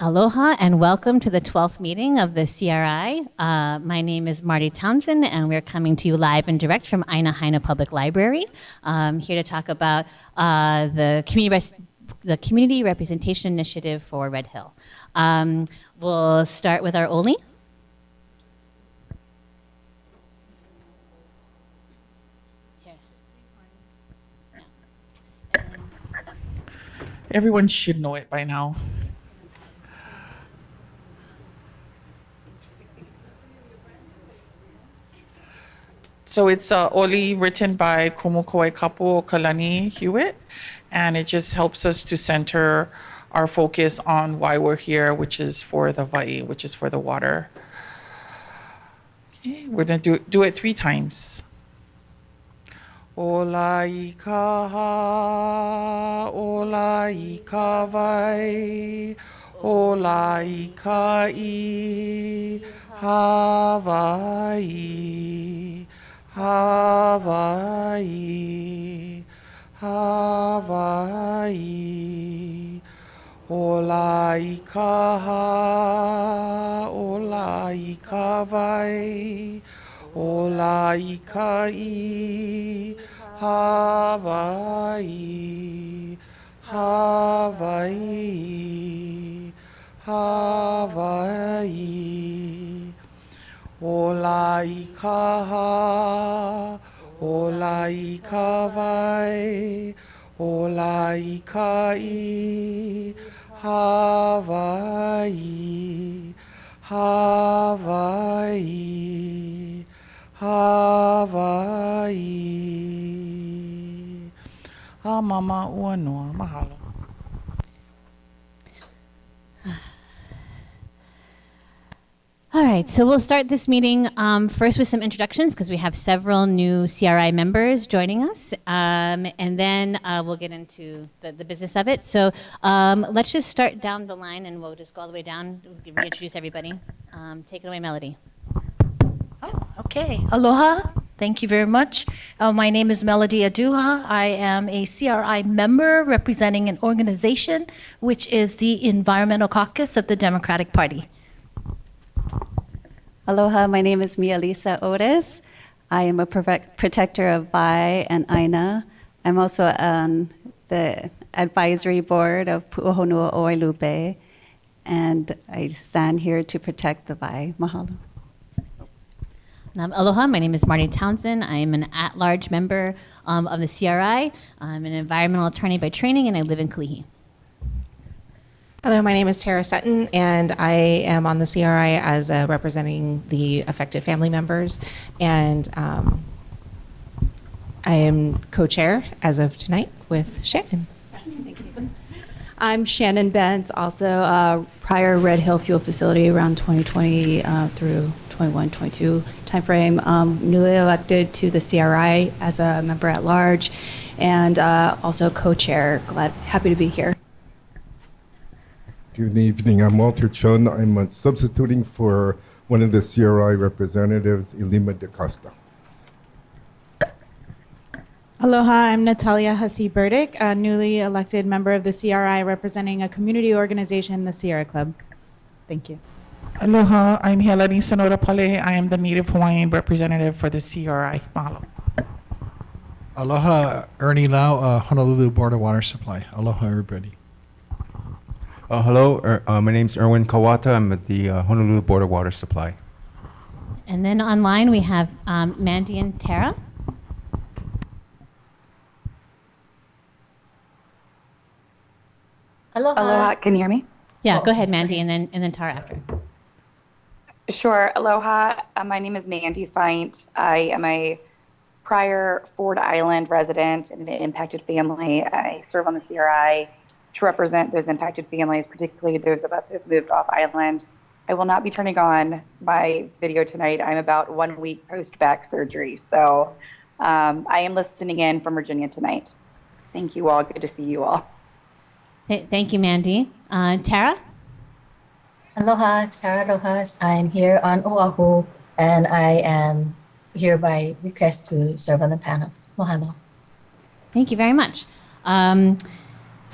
Aloha and welcome to the 12th meeting of the CRI. My name is Marty Townsend and we're coming to you live and direct from Aina Haina Public Library. Here to talk about the Community Representation Initiative for Red Hill. We'll start with our Oli. Everyone should know it by now. So it's Oli written by Kumukoe Kapu Kalani Hewitt, and it just helps us to center our focus on why we're here, which is for the vai, which is for the water. Okay, we're gonna do it 3 times. Ola I ka ha, ola I ka vai, ola I ka I, Hawaii, Hawaii, Hawaii. Ola I ka ha, ola I ka vai, ola I ka I, Hawaii, Hawaii, Hawaii. Ola I ka ha, ola I ka vai, ola I ka I, Hawaii, Hawaii, Hawaii. Mama ua noa, mahalo. All right, so we'll start this meeting first with some introductions because we have several new CRI members joining us, and then we'll get into the business of it. So let's just start down the line and we'll just go all the way down, reintroduce everybody. Take it away, Melody. Oh, okay. Aloha. Thank you very much. My name is Melody Aduha. I am a CRI member representing an organization which is the Environmental Caucus of the Democratic Party. Aloha, my name is Mia Lisa Otis. I am a protector of Vai and Aina. I'm also on the advisory board of Pu'uhonua Oilupe, and I stand here to protect the Vai. Mahalo. Aloha, my name is Marty Townsend. I am an at-large member of the CRI. I'm an environmental attorney by training, and I live in Kalihi. Hello, my name is Tara Sutton, and I am on the CRI as representing the affected family members, and I am co-chair as of tonight with Shannon. I'm Shannon Benz, also a prior Red Hill Fuel Facility around 2020 through 21-22 timeframe, newly elected to the CRI as a member at large, and also co-chair. Happy to be here. Good evening. I'm Walter Chun. I'm substituting for one of the CRI representatives, Ilima de Costa. Aloha, I'm Natalia Hussey-Burdick, a newly elected member of the CRI representing a community organization, the Sierra Club. Thank you. Aloha, I'm Helani Sonora Pale. I am the Native Hawaiian representative for the CRI. Mahalo. Aloha, Ernie Lau, Honolulu Board of Water Supply. Aloha, everybody. Hello, my name's Erwin Kawata. I'm at the Honolulu Board of Water Supply. And then online we have Mandy and Tara. Aloha, can you hear me? Yeah, go ahead, Mandy, and then Tara after. Sure. Aloha, my name is Mandy Feint. I am a prior Ford Island resident and an impacted family. I serve on the CRI to represent those impacted families, particularly those of us who have moved off island. I will not be turning on my video tonight. I'm about 1 week post-back surgery. So I am listening in from Virginia tonight. Thank you all. Good to see you all. Thank you, Mandy. Tara? Aloha, Tara Rojas. I'm here on Oahu, and I am here by request to serve on the panel. Mahalo. Thank you very much.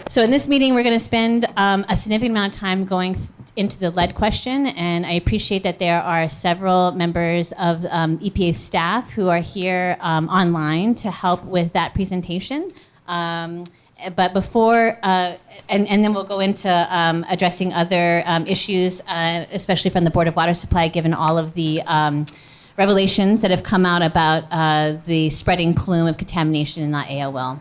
So in this meeting, we're going to spend a significant amount of time going into the lead question, and I appreciate that there are several members of EPA staff who are here online to help with that presentation. But before, and then we'll go into addressing other issues, especially from the Board of Water Supply, given all of the revelations that have come out about the spreading plume of contamination in the AOL.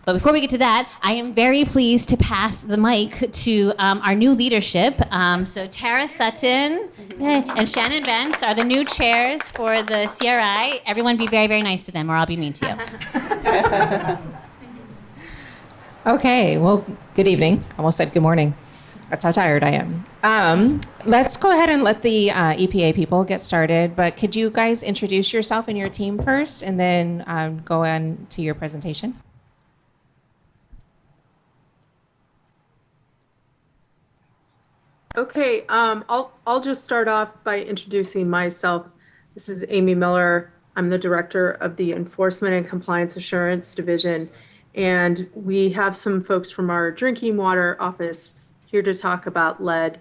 But before we get to that, I am very pleased to pass the mic to our new leadership. So Tara Sutton and Shannon Bentz are the new chairs for the CRI. Everyone be very, very nice to them, or I'll be mean to you. Okay, well, good evening. I almost said good morning. That's how tired I am. Let's go ahead and let the EPA people get started, but could you guys introduce yourself and your team first, and then go on to your presentation? Okay, I'll just start off by introducing myself. This is Amy Miller. I'm the director of the Enforcement and Compliance Assurance Division, and we have some folks from our drinking water office here to talk about lead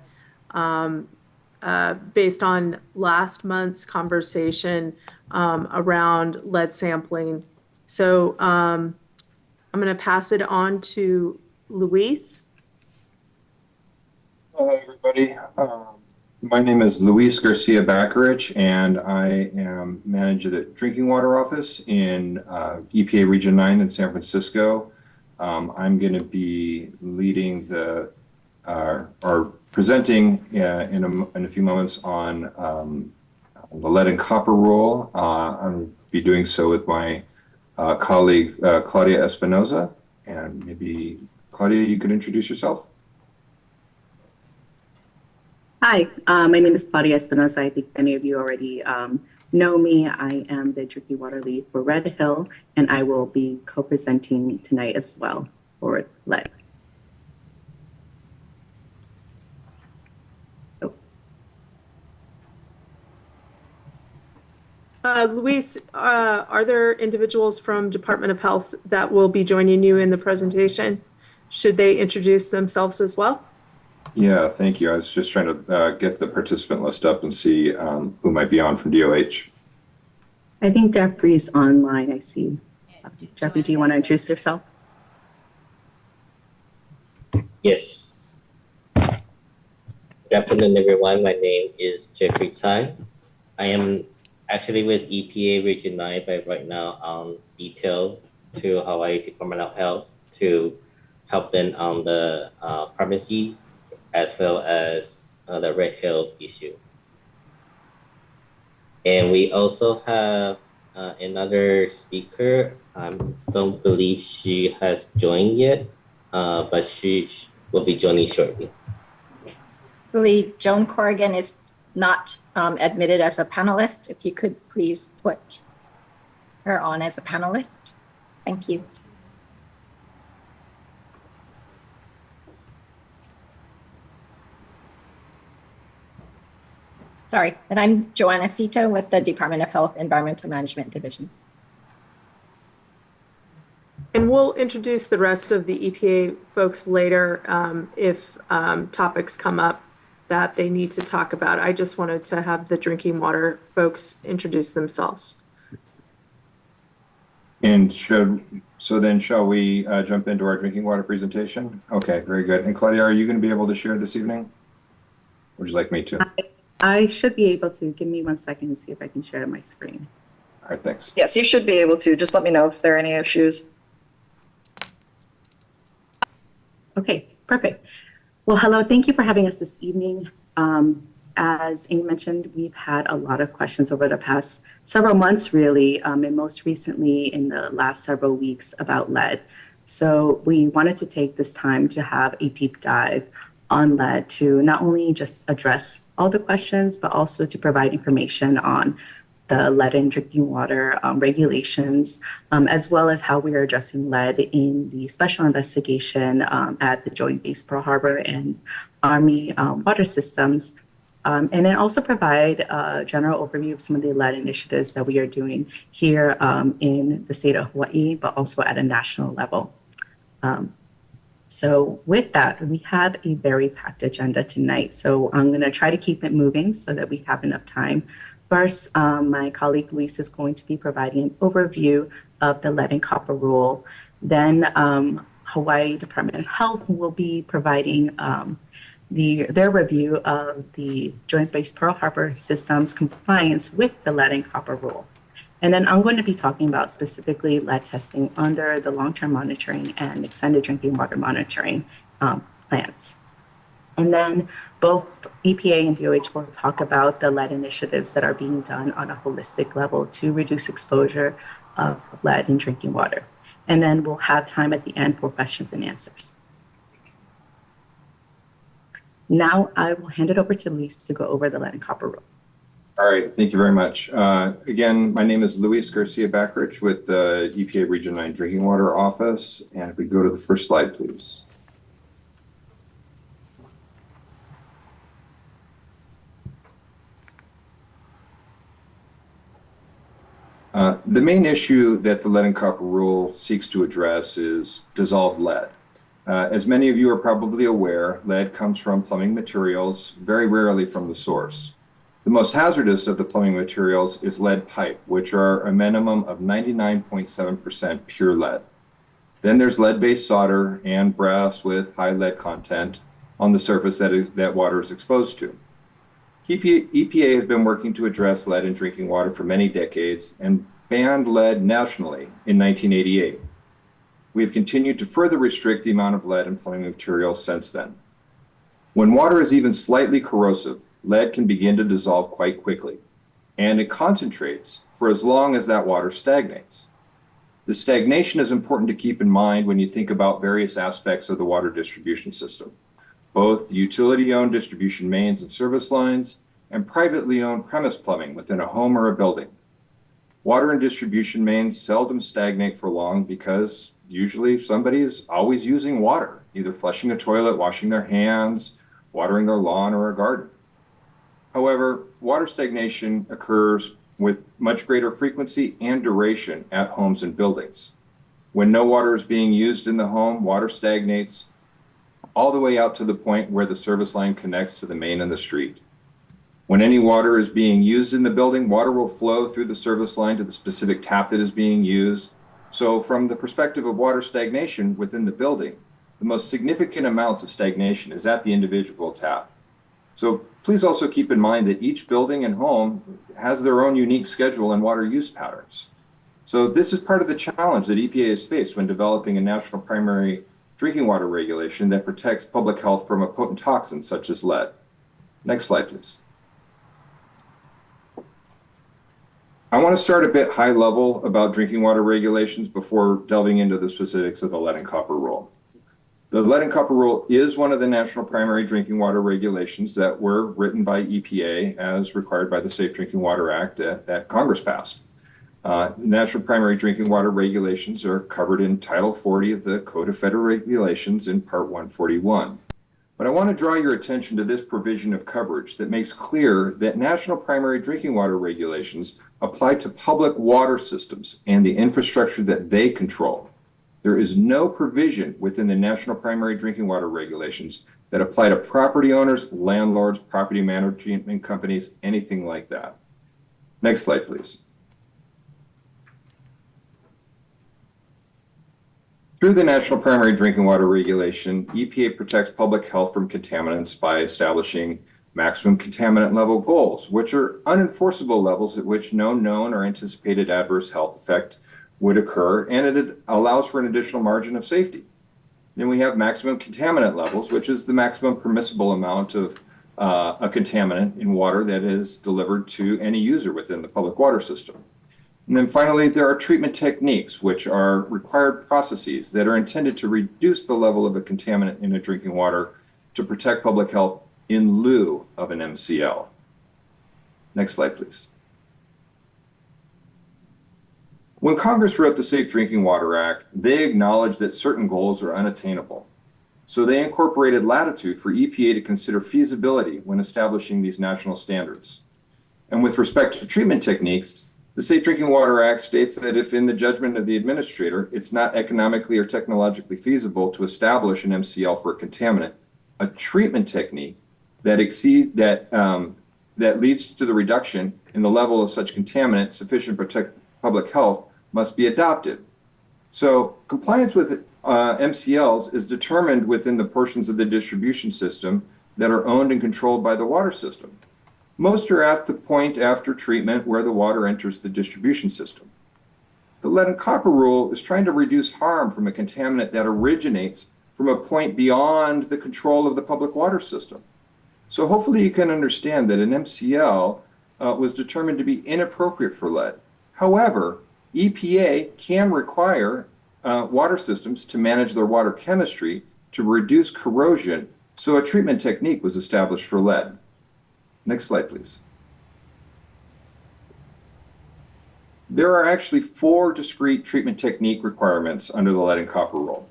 based on last month's conversation around lead sampling. So I'm going to pass it on to Luis. Hi, everybody. My name is Luis Garcia Bacarich, and I am manager of the Drinking Water Office in EPA Region 9 in San Francisco. I'm going to be leading or presenting in a few moments on the lead and copper rule. I'll be doing so with my colleague Claudia Espinoza. And maybe, Claudia, you could introduce yourself. Hi, my name is Claudia Espinoza. I think many of you already know me. I am the drinking water lead for Red Hill, and I will be co-presenting tonight as well for lead. Luis, are there individuals from Department of Health that will be joining you in the presentation? Should they introduce themselves as well? Yeah, thank you. I was just trying to get the participant list up and see who might be on from DOH. I think Jeffrey's online, I see. Jeffrey, do you want to introduce yourself? Yes. Good afternoon, everyone. My name is Jeffrey Tsai. I am actually with EPA Region 9, but right now on detail to Hawaii Department of Health to help them on the primacy as well as the Red Hill issue. And we also have another speaker. I don't believe she has joined yet, but she will be joining shortly. I believe Joan Corrigan is not admitted as a panelist. If you could please put her on as a panelist. Thank you. Sorry, and I'm Joanna Cito with the Department of Health Environmental Management Division. And we'll introduce the rest of the EPA folks later if topics come up that they need to talk about. I just wanted to have the drinking water folks introduce themselves. And so then shall we jump into our drinking water presentation? Okay, very good. And Claudia, are you going to be able to share this evening? Would you like me to? I should be able to. Give me 1 second and see if I can share my screen. All right, thanks. Yes, you should be able to. Just let me know if there are any issues. Okay, perfect. Well, hello. Thank you for having us this evening. As Amy mentioned, we've had a lot of questions over the past several months, really, and most recently in the last several weeks about lead. So we wanted to take this time to have a deep dive on lead to not only just address all the questions, but also to provide information on the lead in drinking water regulations, as well as how we are addressing lead in the special investigation at the Joint Base Pearl Harbor and Army water systems. And then also provide a general overview of some of the lead initiatives that we are doing here in the state of Hawaii, but also at a national level. So with that, we have a very packed agenda tonight. So I'm going to try to keep it moving so that we have enough time. First, my colleague Luis is going to be providing an overview of the lead and copper rule. Then Hawaii Department of Health will be providing their review of the Joint Base Pearl Harbor System's compliance with the lead and copper rule. And then I'm going to be talking about specifically lead testing under the long-term monitoring and extended drinking water monitoring plans. And then both EPA and DOH will talk about the lead initiatives that are being done on a holistic level to reduce exposure of lead in drinking water. And then we'll have time at the end for questions and answers. Now I will hand it over to Luis to go over the lead and copper rule. All right, thank you very much. Again, my name is Luis Garcia Backrich with the EPA Region 9 Drinking Water Office. And if we go to the first slide, please. The main issue that the lead and copper rule seeks to address is dissolved lead. As many of you are probably aware, lead comes from plumbing materials, very rarely from the source. The most hazardous of the plumbing materials is lead pipe, which are a minimum of 99.7% pure lead. Then there's lead-based solder and brass with high lead content on the surface that water is exposed to. EPA has been working to address lead in drinking water for many decades and banned lead nationally in 1988. We have continued to further restrict the amount of lead in plumbing materials since then. When water is even slightly corrosive, lead can begin to dissolve quite quickly, and it concentrates for as long as that water stagnates. The stagnation is important to keep in mind when you think about various aspects of the water distribution system, both the utility-owned distribution mains and service lines, and privately owned premise plumbing within a home or a building. Water and distribution mains seldom stagnate for long because usually somebody's always using water, either flushing a toilet, washing their hands, watering their lawn or a garden. However, water stagnation occurs with much greater frequency and duration at homes and buildings. When no water is being used in the home, water stagnates all the way out to the point where the service line connects to the main in the street. When any water is being used in the building, water will flow through the service line to the specific tap that is being used. So from the perspective of water stagnation within the building, the most significant amounts of stagnation is at the individual tap. So please also keep in mind that each building and home has their own unique schedule and water use patterns. So this is part of the challenge that EPA has faced when developing a national primary drinking water regulation that protects public health from a potent toxin such as lead. Next slide, please. I want to start a bit high level about drinking water regulations before delving into the specifics of the lead and copper rule. The lead and copper rule is one of the national primary drinking water regulations that were written by EPA as required by the Safe Drinking Water Act that Congress passed. National primary drinking water regulations are covered in Title 40 of the Code of Federal Regulations in Part 141. But I want to draw your attention to this provision of coverage that makes clear that national primary drinking water regulations apply to public water systems and the infrastructure that they control. There is no provision within the national primary drinking water regulations that apply to property owners, landlords, property management companies, anything like that. Next slide, please. Through the National Primary Drinking Water Regulation, EPA protects public health from contaminants by establishing maximum contaminant level goals, which are unenforceable levels at which no known or anticipated adverse health effect would occur, and it allows for an additional margin of safety. Then we have maximum contaminant levels, which is the maximum permissible amount of a contaminant in water that is delivered to any user within the public water system. And then finally, there are treatment techniques, which are required processes that are intended to reduce the level of a contaminant in a drinking water to protect public health in lieu of an MCL. Next slide, please. When Congress wrote the Safe Drinking Water Act, they acknowledged that certain goals are unattainable. So they incorporated latitude for EPA to consider feasibility when establishing these national standards. And with respect to treatment techniques, The Safe Drinking Water Act states that if in the judgment of the administrator, it's not economically or technologically feasible to establish an MCL for a contaminant, a treatment technique that leads to the reduction in the level of such contaminant sufficient to protect public health must be adopted. So compliance with MCLs is determined within the portions of the distribution system that are owned and controlled by the water system. Most are at the point after treatment where the water enters the distribution system. The lead and copper rule is trying to reduce harm from a contaminant that originates from a point beyond the control of the public water system. So hopefully you can understand that an MCL was determined to be inappropriate for lead. However, EPA can require water systems to manage their water chemistry to reduce corrosion, so a treatment technique was established for lead. Next slide, please. There are actually 4 discrete treatment technique requirements under the lead and copper rule.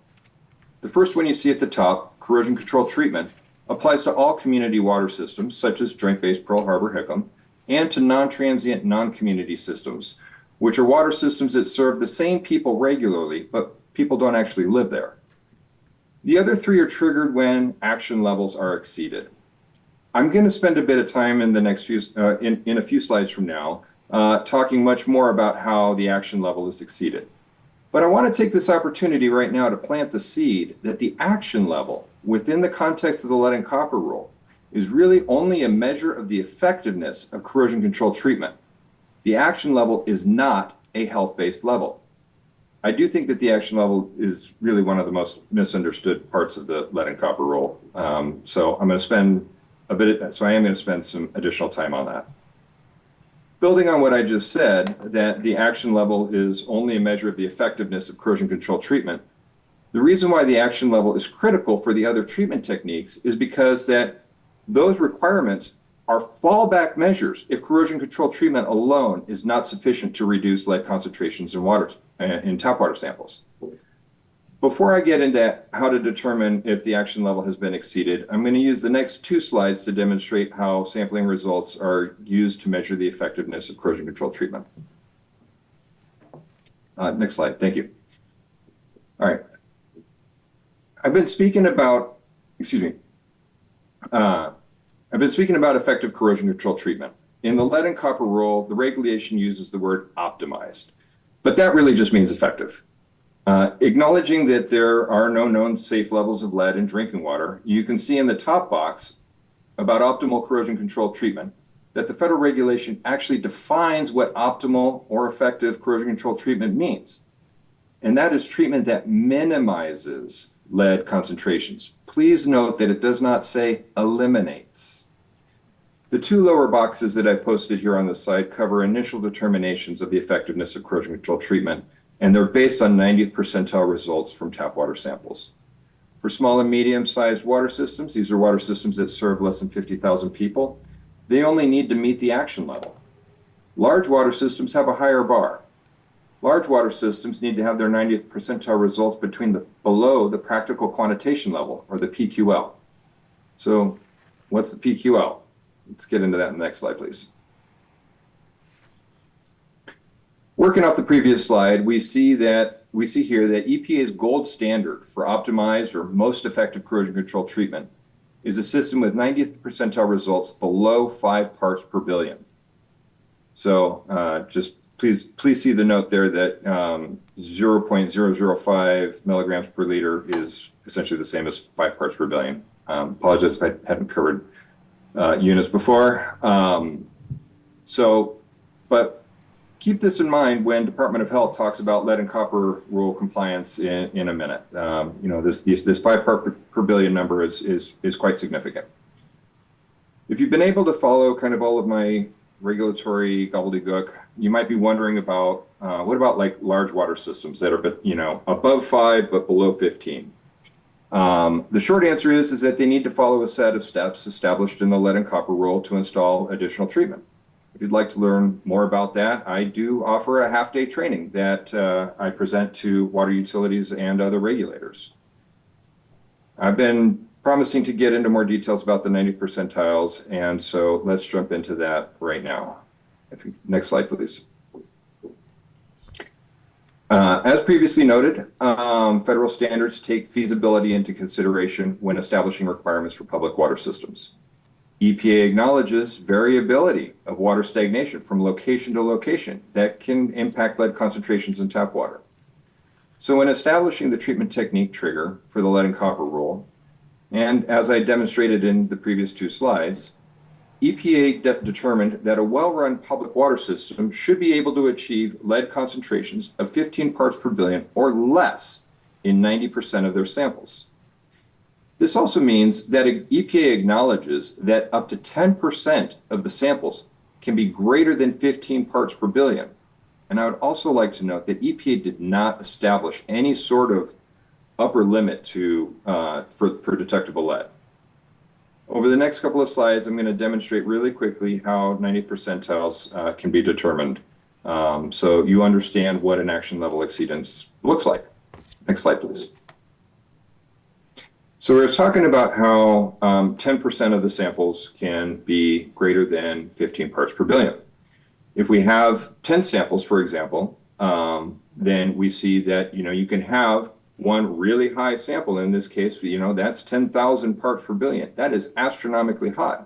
The first one you see at the top, corrosion control treatment, applies to all community water systems, such as Joint Base Pearl Harbor Hickam, and to non-transient, non-community systems, which are water systems that serve the same people regularly, but people don't actually live there. The other 3 are triggered when action levels are exceeded. I'm going to spend a bit of time in the next few, in a few slides from now, talking much more about how the action level is exceeded. But I want to take this opportunity right now to plant the seed that the action level within the context of the lead and copper rule is really only a measure of the effectiveness of corrosion control treatment. The action level is not a health-based level. I do think that the action level is really one of the most misunderstood parts of the lead and copper rule. So I am going to spend some additional time on that. Building on what I just said, that the action level is only a measure of the effectiveness of corrosion control treatment, the reason why the action level is critical for the other treatment techniques is because that those requirements are fallback measures if corrosion control treatment alone is not sufficient to reduce lead concentrations in tap water samples. Before I get into how to determine if the action level has been exceeded, I'm going to use the next 2 slides to demonstrate how sampling results are used to measure the effectiveness of corrosion control treatment. Next slide, thank you. All right. I've been speaking about effective corrosion control treatment. In the lead and copper rule, the regulation uses the word optimized, but that really just means effective. Acknowledging that there are no known safe levels of lead in drinking water, you can see in the top box about optimal corrosion control treatment that the federal regulation actually defines what optimal or effective corrosion control treatment means. And that is treatment that minimizes lead concentrations. Please note that it does not say eliminates. The 2 lower boxes that I posted here on the side cover initial determinations of the effectiveness of corrosion control treatment, and they're based on 90th percentile results from tap water samples. For small and medium-sized water systems, these are water systems that serve less than 50,000 people, they only need to meet the action level. Large water systems have a higher bar. Large water systems need to have their 90th percentile results below the practical quantitation level, or the PQL. So what's the PQL? Let's get into that in the next slide, please. Working off the previous slide, we see here that EPA's gold standard for optimized or most effective corrosion control treatment is a system with 90th percentile results below 5 parts per billion. So just please see the note there that 0.005 milligrams per liter is essentially the same as 5 parts per billion. Apologize if I hadn't covered units before. But keep this in mind when Department of Health talks about lead and copper rule compliance in a minute. This 5 part per billion number is quite significant. If you've been able to follow kind of all of my regulatory gobbledygook, you might be wondering about what about like large water systems that are above 5 but below 15. The short answer is that they need to follow a set of steps established in the lead and copper rule to install additional treatment. If you'd like to learn more about that, I do offer a half-day training that I present to water utilities and other regulators. I've been promising to get into more details about the 90th percentiles, and so let's jump into that right now. Next slide, please. As previously noted, federal standards take feasibility into consideration when establishing requirements for public water systems. EPA acknowledges variability of water stagnation from location to location that can impact lead concentrations in tap water. So when establishing the treatment technique trigger for the lead and copper rule, and as I demonstrated in the previous two slides, EPA determined that a well-run public water system should be able to achieve lead concentrations of 15 parts per billion or less in 90% of their samples. This also means that EPA acknowledges that up to 10% of the samples can be greater than 15 parts per billion. And I would also like to note that EPA did not establish any sort of upper limit for detectable lead. Over the next couple of slides, I'm going to demonstrate really quickly how 90th percentiles can be determined, so you understand what an action level exceedance looks like. Next slide, please. So we were talking about how 10% of the samples can be greater than 15 parts per billion. If we have 10 samples, for example, then we see that you can have one really high sample. In this case, that's 10,000 parts per billion. That is astronomically high.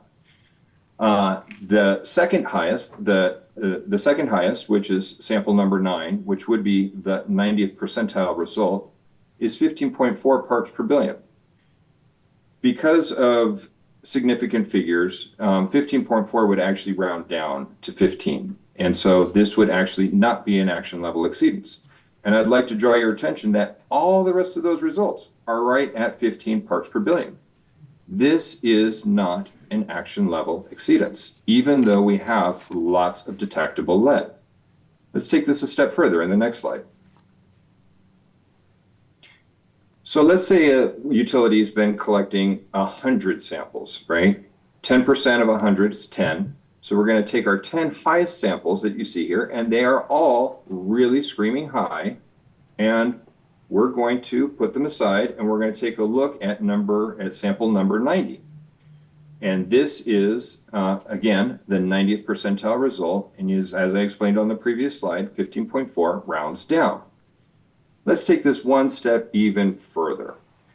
The second highest, which is sample number 9, which would be the 90th percentile result, is 15.4 parts per billion. Because of significant figures, 15.4 would actually round down to 15. And so this would actually not be an action level exceedance. And I'd like to draw your attention that all the rest of those results are right at 15 parts per billion. This is not an action level exceedance, even though we have lots of detectable lead. Let's take this a step further in the next slide. So let's say a utility has been collecting 100 samples, right? 10% of 100 is 10. So we're going to take our 10 highest samples that you see here, and they are all really screaming high, and we're going to put them aside, and we're going to take a look at sample number 90. And this is, again, the 90th percentile result, and as I explained on the previous slide, 15.4 rounds down. Let's take this one step even further.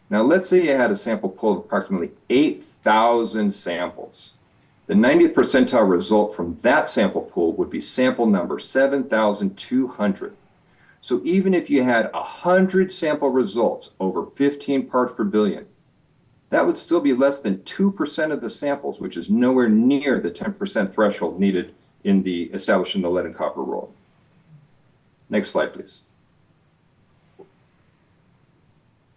Now, let's say you had a sample pool of approximately 8,000 samples. The 90th percentile result from that sample pool would be sample number 7,200. So even if you had 100 sample results over 15 parts per billion, that would still be less than 2% of the samples, which is nowhere near the 10% threshold needed in establishing the lead and copper rule. Next slide, please.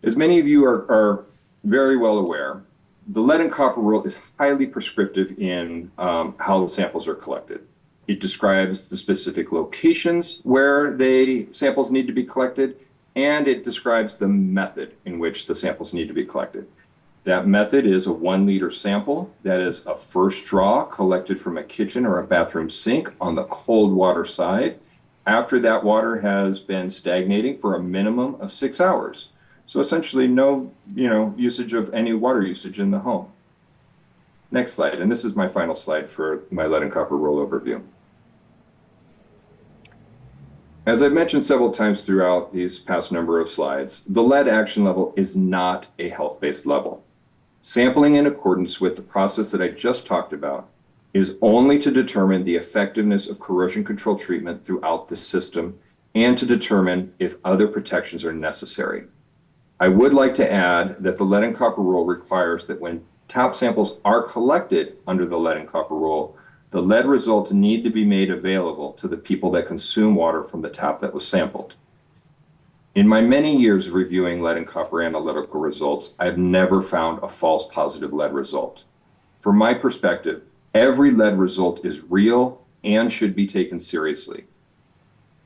As many of you are very well aware, the lead and copper rule is highly prescriptive in how the samples are collected. It describes the specific locations where samples need to be collected, and it describes the method in which the samples need to be collected. That method is a 1 liter sample that is a first draw collected from a kitchen or a bathroom sink on the cold water side after that water has been stagnating for a minimum of 6 hours. So essentially no, usage of any water usage in the home. Next slide, and this is my final slide for my lead and copper rule overview. As I've mentioned several times throughout these past number of slides, the lead action level is not a health-based level. Sampling in accordance with the process that I just talked about is only to determine the effectiveness of corrosion control treatment throughout the system and to determine if other protections are necessary. I would like to add that the lead and copper rule requires that when tap samples are collected under the lead and copper rule, the lead results need to be made available to the people that consume water from the tap that was sampled. In my many years of reviewing lead and copper analytical results, I've never found a false positive lead result. From my perspective, every lead result is real and should be taken seriously.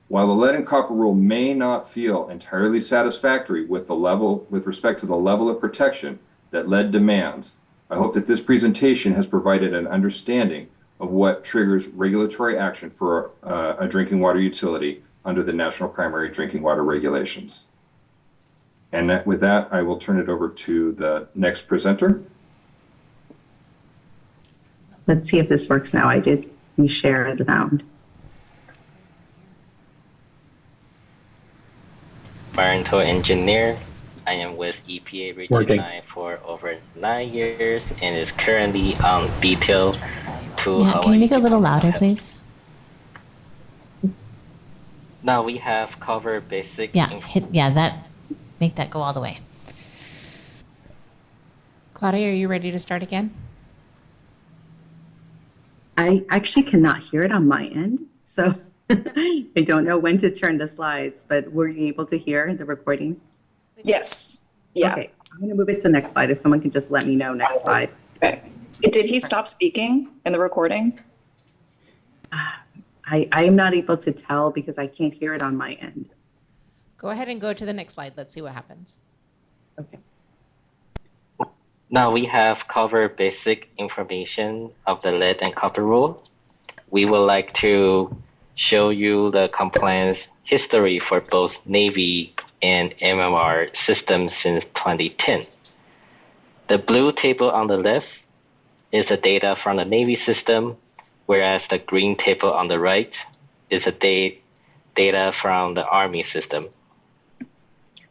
While the lead and copper rule may not feel entirely satisfactory with respect to the level of protection that lead demands, I hope that this presentation has provided an understanding of what triggers regulatory action for a drinking water utility under the National Primary Drinking Water Regulations. And with that, I will turn it over to the next presenter. Let's see if this works now. I did share the sound. environmental engineer. I am with EPA Region Working. 9 for over 9 years and is currently on detail to Yeah, can you make it a little louder, please? Now we have covered basic Yeah, make that go all the way. Claudia, are you ready to start again? I actually cannot hear it on my end, so I don't know when to turn the slides, but were you able to hear the recording? Yes. Yeah. Okay, I'm going to move it to the next slide if someone can just let me know next slide. Okay. Did he stop speaking in the recording? I am not able to tell because I can't hear it on my end. Go ahead and go to the next slide. Let's see what happens. Okay. Now we have covered basic information of the lead and copper rule. We would like to show you the compliance history for both Navy and MMR systems since 2010. The blue table on the left is the data from the Navy system, whereas the green table on the right is the data from the Army system.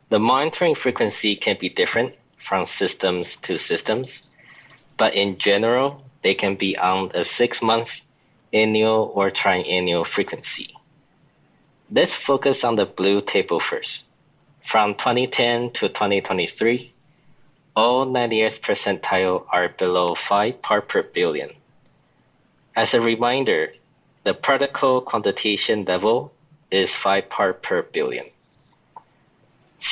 The monitoring frequency can be different from systems to systems, but in general, they can be on a 6-month annual or triennial frequency. Let's focus on the blue table first. From 2010 to 2023, all 90th percentile are below 5 part per billion. As a reminder, the particle quantitation level is 5 part per billion.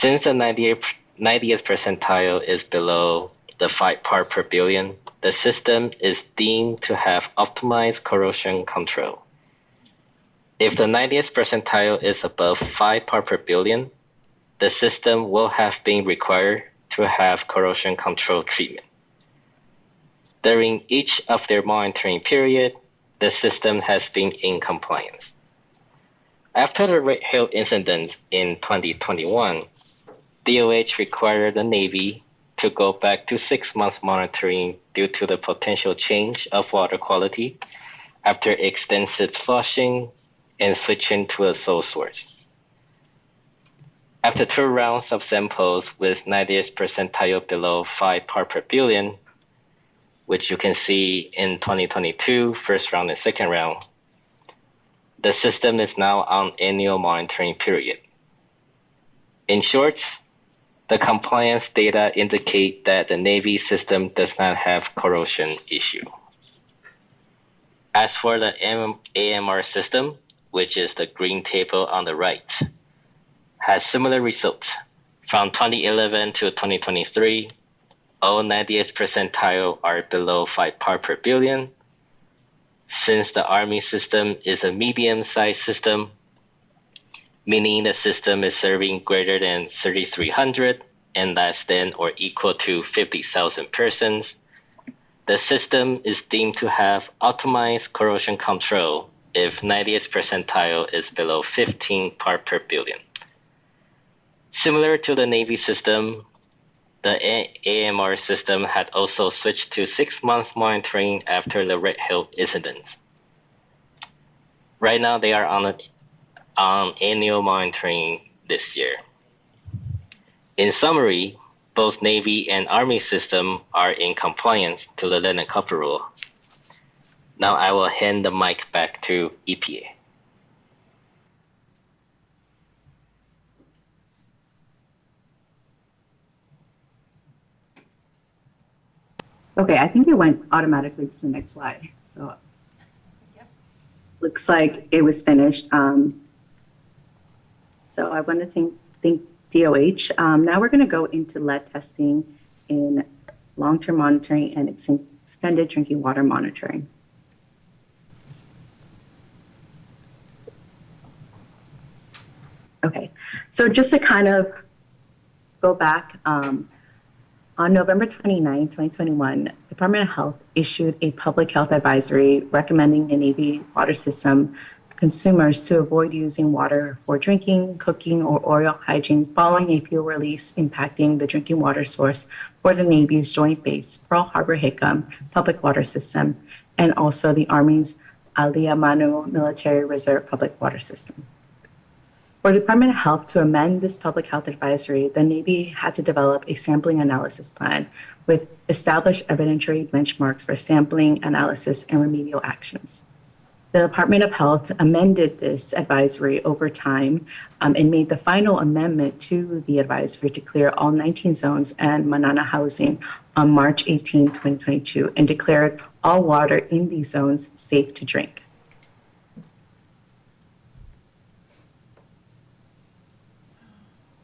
Since the 90th percentile is below the 5 part per billion, the system is deemed to have optimized corrosion control. If the 90th percentile is above 5 part per billion, the system will have been required to have corrosion control treatment. During each of their monitoring period, the system has been in compliance. After the Red Hill incident in 2021, DOH required the Navy to go back to 6-month monitoring due to the potential change of water quality after extensive flushing and switching to a sole source. After 2 rounds of samples with 90th percentile below 5 part per billion, which you can see in 2022, first round and second round, the system is now on annual monitoring period. In short, the compliance data indicate that the Navy system does not have corrosion issue. As for the AMR system, which is the green table on the right, has similar results. From 2011 to 2023, all 90th percentile are below 5 part per billion. Since the Army system is a medium-sized system, meaning the system is serving greater than 3,300 and less than or equal to 50,000 persons, the system is deemed to have optimized corrosion control if 90th percentile is below 15 part per billion. Similar to the Navy system, the AMR system had also switched to 6-month monitoring after the Red Hill incident. Right now, they are on annual monitoring this year. In summary, both Navy and Army system are in compliance to the lead and copper rule. Now I will hand the mic back to EPA. Okay, I think it went automatically to the next slide. So looks like it was finished. So I want to thank DOH. Now we're going to go into lead testing in long-term monitoring and extended drinking water monitoring. Okay, so just to kind of go back, on November 29, 2021, Department of Health issued a public health advisory recommending the Navy water system consumers to avoid using water for drinking, cooking, or oral hygiene following a fuel release impacting the drinking water source for the Navy's Joint Base Pearl Harbor Hickam public water system and also the Army's Aliyah Manu Military Reserve public water system. For the Department of Health to amend this public health advisory, the Navy had to develop a sampling analysis plan with established evidentiary benchmarks for sampling, analysis, and remedial actions. The Department of Health amended this advisory over time and made the final amendment to the advisory to clear all 19 zones and Manana housing on March 18, 2022, and declared all water in these zones safe to drink.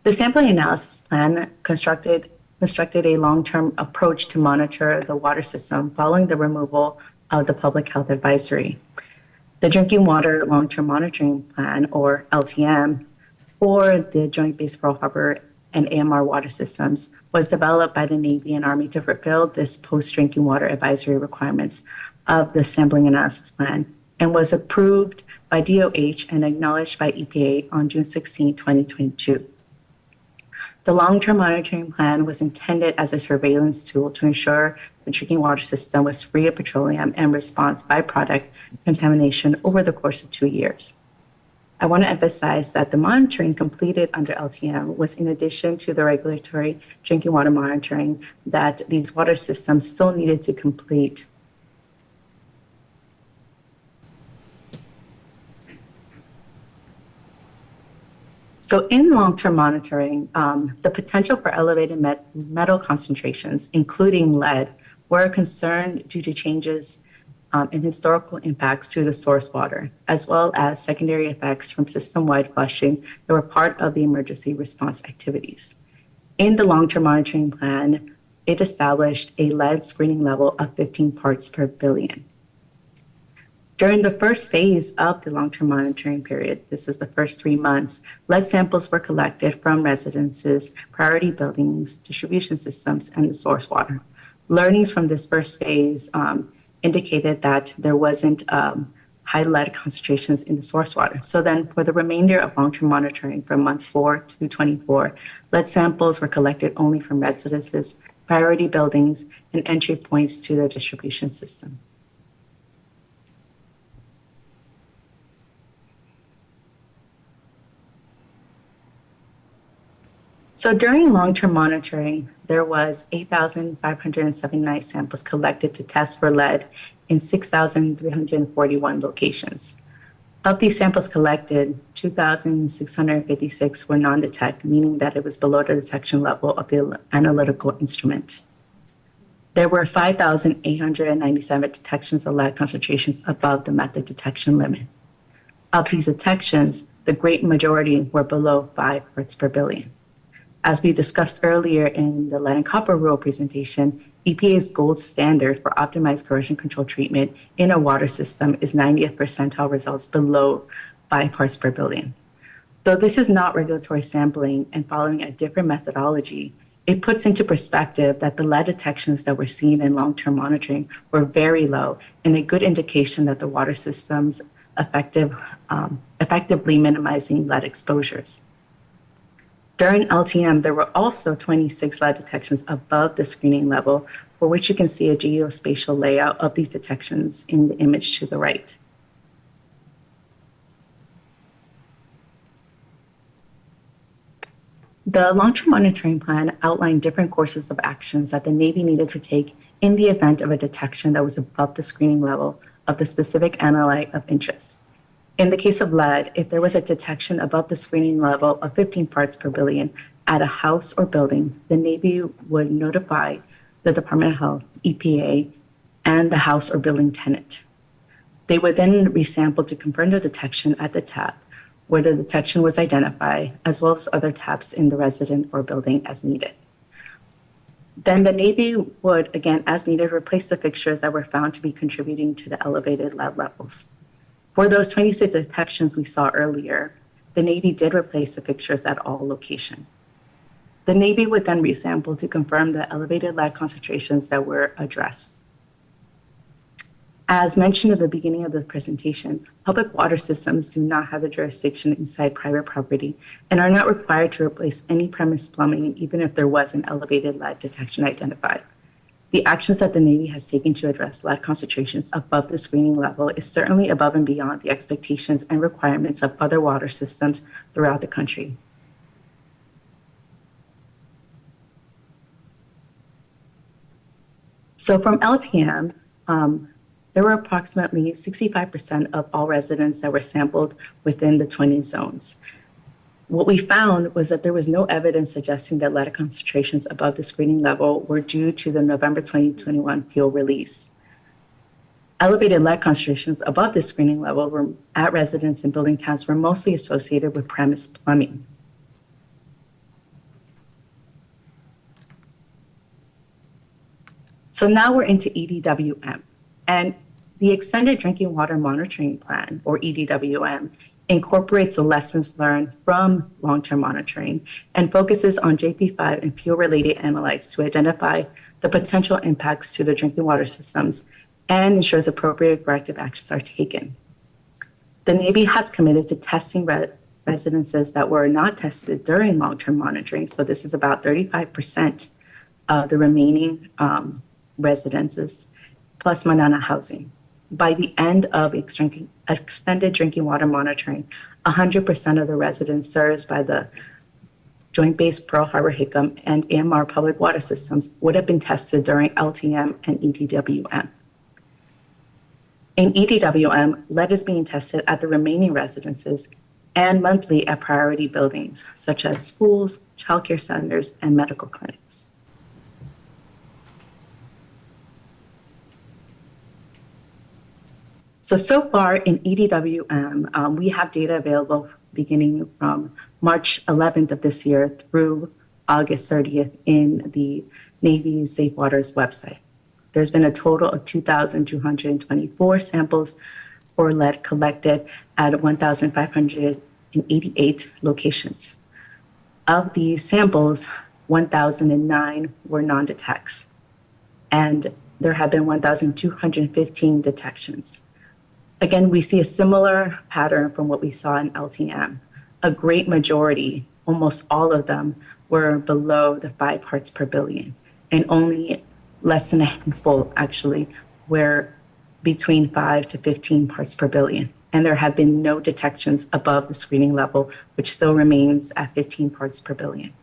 The sampling analysis plan constructed a long-term approach to monitor the water system following the removal of the public health advisory. The Drinking Water Long-Term Monitoring Plan, or LTM, for the Joint Base Pearl Harbor and AMR water systems was developed by the Navy and Army to fulfill this post-drinking water advisory requirements of the sampling analysis plan and was approved by DOH and acknowledged by EPA on June 16, 2022. The long-term monitoring plan was intended as a surveillance tool to ensure the drinking water system was free of petroleum and response byproduct contamination over the course of 2 years. I want to emphasize that the monitoring completed under LTM was in addition to the regulatory drinking water monitoring that these water systems still needed to complete. So in long-term monitoring, the potential for elevated metal concentrations, including lead, were a concern due to changes in historical impacts to the source water, as well as secondary effects from system-wide flushing that were part of the emergency response activities. In the long-term monitoring plan, it established a lead screening level of 15 parts per billion. During the first phase of the long-term monitoring period, this is the first 3 months, lead samples were collected from residences, priority buildings, distribution systems, and the source water. Learnings from this first phase indicated that there wasn't high lead concentrations in the source water. So then for the remainder of long-term monitoring from months 4 to 24, lead samples were collected only from residences, priority buildings, and entry points to the distribution system. So during long-term monitoring, there was 8,579 samples collected to test for lead in 6,341 locations. Of these samples collected, 2,656 were non-detect, meaning that it was below the detection level of the analytical instrument. There were 5,897 detections of lead concentrations above the method detection limit. Of these detections, the great majority were below 5 parts per billion. As we discussed earlier in the lead and copper rule presentation, EPA's gold standard for optimized corrosion control treatment in a water system is 90th percentile results below 5 parts per billion. Though this is not regulatory sampling and following a different methodology, it puts into perspective that the lead detections that were seen in long-term monitoring were very low and a good indication that the water system's effectively minimizing lead exposures. During LTM, there were also 26 lead detections above the screening level, for which you can see a geospatial layout of these detections in the image to the right. The long-term monitoring plan outlined different courses of actions that the Navy needed to take in the event of a detection that was above the screening level of the specific analyte of interest. In the case of lead, if there was a detection above the screening level of 15 parts per billion at a house or building, the Navy would notify the Department of Health, EPA, and the house or building tenant. They would then resample to confirm the detection at the tap where the detection was identified, as well as other taps in the resident or building as needed. Then the Navy would, again, as needed, replace the fixtures that were found to be contributing to the elevated lead levels. For those 26 detections we saw earlier, the Navy did replace the fixtures at all locations. The Navy would then resample to confirm the elevated lead concentrations that were addressed. As mentioned at the beginning of the presentation, public water systems do not have the jurisdiction inside private property and are not required to replace any premise plumbing, even if there was an elevated lead detection identified. The actions that the Navy has taken to address lead concentrations above the screening level is certainly above and beyond the expectations and requirements of other water systems throughout the country. So from LTM, there were approximately 65% of all residents that were sampled within the 20 zones. What we found was that there was no evidence suggesting that lead concentrations above the screening level were due to the November 2021 fuel release. Elevated lead concentrations above the screening level were at residents and building towns were mostly associated with premise plumbing. So now we're into EDWM, and the Extended Drinking Water Monitoring Plan, or EDWM, incorporates the lessons learned from long-term monitoring and focuses on JP5 and fuel-related analytes to identify the potential impacts to the drinking water systems and ensures appropriate corrective actions are taken. The Navy has committed to testing residences that were not tested during long-term monitoring, so this is about 35% of the remaining residences, plus Manana housing. By the end of extended drinking water monitoring, 100% of the residents served by the Joint Base Pearl Harbor Hickam and AMR public water systems would have been tested during LTM and EDWM. In EDWM, lead is being tested at the remaining residences and monthly at priority buildings, such as schools, childcare centers, and medical clinics. So far in EDWM, we have data available beginning from March 11th of this year through August 30th in the Navy's Safe Waters website. There's been a total of 2,224 samples for lead collected at 1,588 locations. Of these samples, 1,009 were non-detects, and there have been 1,215 detections. Again, we see a similar pattern from what we saw in LTM. A great majority, almost all of them, were below the 5 parts per billion, and only less than a handful actually were between 5 to 15 parts per billion. And there have been no detections above the screening level, which still remains at 15 parts per billion.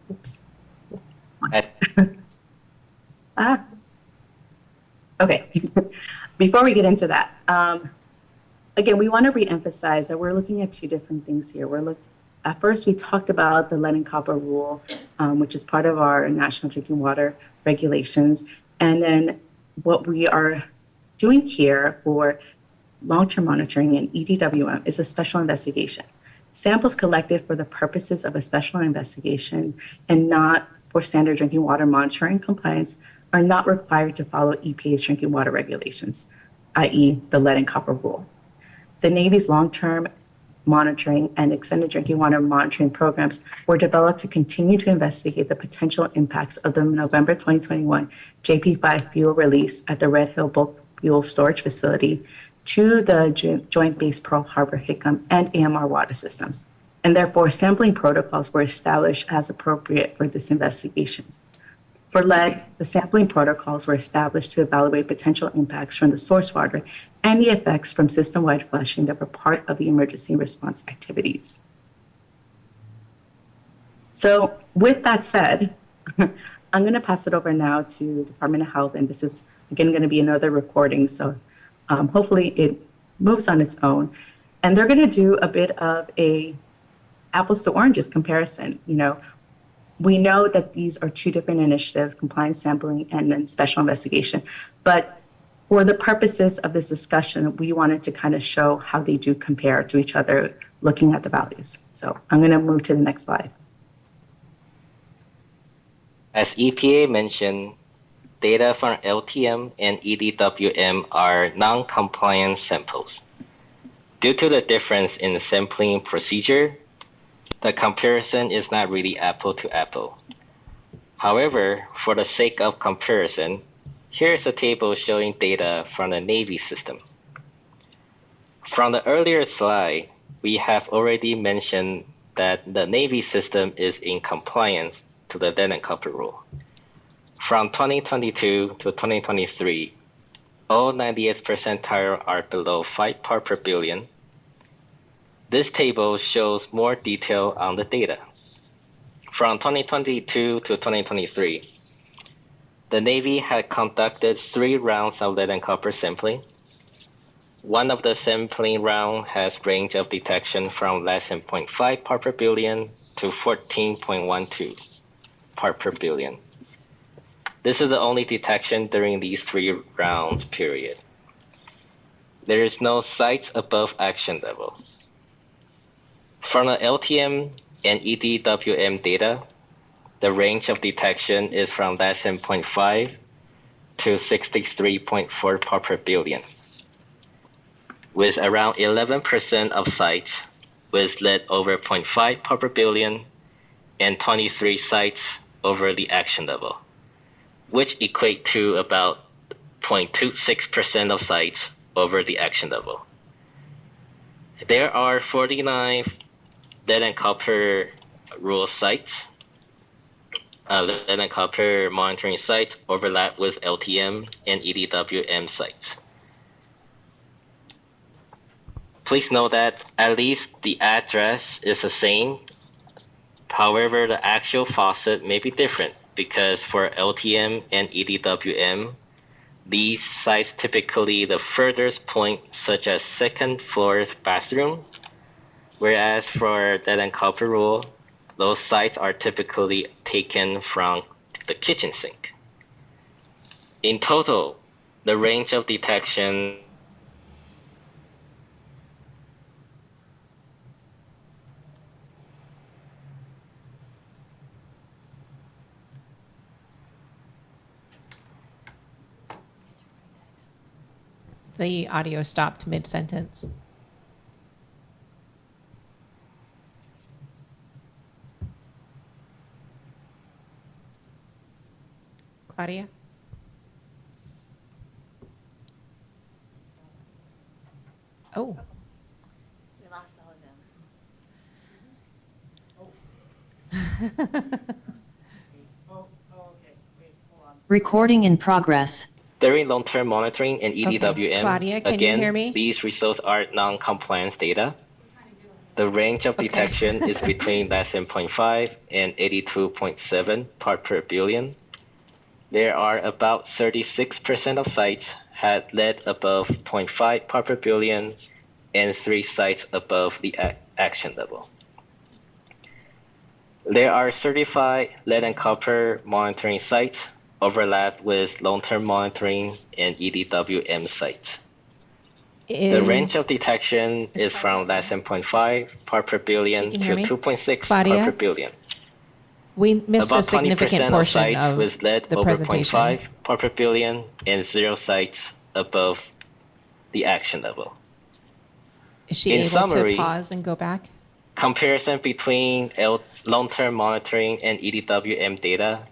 Oops. Okay, before we get into that, again, we want to reemphasize that we're looking at two different things here. At first, we talked about the lead and copper rule, which is part of our national drinking water regulations. And then what we are doing here for long-term monitoring in EDWM is a special investigation. Samples collected for the purposes of a special investigation and not for standard drinking water monitoring compliance are not required to follow EPA's drinking water regulations, i.e. the lead and copper rule. The Navy's long-term monitoring and extended drinking water monitoring programs were developed to continue to investigate the potential impacts of the November 2021 JP5 fuel release at the Red Hill Bulk Fuel Storage Facility to the Joint Base Pearl Harbor Hickam and AMR water systems, and therefore sampling protocols were established as appropriate for this investigation. For lead, the sampling protocols were established to evaluate potential impacts from the source water and the effects from system-wide flushing that were part of the emergency response activities. So with that said, I'm going to pass it over now to the Department of Health, and this is, again, going to be another recording, so hopefully it moves on its own. And they're going to do a bit of a apples to oranges comparison. We know that these are two different initiatives, compliance sampling and then special investigation. But for the purposes of this discussion, we wanted to kind of show how they do compare to each other, looking at the values. So I'm going to move to the next slide. As EPA mentioned, data from LTM and EDWM are non-compliant samples. Due to the difference in the sampling procedure, the comparison is not really apple to apple. However, for the sake of comparison, here's a table showing data from the Navy system. From the earlier slide, we have already mentioned that the Navy system is in compliance to the lead and copper rule. From 2022 to 2023, all 98th percentile are below 5 part per billion. This table shows more detail on the data. From 2022 to 2023, the Navy had conducted 3 rounds of lead and copper sampling. One of the sampling rounds has range of detection from less than 0.5 part per billion to 14.12 part per billion. This is the only detection during these 3 rounds period. There is no sites above action level. From the LTM and EDWM data, the range of detection is from less than 0.5 to 63.4 part per billion, with around 11% of sites with lead over 0.5 part per billion and 23 sites over the action level, which equate to about 0.26% of sites over the action level. There are 49 lead and copper rule sites. Lead and copper monitoring sites overlap with LTM and EDWM sites. Please note that at least the address is the same. However, the actual faucet may be different because for LTM and EDWM, these sites typically the furthest point, such as second floor bathroom, whereas for lead and copper rule, those sites are typically taken from the kitchen sink. In total, the range of detection The audio stopped mid-sentence. Claudia? Oh. We lost all of them. Recording in progress. during long-term monitoring and EDWM. Claudia, can again, you hear me? These results are non-compliance data. The range of detection is between less than 0.5 and 82.7 part per billion. There are about 36% of sites had lead above 0.5 part per billion and 3 sites above the action level. There are certified lead and copper monitoring sites overlap with long-term monitoring and EDWM sites. The range of detection is from less than 0.5 part per billion to 2.6 part per billion. We missed About a significant 20% portion sites of with lead the over presentation. 0.5 part per billion and 0 sites above the action level. Is she In able summary, to pause and go back? Comparison between long-term monitoring and EDWM data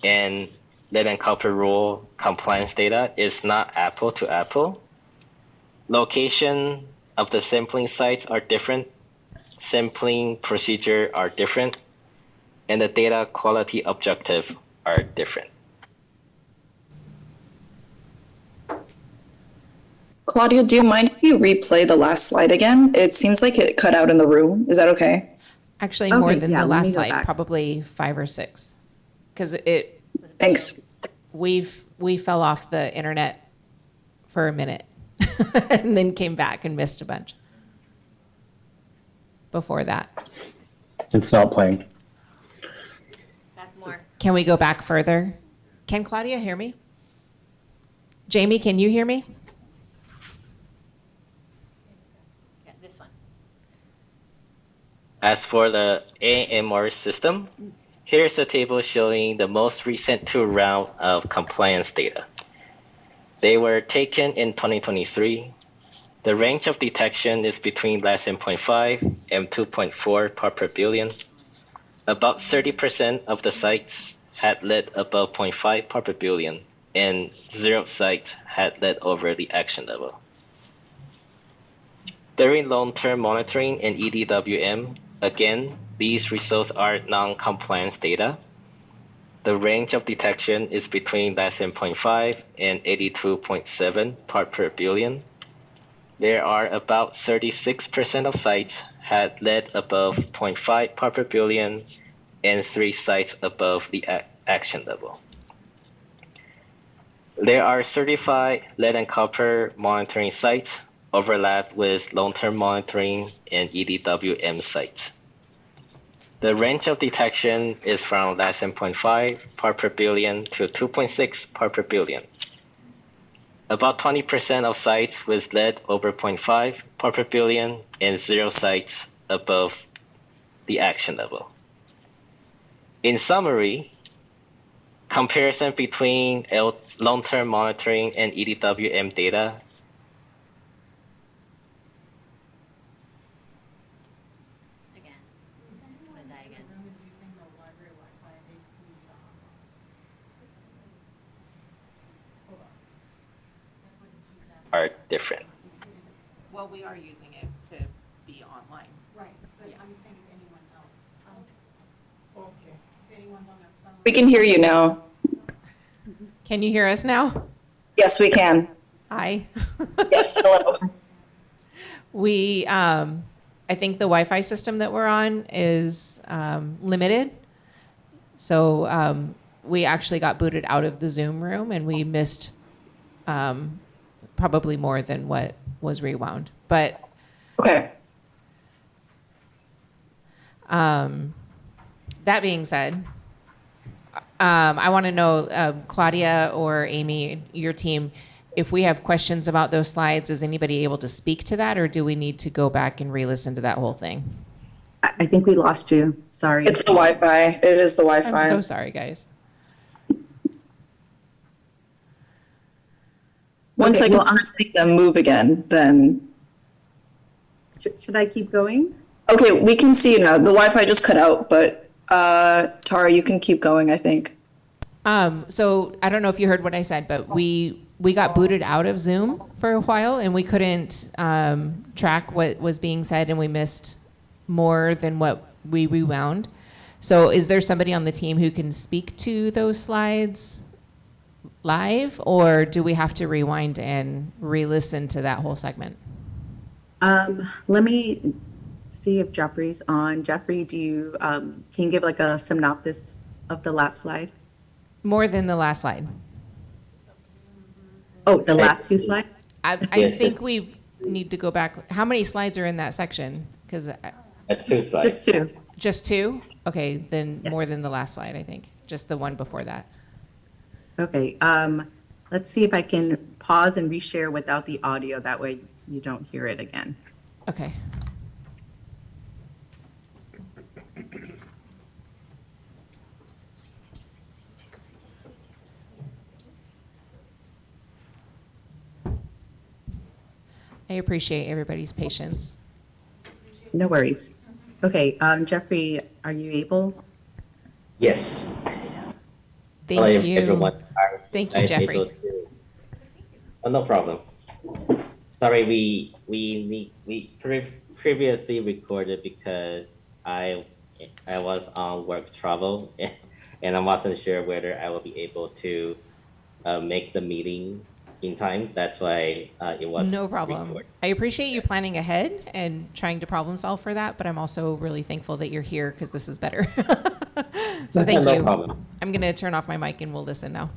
and lead and copper rule compliance data is not apple to apple. Location of the sampling sites are different, sampling procedure are different, and the data quality objective are different. Claudia, do you mind if you replay the last slide again? It seems like it cut out in the room. Is that okay? Actually, more Okay, than yeah, the let me last go slide, back. probably 5 or 6. Because it. Thanks. We fell off the internet for a minute and then came back and missed a bunch before that. It's not playing. Back more. Can we go back further? Can Claudia hear me? Jamie, can you hear me? Yeah, this one. As for the AMR system, here's a table showing the most recent 2 rounds of compliance data. They were taken in 2023. The range of detection is between less than 0.5 and 2.4 part per billion. About 30% of the sites had lead above 0.5 part per billion, and 0 sites had lead over the action level. During long-term monitoring and EDWM, Again, these results are non-compliance data. The range of detection is between less than 0.5 and 82.7 part per billion. There are about 36% of sites had lead above 0.5 part per billion and 3 sites above the action level. There are certified lead and copper monitoring sites overlap with long-term monitoring and EDWM sites. The range of detection is from less than 0.5 part per billion to 2.6 part per billion. About 20% of sites with lead over 0.5 part per billion and 0 sites above the action level. In summary, comparison between long-term monitoring and EDWM data are different. Well, we are using it to be online. Right, but I'm saying if anyone else. Okay. If anyone's on their phone. We can hear you now. Can you hear us now? Yes, we can. Hi. Yes, hello. We, I think the Wi-Fi system that we're on is limited. So we actually got booted out of the Zoom room and we missed probably more than what was rewound. But okay. That being said, I want to know, Claudia or Amy, your team, if we have questions about those slides, is anybody able to speak to that, or do we need to go back and re-listen to that whole thing? I think we lost you. Sorry. It's the Wi-Fi. It is the Wi-Fi. I'm so sorry, guys. Once Okay, I can well, start seeing them move again, then. Should I keep going? Okay, we can see you now. The Wi-Fi just cut out, but Tara, you can keep going, I think. So I don't know if you heard what I said, but we got booted out of Zoom for a while and we couldn't track what was being said and we missed more than what we rewound. So is there somebody on the team who can speak to those slides live, or do we have to rewind and re-listen to that whole segment? Let me see if Jeffrey's on. Jeffrey, do you can you give like a synopsis of the last slide? More than the last slide. Oh, the last 2 slides? I think we need to go back. How many slides are in that section? Because 2 slides. Just 2. Just 2? Okay, then more than the last slide, I think. Just the one before that. Okay. Let's see if I can pause and reshare without the audio. That way you don't hear it again. Okay. I appreciate everybody's patience. No worries. Okay, Jeffrey, are you able? Yes. Thank you. Everyone. Thank you, Jeffrey. Oh, no problem. Sorry, we previously recorded because I was on work travel and I wasn't sure whether I will be able to make the meeting in time. That's why it was no problem. recorded. I appreciate you planning ahead and trying to problem solve for that, but I'm also really thankful that you're here because this is better. So thank No you. problem. I'm going to turn off my mic and we'll listen now.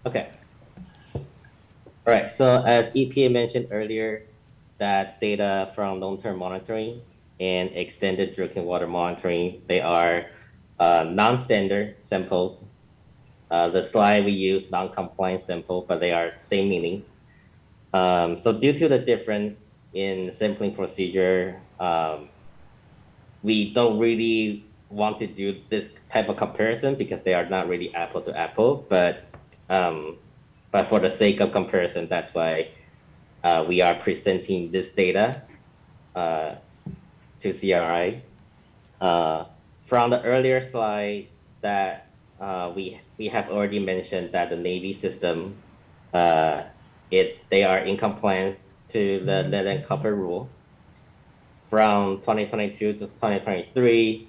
Okay. All right. So as EPA mentioned earlier, that data from long-term monitoring and extended drinking water monitoring, they are non-standard samples. The slide we use non-compliant sample, but they are same meaning. So due to the difference in sampling procedure, we don't really want to do this type of comparison because they are not really apple to apple, but for the sake of comparison, that's why we are presenting this data to CRI. From the earlier slide that we have already mentioned that the Navy system, they are in compliance to the lead and copper rule. from 2022 to 2023,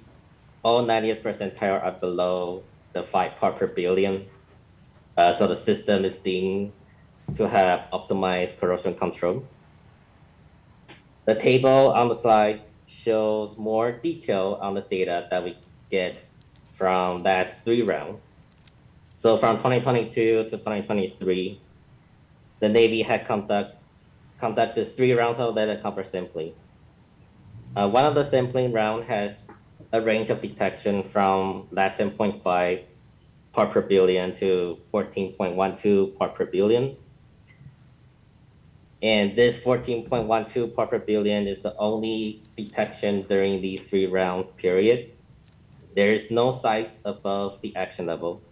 all 90th percentile are below the 5 part per billion. So the system is deemed to have optimized corrosion control. The table on the slide shows more detail on the data that we get from last 3 rounds. So from 2022 to 2023, the Navy had conducted 3 rounds of lead and copper sampling. One of the sampling round has a range of detection from less than 0.5 part per billion to 14.12 part per billion. And this 14.12 part per billion is the only detection during these 3 rounds period. There is no site above the action level.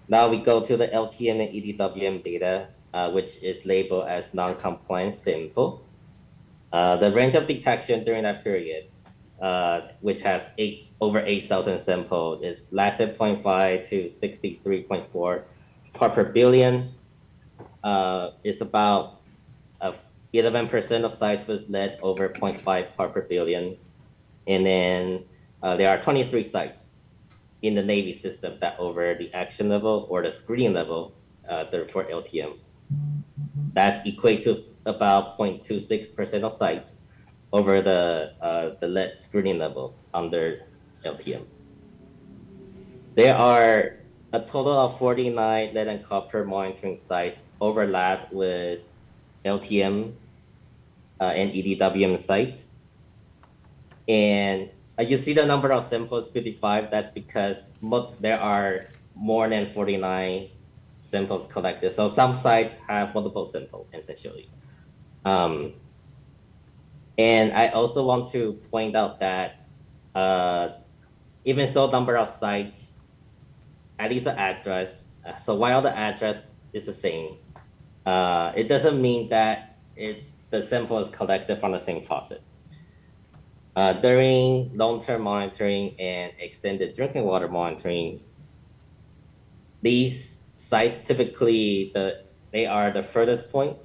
Now we go to the LTM and EDWM data, which is labeled as non-compliant sample. The range of detection during that period, which has over 8,000 samples, is less than 0.5 to 63.4 part per billion. It's about 11% of sites with lead over 0.5 part per billion. And then there are 23 sites in the Navy system that over the action level or the screening level for LTM. That's equate to about 0.26% of sites over the lead screening level under LTM. There are a total of 49 lead and copper monitoring sites overlap with LTM and EDWM sites. And you see the number of samples 55, that's because there are more than 49 samples collected. So some sites have multiple samples, essentially. And I also want to point out that even so number of sites, at least the address, so while the address is the same, it doesn't mean that the sample is collected from the same faucet. During long-term monitoring and extended drinking water monitoring, these sites typically, they are the furthest point,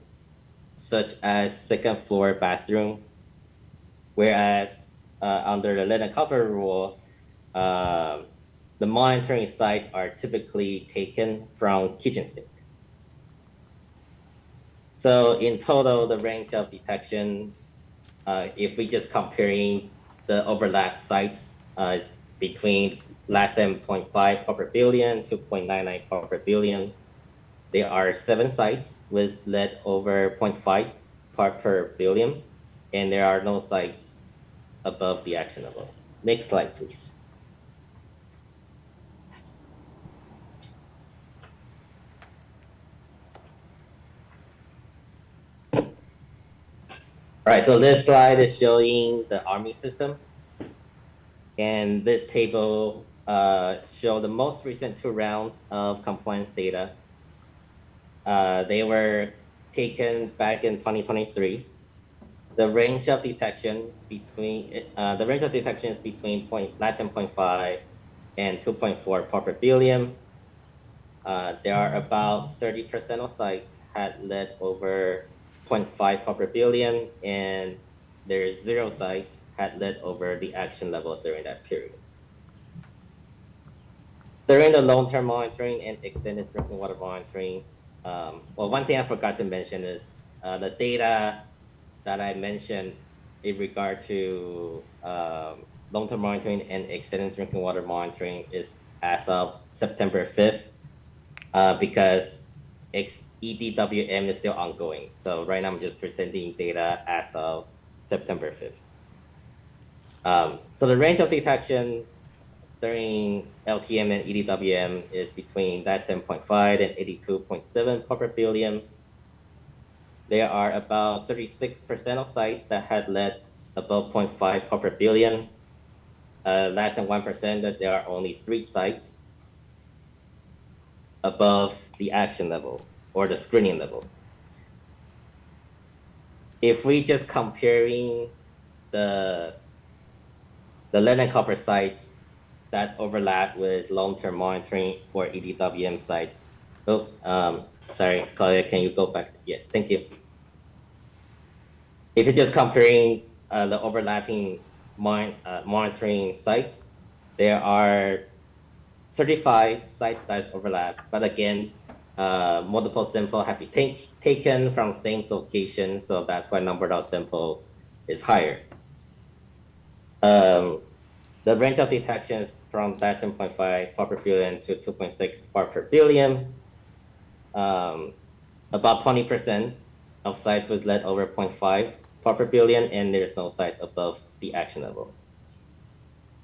such as second floor bathroom, whereas under the lead and copper rule, the monitoring sites are typically taken from kitchen sink. So in total, the range of detection, if we just comparing the overlap sites, is between less than 0.5 part per billion to 0.99 part per billion. There are 7 sites with lead over 0.5 part per billion, and there are no sites above the action level. Next slide, please. All right, so this slide is showing the Army system. And this table shows the most recent 2 rounds of compliance data. They were taken back in 2023. The range of detection is between less than 0.5 and 2.4 part per billion. There are about 30% of sites had lead over 0.5 part per billion, and there is 0 sites had lead over the action level during that period. During the long-term monitoring and extended drinking water monitoring, well, one thing I forgot to mention is the data that I mentioned in regard to long-term monitoring and extended drinking water monitoring is as of September 5th, because EDWM is still ongoing. So right now I'm just presenting data as of September 5th. So the range of detection during LTM and EDWM is between less than 0.5 and 82.7 part per billion. There are about 36% of sites that had lead above 0.5 part per billion. Less than 1% that there are only 3 sites above the action level or the screening level. If we just comparing the lead and copper sites that overlap with long-term monitoring or EDWM sites. Oh, sorry, Claudia, can you go back? Yeah, thank you. if you're just comparing the overlapping monitoring sites, there are 35 sites that overlap. But again, multiple sample have been taken from same location, so that's why number of sample is higher. The range of detections from less than 0.5 part per billion to 2.6 part per billion. About 20% of sites with lead over 0.5 part per billion, and there's no sites above the action level.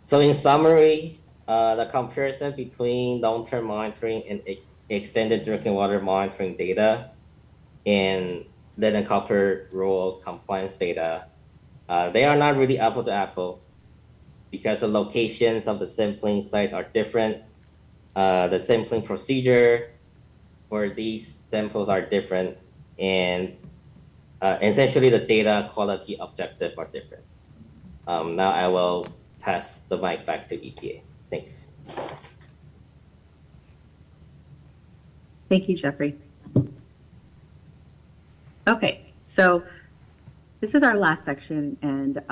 So in summary, the comparison between long-term monitoring and extended drinking water monitoring data and lead and copper rule compliance data, they are not really apple to apple because the locations of the sampling sites are different. The sampling procedure for these samples are different, and essentially the data quality objective are different. Now I will pass the mic back to EPA. Thanks. Thank you, Jeffrey. Okay, so this is our last section, and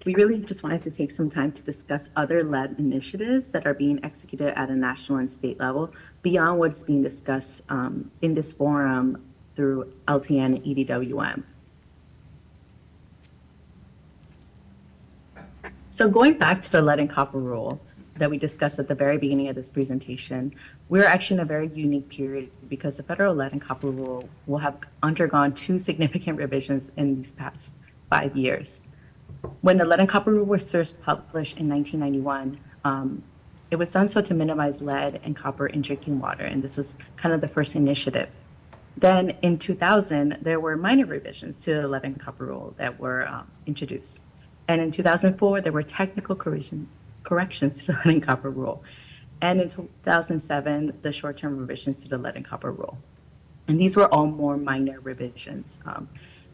we really just wanted to take some time to discuss other lead initiatives that are being executed at a national and state level beyond what's being discussed in this forum through LTN and EDWM. So going back to the lead and copper rule that we discussed at the very beginning of this presentation, we're actually in a very unique period because the federal lead and copper rule will have undergone 2 significant revisions in these past 5 years. When the lead and copper rule was first published in 1991, it was done so to minimize lead and copper in drinking water, and this was kind of the first initiative. Then in 2000, there were minor revisions to the lead and copper rule that were introduced. And in 2004, there were technical corrections to the lead and copper rule. And in 2007, the short-term revisions to the lead and copper rule. And these were all more minor revisions.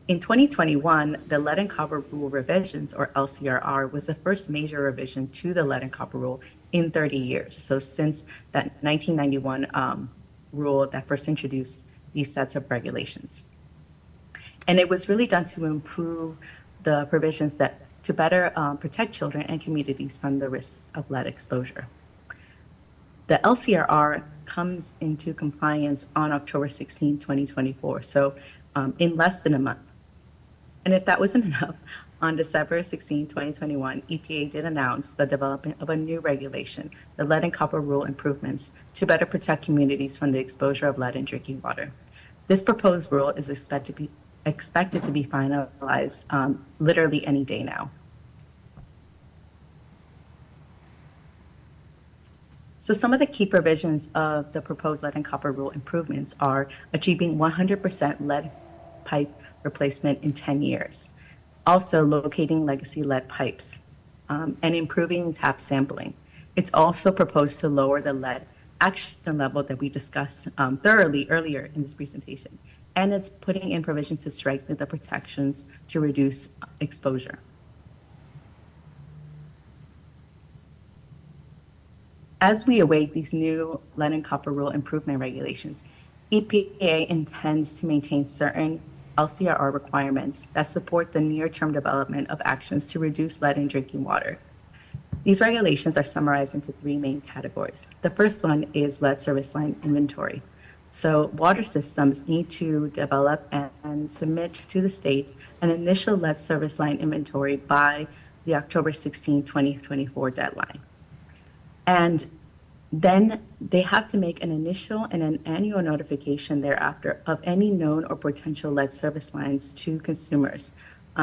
In 2021, the lead and copper rule revisions, or LCRR, was the first major revision to the lead and copper rule in 30 years. So since that 1991 rule that first introduced these sets of regulations. And it was really done to improve the provisions to better protect children and communities from the risks of lead exposure. The LCRR comes into compliance on October 16, 2024, so in less than a month. And if that wasn't enough, on December 16, 2021, EPA did announce the development of a new regulation, the Lead and Copper Rule Improvements, to better protect communities from the exposure of lead in drinking water. This proposed rule is expected to be finalized literally any day now. So some of the key provisions of the proposed lead and copper rule improvements are achieving 100% lead pipe replacement in 10 years, also locating legacy lead pipes, and improving tap sampling. It's also proposed to lower the lead action level that we discussed thoroughly earlier in this presentation. And it's putting in provisions to strengthen the protections to reduce exposure. As we await these new lead and copper rule improvement regulations, EPA intends to maintain certain LCRR requirements that support the near-term development of actions to reduce lead in drinking water. These regulations are summarized into 3 main categories. The first one is lead service line inventory. So water systems need to develop and submit to the state an initial lead service line inventory by the October 16, 2024 deadline. And then they have to make an initial and an annual notification thereafter of any known or potential lead service lines to consumers.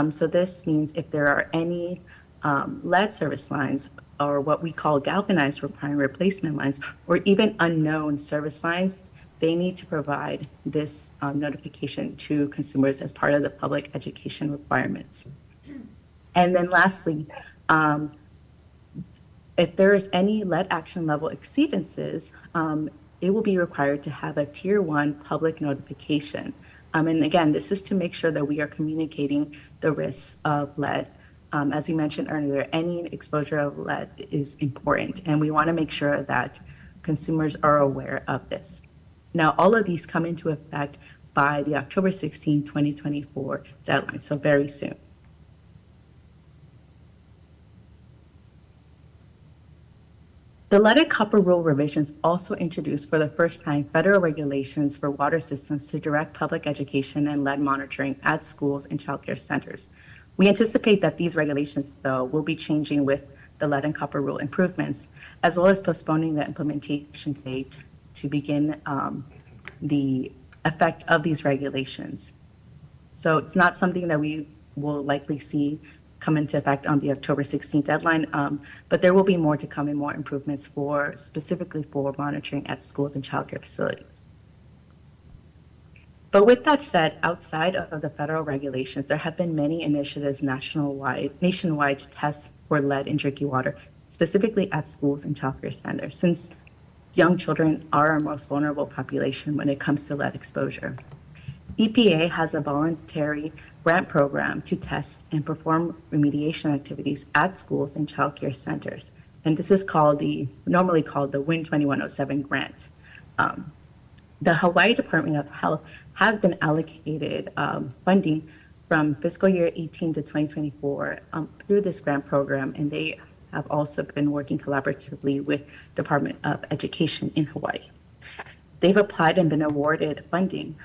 So this means if there are any lead service lines, or what we call galvanized requiring replacement lines, or even unknown service lines, they need to provide this notification to consumers as part of the public education requirements. And then lastly, if there is any lead action level exceedances, it will be required to have a Tier 1 public notification. And again, this is to make sure that we are communicating the risks of lead. As we mentioned earlier, any exposure of lead is important, and we want to make sure that consumers are aware of this. Now, all of these come into effect by the October 16, 2024 deadline, so very soon. The lead and copper rule revisions also introduced for the first time federal regulations for water systems to direct public education and lead monitoring at schools and childcare centers. We anticipate that these regulations, though, will be changing with the lead and copper rule improvements, as well as postponing the implementation date to begin the effect of these regulations. So it's not something that we will likely see come into effect on the October 16th deadline, but there will be more to come and more improvements for specifically for monitoring at schools and childcare facilities. But with that said, outside of the federal regulations, there have been many initiatives nationwide to test for lead in drinking water, specifically at schools and childcare centers, since young children are our most vulnerable population when it comes to lead exposure. EPA has a voluntary grant program to test and perform remediation activities at schools and childcare centers. And this is normally called the WIN 2107 grant. The Hawaii Department of Health has been allocated funding from fiscal year 18 to 2024 through this grant program, and they have also been working collaboratively with Department of Education in Hawaii. They've applied and been awarded funding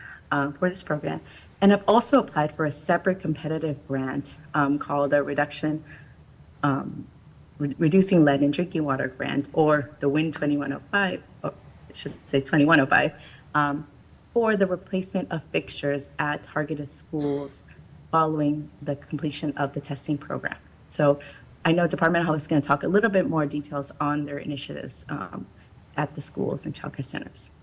for this program, and have also applied for a separate competitive grant called the Reducing Lead in Drinking Water Grant, or the WIN 2105, or I should say 2105, for the replacement of fixtures at targeted schools following the completion of the testing program. So I know Department of Health is going to talk a little bit more details on their initiatives at the schools and childcare centers.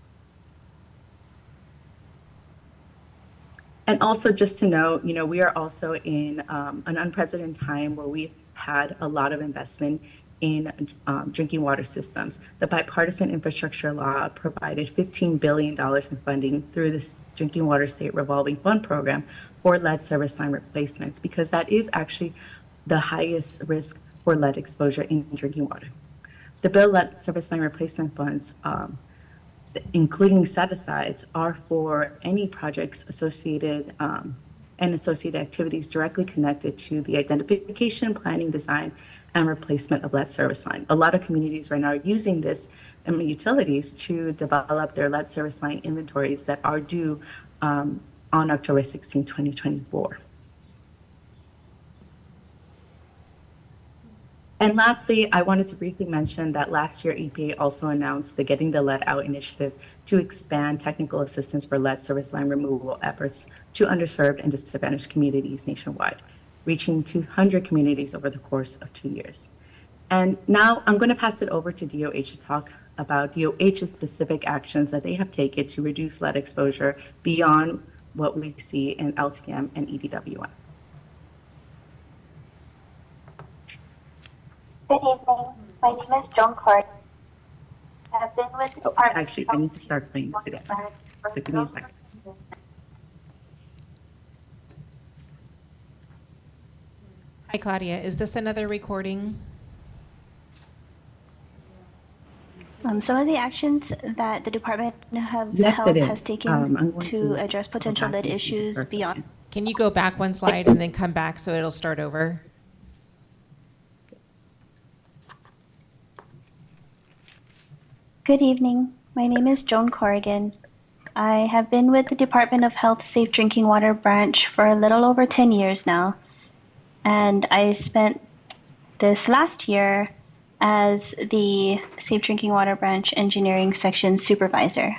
And also just to note, we are also in an unprecedented time where we've had a lot of investment in drinking water systems. The bipartisan infrastructure law provided $15 billion in funding through this Drinking Water State Revolving Fund program for lead service line replacements, because that is actually the highest risk for lead exposure in drinking water. The bill lead service line replacement funds, including set-asides, are for any projects associated and associated activities directly connected to the identification, planning, design, and replacement of lead service line. A lot of communities right now are using this utilities to develop their lead service line inventories that are due on October 16, 2024. And lastly, I wanted to briefly mention that last year, EPA also announced the Getting the Lead Out initiative to expand technical assistance for lead service line removal efforts to underserved and disadvantaged communities nationwide, reaching 200 communities over the course of 2 years. And now I'm going to pass it over to DOH to talk about DOH's specific actions that they have taken to reduce lead exposure beyond what we see in LTM and EDWM. Good evening. My name is Joan Clark. I've been with the Department. Actually, I need to start playing this again. So give me a second. Hi, Claudia. Is this another recording? Some of the actions that the Department of Yes, Health it has is. taken I'm going to address potential lead issues beyond. Can you go back one slide and then come back so it'll start over? Good evening. My name is Joan Corrigan. I have been with the Department of Health Safe Drinking Water branch for a little over 10 years now. And I spent this last year as the Safe Drinking Water Branch Engineering Section Supervisor.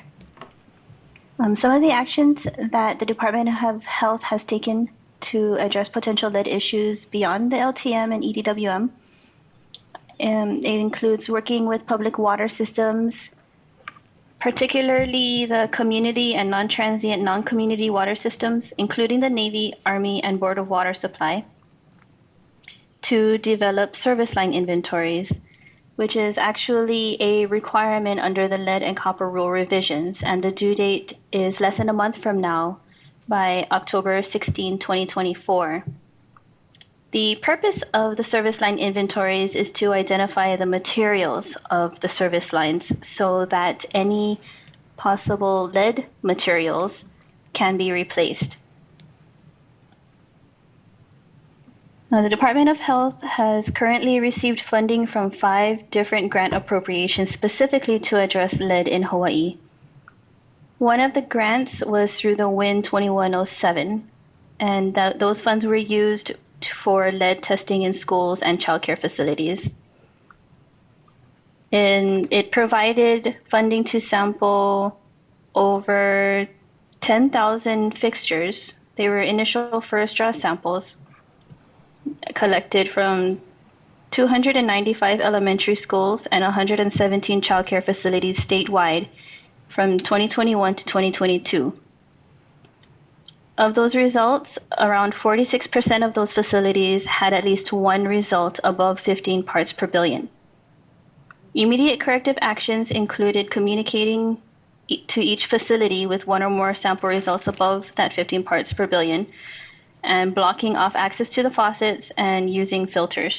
Some of the actions that the Department of Health has taken to address potential lead issues beyond the LTM and EDWM. It includes working with public water systems, particularly the community and non-transient, non-community water systems, including the Navy, Army, and Board of Water Supply, to develop service line inventories, which is actually a requirement under the lead and copper rule revisions, and the due date is less than a month from now, by October 16, 2024. The purpose of the service line inventories is to identify the materials of the service lines so that any possible lead materials can be replaced. Now, the Department of Health has currently received funding from 5 different grant appropriations specifically to address lead in Hawaii. One of the grants was through the WIN 2107, and those funds were used for lead testing in schools and childcare facilities. And it provided funding to sample over 10,000 fixtures. They were initial first draw samples collected from 295 elementary schools and 117 childcare facilities statewide from 2021 to 2022. Of those results, around 46% of those facilities had at least one result above 15 parts per billion. Immediate corrective actions included communicating to each facility with one or more sample results above that 15 parts per billion, and blocking off access to the faucets and using filters.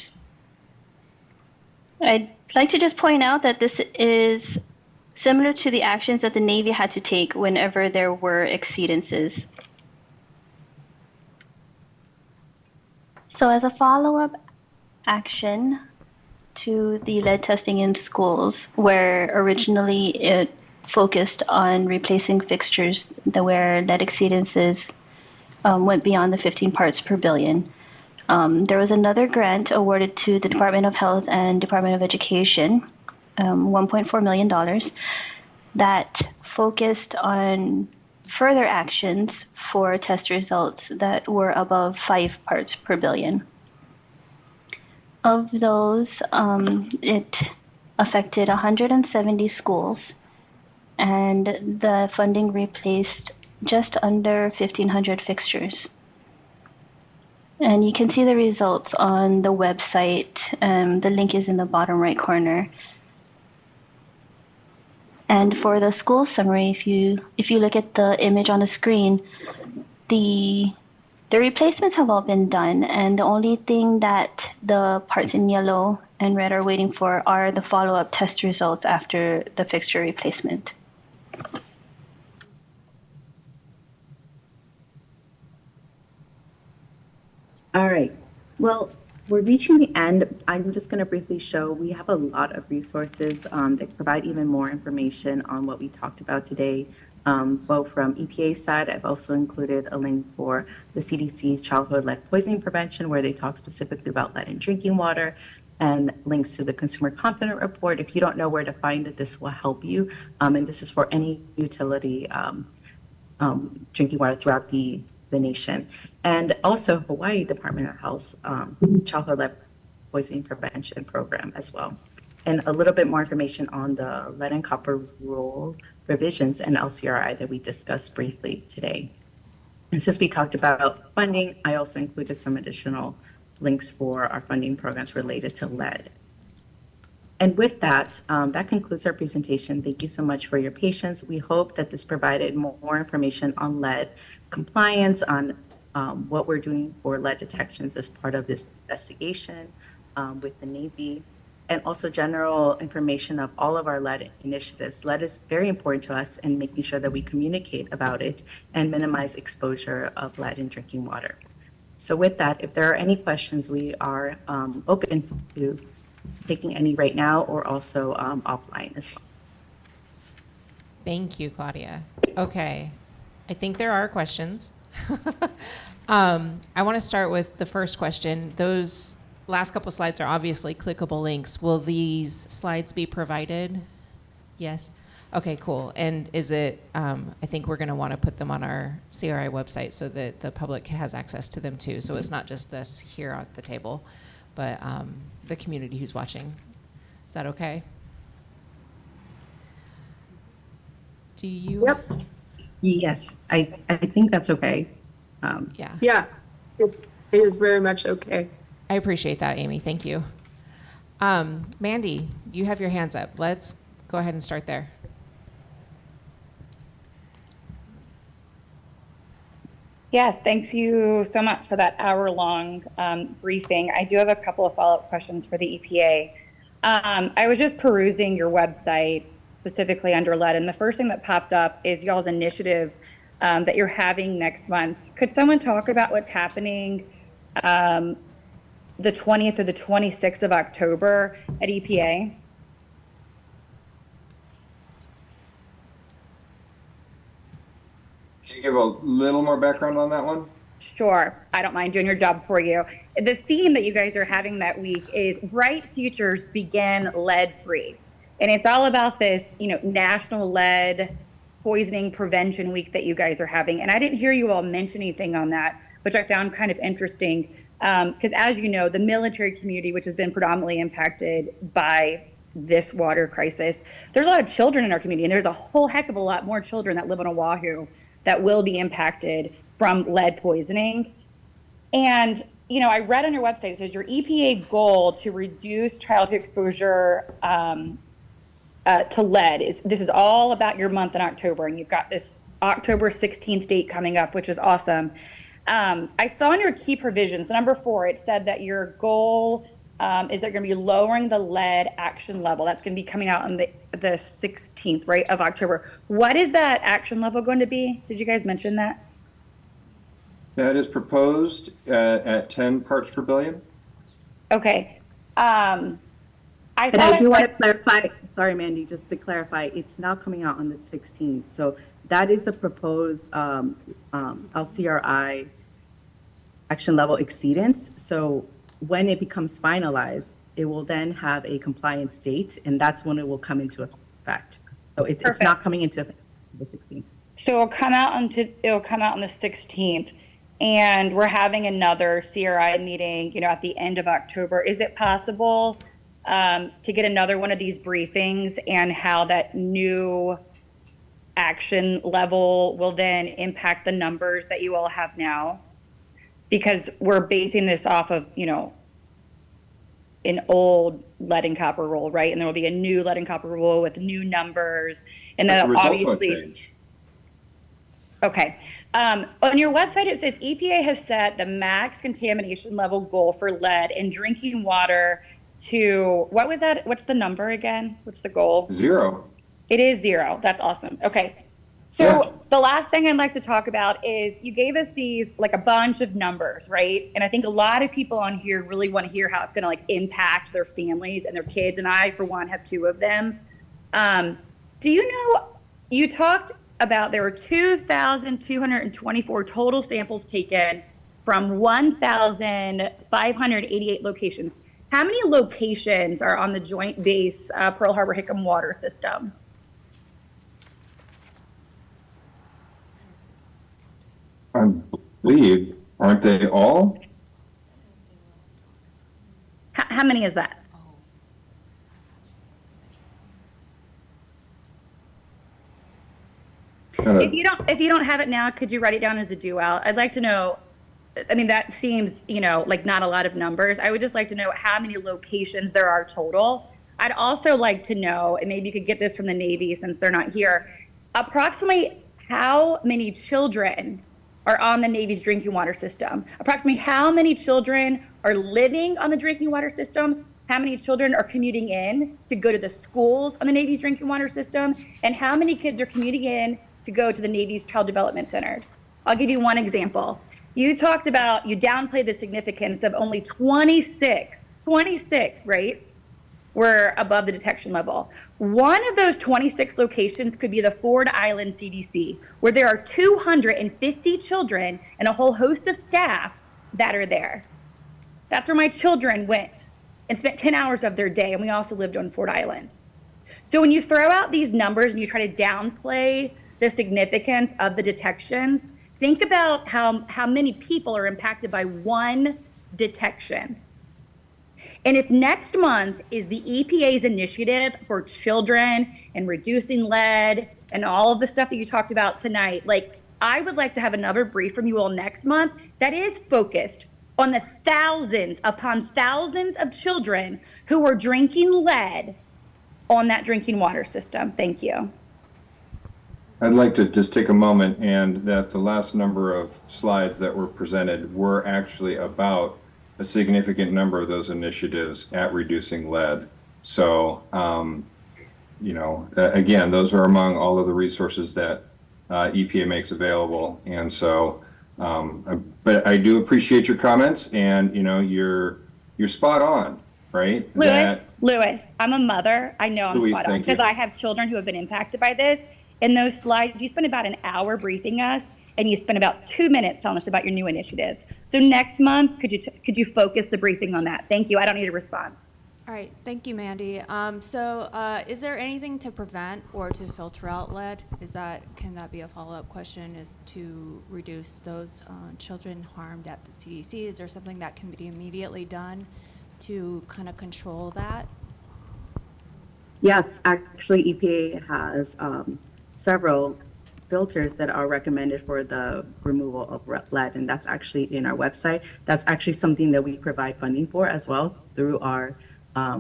I'd like to just point out that this is similar to the actions that the Navy had to take whenever there were exceedances. So as a follow-up action to the lead testing in schools, where originally it focused on replacing fixtures where lead exceedances went beyond the 15 parts per billion. There was another grant awarded to the Department of Health and Department of Education, $1.4 million, that focused on further actions for test results that were above 5 parts per billion. Of those, it affected 170 schools, and the funding replaced just under 1,500 fixtures. And you can see the results on the website. The link is in the bottom right corner. And for the school summary, if you look at the image on the screen, the replacements have all been done, and the only thing that the parts in yellow and red are waiting for are the follow-up test results after the fixture replacement. All right. Well, we're reaching the end. I'm just going to briefly show we have a lot of resources that provide even more information on what we talked about today, both from EPA side. I've also included a link for the CDC's Childhood Lead Poisoning Prevention, where they talk specifically about lead in drinking water, and links to the Consumer Confidence Report. If you don't know where to find it, this will help you. And this is for any utility drinking water throughout the nation. And also Hawaii Department of Health's Childhood Lead Poisoning Prevention Program as well. And a little bit more information on the lead and copper rule revisions and LCRI that we discussed briefly today. And since we talked about funding, I also included some additional links for our funding programs related to lead. And with that, that concludes our presentation. Thank you so much for your patience. We hope that this provided more information on lead compliance, on what we're doing for lead detections as part of this investigation with the Navy, and also general information of all of our lead initiatives. Lead is very important to us, and making sure that we communicate about it and minimize exposure of lead in drinking water. So with that, if there are any questions, we are open to taking any right now or also offline as well. Thank you, Claudia. Okay, I think there are questions. I want to start with the first question. Those last couple slides are obviously clickable links. Will these slides be provided? Yes. Okay, cool. And is it, I think we're going to want to put them on our CRI website so that the public has access to them too. So it's not just us here at the table, but the community who's watching. Is that okay? Do you? Yep. Yes, I think that's okay. Yeah. Yeah, it is very much okay. I appreciate that, Amy. Thank you. Mandy, you have your hands up. Let's go ahead and start there. Yes, thanks you so much for that hour-long briefing. I do have a couple of follow-up questions for the EPA. I was just perusing your website, specifically under lead, and the first thing that popped up is y'all's initiative that you're having next month. Could someone talk about what's happening the 20th or the 26th of October at EPA? Can you give a little more background on that one? Sure, I don't mind doing your job for you. The theme that you guys are having that week is Bright Futures Begin Lead Free. And it's all about this, National Lead Poisoning Prevention Week that you guys are having. And I didn't hear you all mention anything on that, which I found kind of interesting. Because as you know, the military community, which has been predominantly impacted by this water crisis, there's a lot of children in our community, and there's a whole heck of a lot more children that live on Oahu that will be impacted from lead poisoning. And, I read on your website, it says your EPA goal to reduce childhood exposure to lead this is all about your month in October, and you've got this October 16th date coming up, which is awesome. I saw in your key provisions, number 4, it said that your goal is that you're going to be lowering the lead action level. That's going to be coming out on the 16th, right, of October. What is that action level going to be? Did you guys mention that? That is proposed at 10 parts per billion. Okay. And I do want to clarify, sorry, Mandy, just to clarify, it's now coming out on the 16th. So that is the proposed LCRI action level exceedance. So when it becomes finalized, it will then have a compliance date, and that's when it will come into effect. So it's not coming into effect the 16th. So it'll come out on the 16th, and we're having another CRI meeting, at the end of October. Is it possible to get another one of these briefings and how that new action level will then impact the numbers that you all have now? Because we're basing this off of, an old lead and copper rule, right? And there will be a new lead and copper rule with new numbers. And then the results obviously, won't change. Okay. On your website, it says EPA has set the max contamination level goal for lead in drinking water to, what was that? What's the number again? What's the goal? 0. It is 0. That's awesome. Okay. So the last thing I'd like to talk about is you gave us these, like a bunch of numbers, right? And I think a lot of people on here really want to hear how it's going to impact their families and their kids. And I, for one, have 2 of them. Do you know, you talked about there were 2,224 total samples taken from 1,588 locations. How many locations are on the Joint Base Pearl Harbor Hickam water system? I believe, aren't they all? How many is that? If you don't have it now, could you write it down as a do out? I'd like to know. I mean, that seems, like not a lot of numbers. I would just like to know how many locations there are total. I'd also like to know, and maybe you could get this from the Navy since they're not here, approximately how many children are on the Navy's drinking water system? Approximately how many children are living on the drinking water system? How many children are commuting in to go to the schools on the Navy's drinking water system? And how many kids are commuting in to go to the Navy's child development centers? I'll give you one example. You talked about, you downplayed the significance of only 26, right, were above the detection level. One of those 26 locations could be the Ford Island CDC, where there are 250 children and a whole host of staff that are there. That's where my children went and spent 10 hours of their day, and we also lived on Ford Island. So when you throw out these numbers and you try to downplay the significance of the detections, think about how many people are impacted by one detection. And if next month is the EPA's initiative for children and reducing lead and all of the stuff that you talked about tonight, I would like to have another brief from you all next month that is focused on the thousands upon thousands of children who are drinking lead on that drinking water system. Thank you. I'd like to just take a moment, and that the last number of slides that were presented were actually about a significant number of those initiatives at reducing lead. So, again, those are among all of the resources that EPA makes available. And so, but I do appreciate your comments, and you're spot on, right? Lewis, I'm a mother. I know I'm Louise, spot on thank you. because I have children who have been impacted by this. In those slides, you spent about an hour briefing us, and you spent about 2 minutes telling us about your new initiatives. So next month, could you focus the briefing on that? Thank you. I don't need a response. All right, thank you, Mandy. Is there anything to prevent or to filter out lead? Can that be a follow-up question? Is to reduce those children harmed at the CDC? Is there something that can be immediately done to kind of control that? Yes, actually, EPA has several filters that are recommended for the removal of lead, and that's actually in our website. That's actually something that we provide funding for as well through our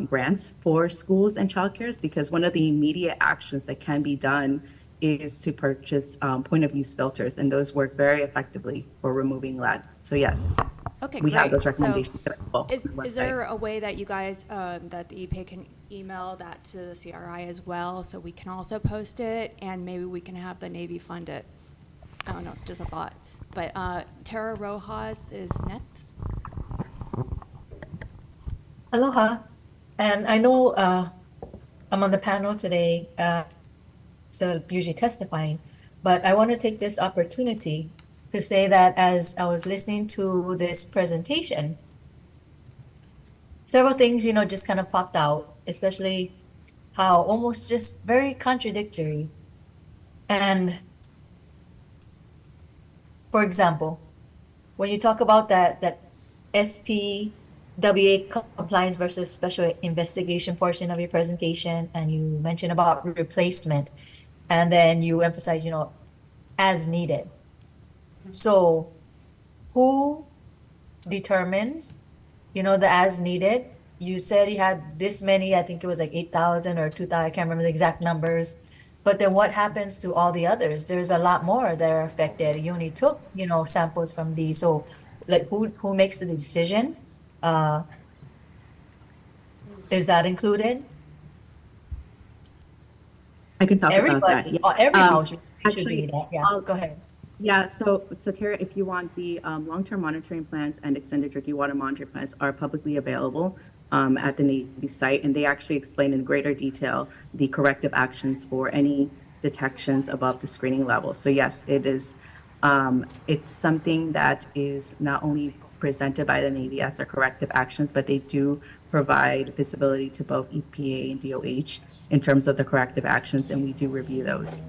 grants for schools and childcares, because one of the immediate actions that can be done is to purchase point-of-use filters, and those work very effectively for removing lead. So yes, okay, we great. have those recommendations. Is there a way that you guys, that the EPA can email that to the CRI as well, so we can also post it, and maybe we can have the Navy fund it? I don't know, just a thought. But Tara Rojas is next. Aloha. And I know I'm on the panel today, so usually testifying, but I want to take this opportunity to say that as I was listening to this presentation, several things, just kind of popped out, especially how almost just very contradictory. And for example, when you talk about that SPWA compliance versus special investigation portion of your presentation, and you mentioned about replacement, and then you emphasize, as needed. So who determines, the as needed? You said you had this many, I think it was like 8,000 or 2,000, I can't remember the exact numbers. But then what happens to all the others? There's a lot more that are affected. You only took, samples from these. So like who makes the decision? Is that included? I can talk about that. Everybody, every house should be that. Yeah, go ahead. Yeah, so Tara, if you want, the long-term monitoring plans and extended drinking water monitoring plans are publicly available at the Navy site, and they actually explain in greater detail the corrective actions for any detections above the screening level. So yes, it is. It's something that is not only presented by the Navy as their corrective actions, but they do provide visibility to both EPA and DOH in terms of the corrective actions, and we do review those.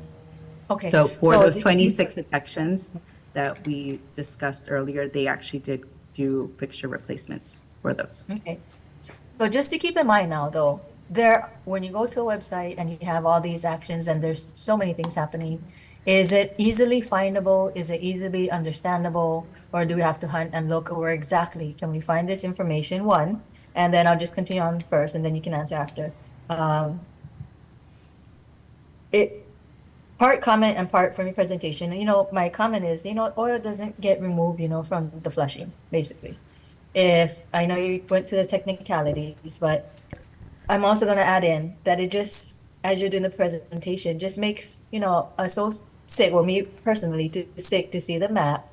Okay. So for those 26 detections that we discussed earlier, they actually did do fixture replacements for those. Okay. So just to keep in mind now, though, when you go to a website and you have all these actions and there's so many things happening, is it easily findable? Is it easily understandable? Or do we have to hunt and look where exactly can we find this information? One, and then I'll just continue on first, and then you can answer after. Part comment and part from your presentation. My comment is, oil doesn't get removed, from the flushing, basically. If I know you went to the technicalities, but I'm also going to add in that it just, as you're doing the presentation, just makes, us so sick, well, me personally, sick to see the map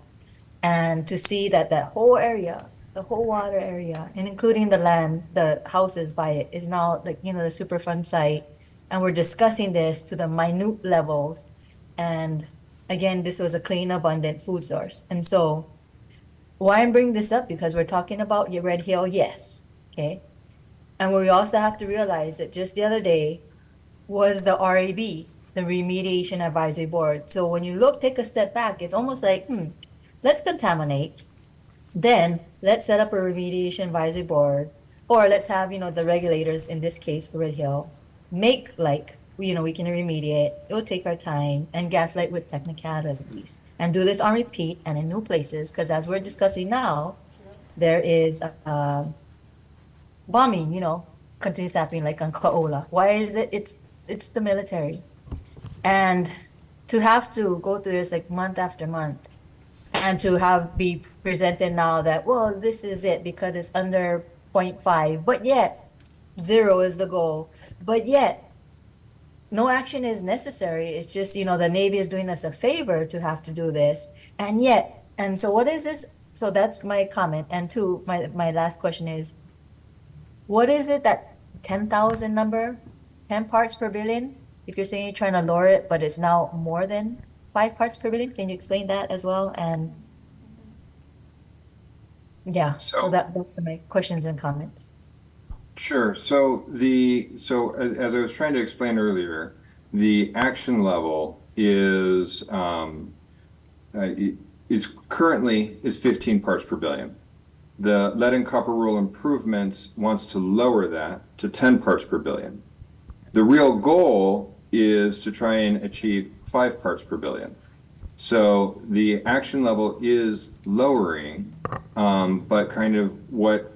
and to see that whole area, the whole water area, and including the land, the houses by it, is now like, the Superfund site. And we're discussing this to the minute levels. And again, this was a clean, abundant food source. And so why I'm bringing this up, because we're talking about your Red Hill, yes, okay? And we also have to realize that just the other day was the RAB, the Remediation Advisory Board. So when you take a step back, it's almost like, let's contaminate, then let's set up a Remediation Advisory Board, or let's have, the regulators, in this case for Red Hill, make we can remediate, it will take our time, and gaslight with technicalities, and do this on repeat and in new places, because as we're discussing now, there is bombing, continues happening, like on Kaola. Why is it? It's the military. And to have to go through this like month after month, and to be presented now that, well, this is it because it's under 0.5, but yet 0 is the goal. But yet, no action is necessary. It's just, the Navy is doing us a favor to have to do this. And so what is this? So that's my comment. And two, my last question is, what is it that 10,000 number, 10 parts per billion? If you're saying you're trying to lower it, but it's now more than 5 parts per billion, can you explain that as well? And yeah, so those are my questions and comments. Sure. So as I was trying to explain earlier, the action level is currently 15 parts per billion. The lead and copper rule improvements wants to lower that to 10 parts per billion. The real goal is to try and achieve 5 parts per billion. So the action level is lowering, but kind of what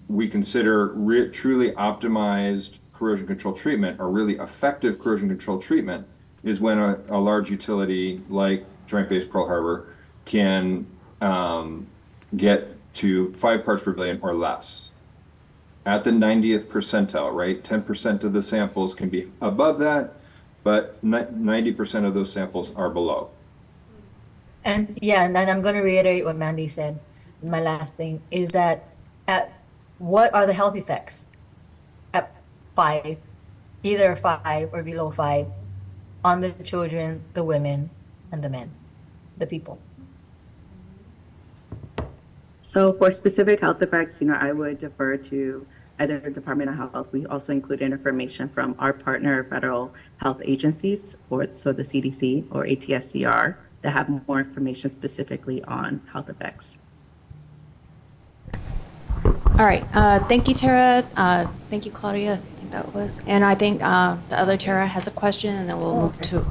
we consider truly optimized corrosion control treatment or really effective corrosion control treatment is when a large utility like Joint Base Pearl Harbor can get to 5 parts per billion or less at the 90th percentile, right? 10% of the samples can be above that, but 90% of those samples are below. And I'm going to reiterate what Mandy said. My last thing is that what are the health effects at 5, either 5 or below 5, on the children, the women, and the men, the people? So for specific health effects, I would defer to either the Department of Health. We also include information from our partner federal health agencies, so the CDC or ATSCR, that have more information specifically on health effects. All right. Thank you, Tara. Thank you, Claudia. I think that was. And I think the other Tara has a question, and then we'll move to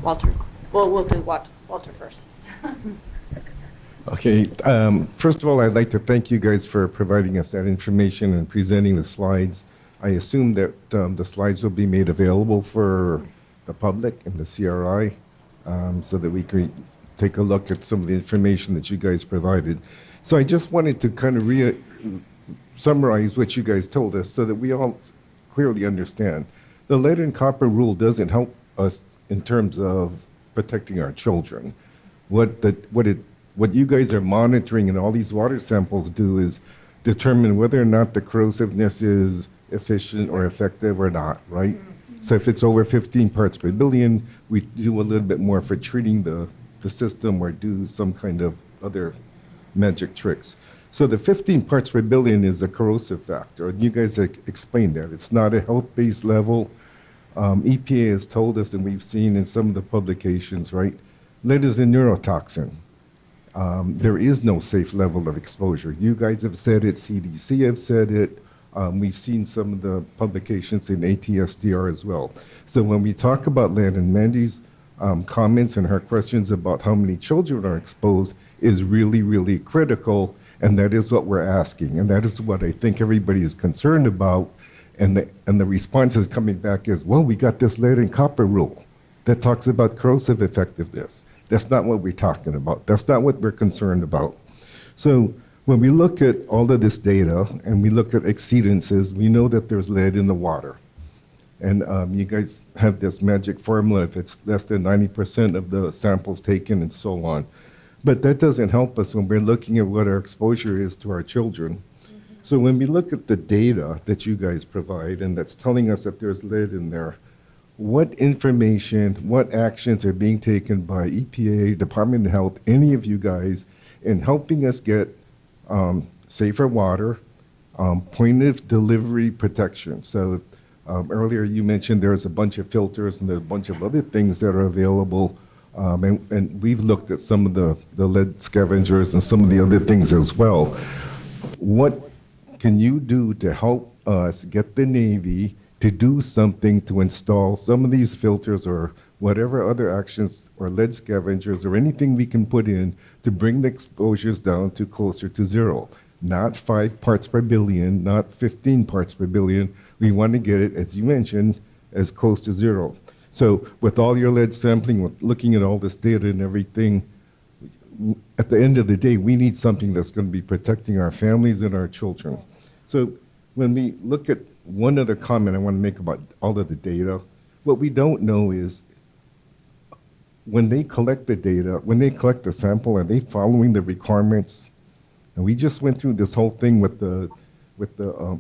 Walter. We'll do Walter first. Okay. First of all, I'd like to thank you guys for providing us that information and presenting the slides. I assume that the slides will be made available for the public and the CRI so that we can take a look at some of the information that you guys provided. So I just wanted to kind of summarize what you guys told us so that we all clearly understand. The lead and copper rule doesn't help us in terms of protecting our children. What you guys are monitoring and all these water samples do is determine whether or not the corrosiveness is efficient or effective or not, right? So if it's over 15 parts per billion, we do a little bit more for treating the system or do some kind of other magic tricks. So the 15 parts per billion is a corrosive factor. And you guys explained that. It's not a health-based level. EPA has told us, and we've seen in some of the publications, right? Lead is a neurotoxin. There is no safe level of exposure. You guys have said it, CDC have said it. We've seen some of the publications in ATSDR as well. So when we talk about lead, and Mandy's comments and her questions about how many children are exposed is really, really critical, and that is what we're asking, and that is what I think everybody is concerned about, and the response is coming back is, well, we got this lead and copper rule that talks about corrosive effectiveness. That's not what we're talking about. That's not what we're concerned about. So when we look at all of this data and we look at exceedances, we know that there's lead in the water. And you guys have this magic formula if it's less than 90% of the samples taken and so on. But that doesn't help us when we're looking at what our exposure is to our children. So when we look at the data that you guys provide and that's telling us that there's lead in there, what information, what actions are being taken by EPA, Department of Health, any of you guys in helping us get safer water, point of delivery protection? So earlier you mentioned there's a bunch of filters and there's a bunch of other things that are available. And we've looked at some of the lead scavengers and some of the other things as well. What can you do to help us get the Navy to do something to install some of these filters or whatever other actions or lead scavengers or anything we can put in to bring the exposures down to closer to zero? Not 5 parts per billion, not 15 parts per billion. We want to get it, as you mentioned, as close to zero. So with all your lead sampling, with looking at all this data and everything, at the end of the day, we need something that's going to be protecting our families and our children. So when we look at one other comment I want to make about all of the data, What we don't know is when they collect the data, when they collect the sample, are they following the requirements? And we just went through this whole thing with the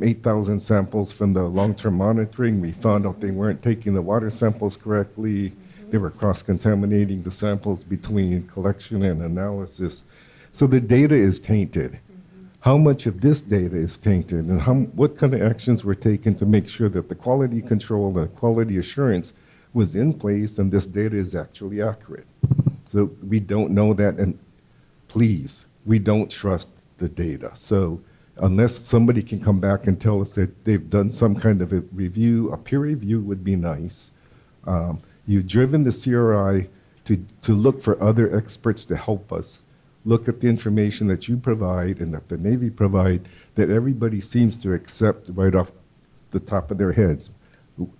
8,000 samples from the long-term monitoring. We found out they weren't taking the water samples correctly. They were cross-contaminating the samples between collection and analysis. So the data is tainted. How much of this data is tainted, and what kind of actions were taken to make sure that the quality control and quality assurance was in place and this data is actually accurate? So we don't know that, and please, we don't trust the data. So unless somebody can come back and tell us that they've done some kind of a review, a peer review would be nice. You've driven the CRI to look for other experts to help us look at the information that you provide and that the Navy provide that everybody seems to accept right off the top of their heads.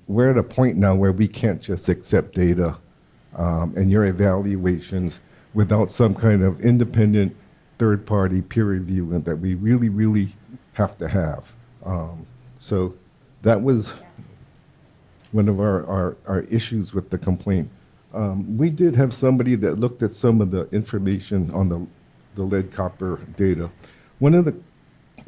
We're at a point now where we can't just accept data and your evaluations without some kind of independent third-party peer review and that we really, really have to have. So that was one of our issues with the complaint. We did have somebody that looked at some of the information on the lead copper data. One of the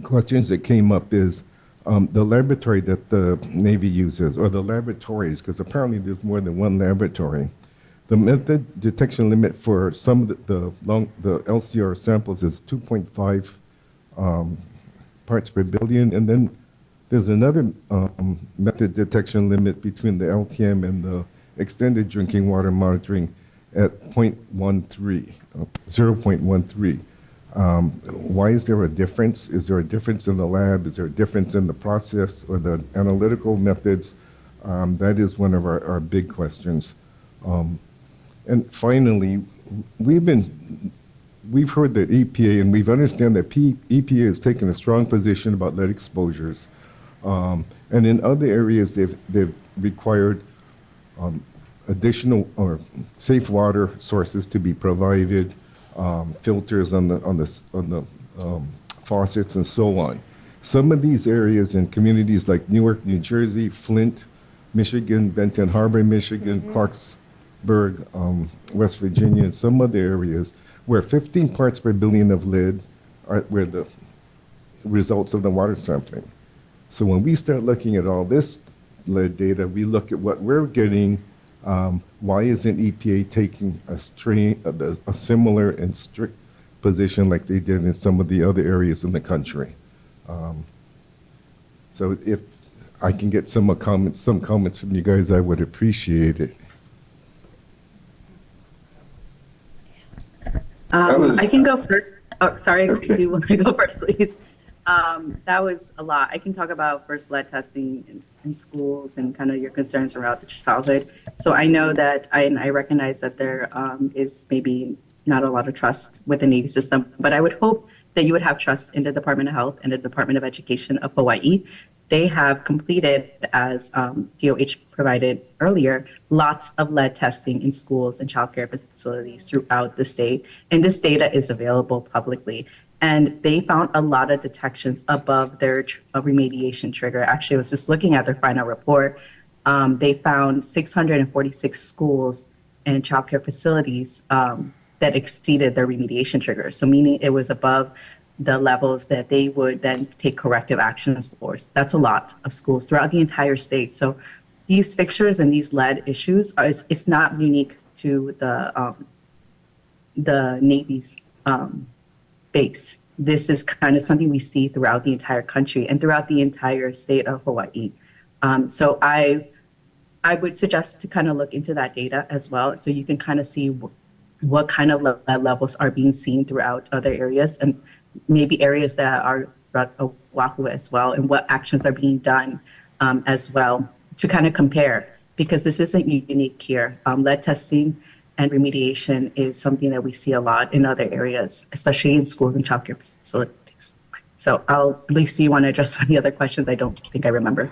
questions that came up is the laboratory that the Navy uses, or the laboratories, because apparently there's more than one laboratory. The method detection limit for some of the LCR samples is 2.5 parts per billion, and then there's another method detection limit between the LTM and the extended drinking water monitoring at 0.13. Why is there a difference? Is there a difference in the lab? Is there a difference in the process or the analytical methods? That is one of our big questions. And finally, we've heard that EPA, and we've understand that EPA has taken a strong position about lead exposures. And in other areas, they've required additional or safe water sources to be provided, filters on the faucets and so on. Some of these areas in communities like Newark, New Jersey, Flint, Michigan, Benton Harbor, Michigan, Clarksburg, West Virginia, and some other areas where 15 parts per billion of lead were the results of the water sampling. So when we start looking at all this lead data, we look at what we're getting. Why isn't EPA taking a similar and strict position like they did in some of the other areas in the country? So if I can get some comments from you guys, I would appreciate it. I can go first. Oh, sorry, do you want to go first, please? That was a lot. I can talk about first lead testing in schools and kind of your concerns around the childhood. So I know that I recognize that there is maybe not a lot of trust with the Navy system, but I would hope that you would have trust in the Department of Health and the Department of Education of Hawaii. They have completed, as DOH provided earlier, lots of lead testing in schools and childcare facilities throughout the state. And this data is available publicly. And they found a lot of detections above their remediation trigger. Actually, I was just looking at their final report. They found 646 schools and childcare facilities that exceeded their remediation trigger. So meaning it was above the levels that they would then take corrective actions for. So that's a lot of schools throughout the entire state. So these fixtures and these lead issues, it's not unique to the Navy's base. This is kind of something we see throughout the entire country and throughout the entire state of Hawaii. So I would suggest to kind of look into that data as well, so you can kind of see what kind of lead levels are being seen throughout other areas and maybe areas that are Oahu as well, and what actions are being done as well to kind of compare, because this isn't unique here. Lead testing and remediation is something that we see a lot in other areas, especially in schools and childcare facilities. So Lisa, you want to address any other questions? I don't think I remember.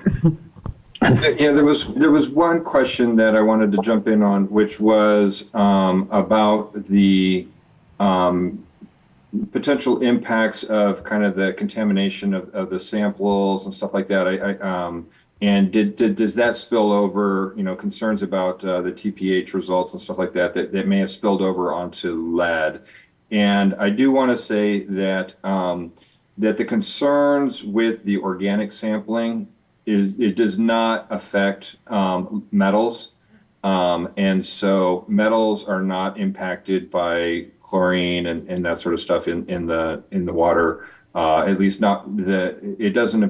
Yeah, there was one question that I wanted to jump in on, which was about the potential impacts of kind of the contamination of the samples and stuff like that. And does that spill over, concerns about the TPH results and stuff like that may have spilled over onto lead? And I do want to say that that the concerns with the organic sampling it does not affect metals. And so metals are not impacted by chlorine and that sort of stuff in the water. At least it doesn't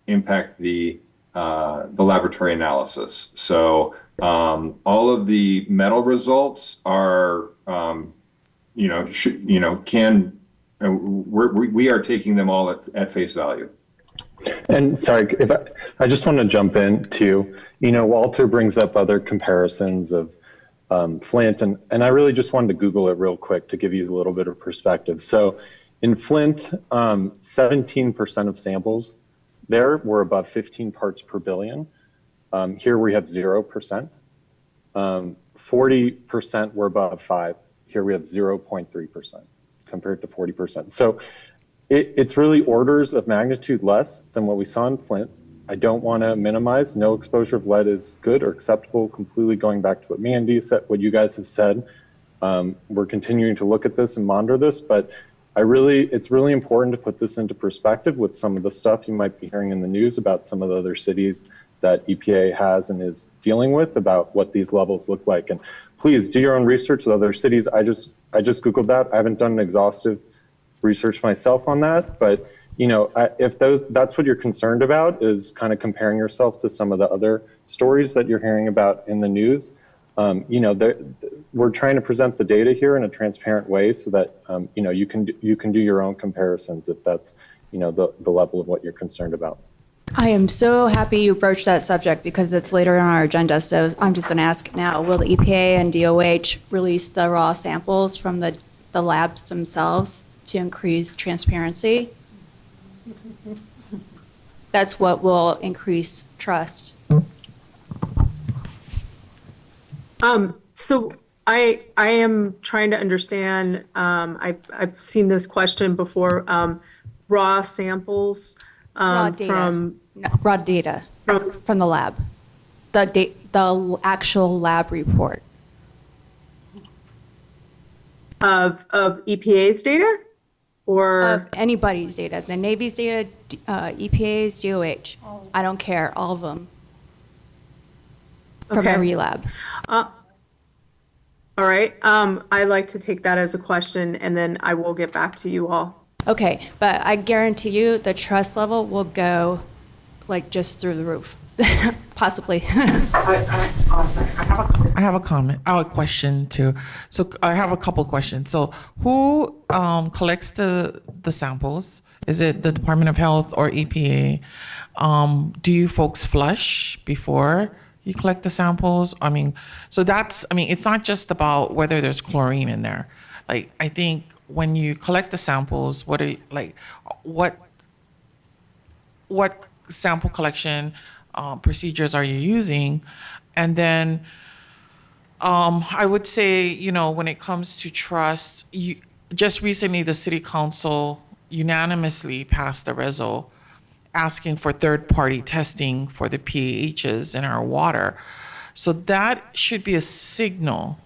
impact the laboratory analysis. So all of the metal results are we are taking them all at face value. And sorry, if I just want to jump in too. Walter brings up other comparisons of Flint, and I really just wanted to Google it real quick to give you a little bit of perspective. So in Flint, 17% of samples there were above 15 parts per billion. Here we have 0%. 40% were above 5. Here we have 0.3% compared to 40%. So it's really orders of magnitude less than what we saw in Flint. I don't want to minimize. No exposure of lead is good or acceptable. Completely going back to what Mandy said, what you guys have said. We're continuing to look at this and monitor this, but it's really important to put this into perspective with some of the stuff you might be hearing in the news about some of the other cities that EPA has and is dealing with about what these levels look like. And please do your own research with other cities. I just Googled that. I haven't done an exhaustive research myself on that, but if that's what you're concerned about is kind of comparing yourself to some of the other stories that you're hearing about in the news. We're trying to present the data here in a transparent way so that you can do your own comparisons if that's the level of what you're concerned about. I am so happy you broached that subject because it's later on our agenda. So I'm just going to ask now: will the EPA and DOH release the raw samples from the labs themselves to increase transparency? That's what will increase trust. So I am trying to understand. I've seen this question before. Raw samples Raw data. Raw data from the lab. The actual lab report of EPA's data, or of anybody's data. The Navy's data, EPA's, DOH. I don't care. All of them. From every lab. All right. I'd like to take that as a question, and then I will get back to you all. Okay, but I guarantee you the trust level will go just through the roof, possibly. I have a comment. I have a question too. So I have a couple questions. So who collects the samples? Is it the Department of Health or EPA? Do you folks flush before you collect the samples? It's not just about whether there's chlorine in there. I think when you collect the samples, what sample collection procedures are you using? And then I would say, when it comes to trust, just recently the City Council unanimously passed a resolution asking for third-party testing for the PAHs in our water. So that should be a signal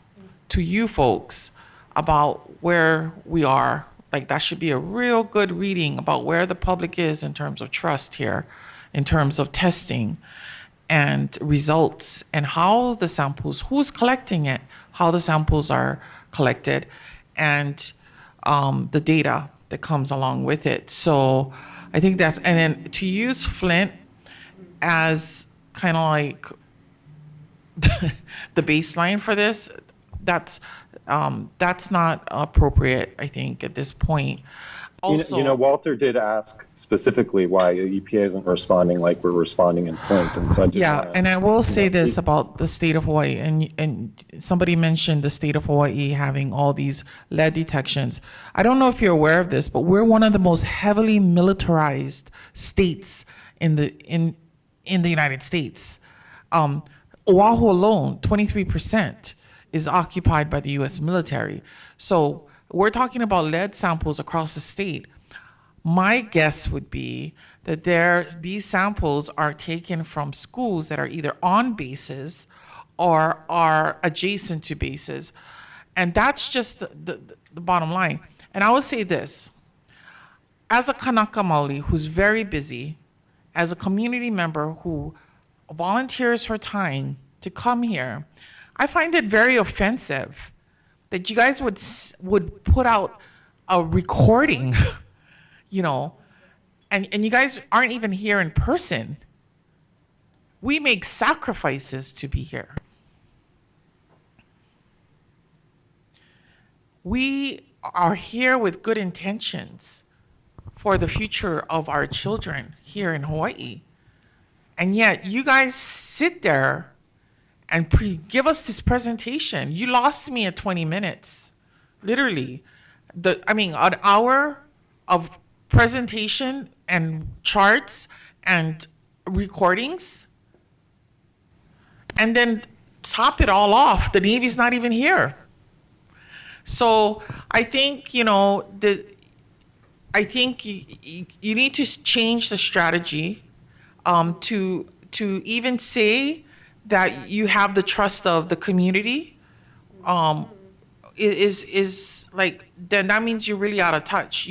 to you folks about where we are. That should be a real good reading about where the public is in terms of trust here, in terms of testing and results, and how the samples, who's collecting it, how the samples are collected, and the data that comes along with it. So I think and then to use Flint as kind of the baseline for this, that's not appropriate, I think, at this point. Also, Walter did ask specifically why EPA isn't responding like we're responding in Flint, and so and I will say this about the state of Hawaii, and somebody mentioned the state of Hawaii having all these lead detections. I don't know if you're aware of this, but we're one of the most heavily militarized states in the United States. Oahu alone, 23% is occupied by the U.S. military. So we're talking about lead samples across the state. My guess would be that these samples are taken from schools that are either on bases or are adjacent to bases. And that's just the bottom line. And I will say this, as a Kanaka Maoli who's very busy, as a community member who volunteers her time to come here, I find it very offensive that you guys would put out a recording, you know, and you guys aren't even here in person. We make sacrifices to be here. We are here with good intentions for the future of our children here in Hawaii. And yet you guys sit there and give us this presentation. You lost me at 20 minutes, literally. An hour of presentation and charts and recordings. And then top it all off, the Navy's not even here. So I think, you need to change the strategy to even say that you have the trust of the community. Is like, then that means you're really out of touch.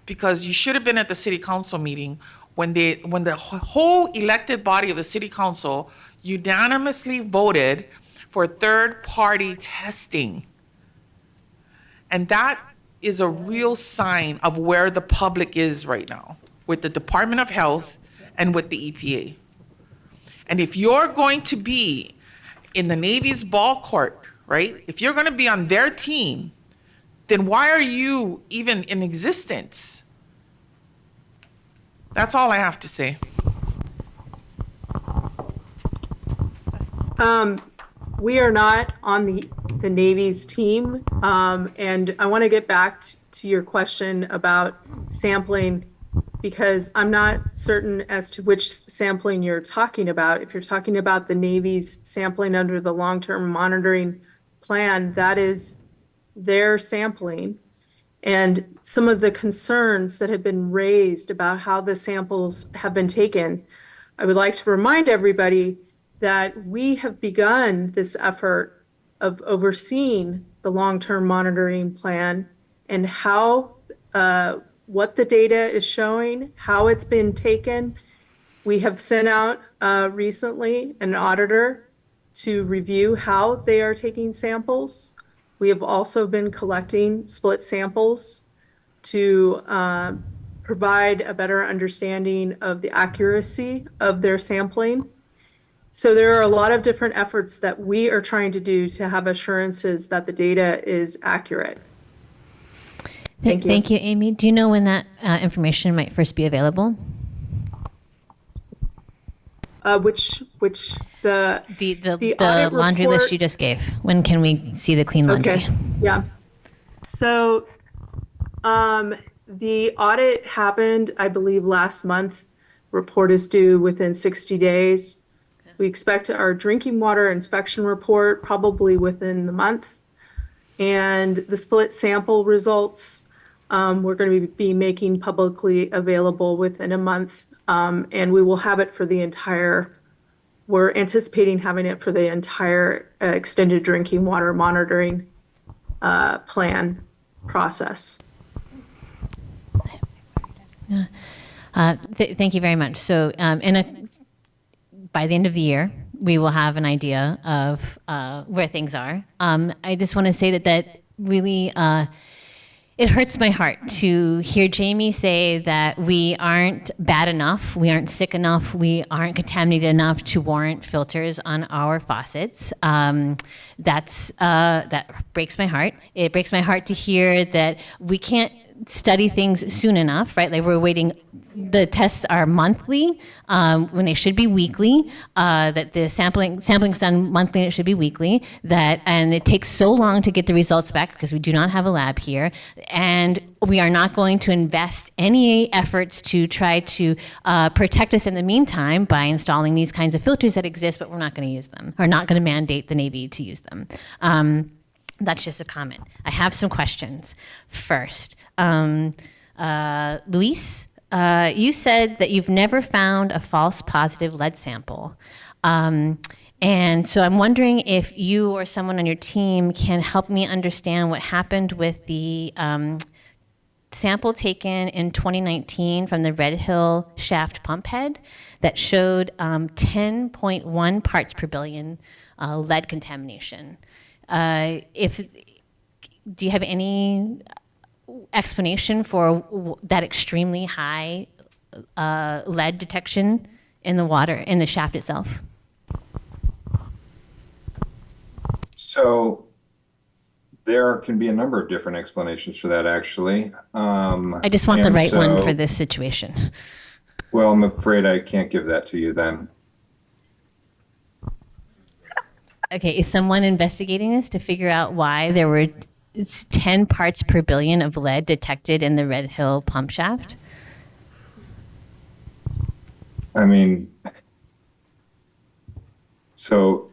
Because you should have been at the city council meeting when the whole elected body of the city council unanimously voted for third-party testing. And that is a real sign of where the public is right now with the Department of Health and with the EPA. And if you're going to be in the Navy's ball court, right? If you're going to be on their team, then why are you even in existence? That's all I have to say. We are not on the Navy's team, and I want to get back to your question about sampling, because I'm not certain as to which sampling you're talking about. If you're talking about the Navy's sampling under the long-term monitoring plan, that is their sampling. And some of the concerns that have been raised about how the samples have been taken, I would like to remind everybody that we have begun this effort of overseeing the long-term monitoring plan and how, what the data is showing, how it's been taken. We have sent out recently an auditor to review how they are taking samples. We have also been collecting split samples to provide a better understanding of the accuracy of their sampling. So there are a lot of different efforts that we are trying to do to have assurances that the data is accurate. Thank you. Thank you, Amy. Do you know when that information might first be available? Which the audit laundry report, list you just gave. When can we see the clean laundry? Okay, yeah. So the audit happened, I believe, last month. Report is due within 60 days. We expect our drinking water inspection report probably within the month. And the split sample results, we're going to be making publicly available within a month. And we will have it for the entire, we're anticipating having it for the entire extended drinking water monitoring plan process. Thank you very much. So by the end of the year, we will have an idea of where things are. I just want to say that really, it hurts my heart to hear Jamie say that we aren't bad enough, we aren't sick enough, we aren't contaminated enough to warrant filters on our faucets. That breaks my heart. It breaks my heart to hear that we can't study things soon enough, right? Like we're waiting, the tests are monthly when they should be weekly, that the sampling's done monthly and it should be weekly, and it takes so long to get the results back because we do not have a lab here, and we are not going to invest any efforts to try to protect us in the meantime by installing these kinds of filters that exist, but we're not going to use them, or not going to mandate the Navy to use them. That's just a comment. I have some questions. First, Luis, you said that you've never found a false positive lead sample. And so I'm wondering if you or someone on your team can help me understand what happened with the sample taken in 2019 from the Red Hill shaft pump head that showed 10.1 parts per billion lead contamination. Do you have any explanation for that extremely high lead detection in the water, in the shaft itself? So there can be a number of different explanations for that, actually. I just want the right one for this situation. Well, I'm afraid I can't give that to you then. Okay, is someone investigating this to figure out why there were 10 parts per billion of lead detected in the Red Hill pump shaft? I mean, so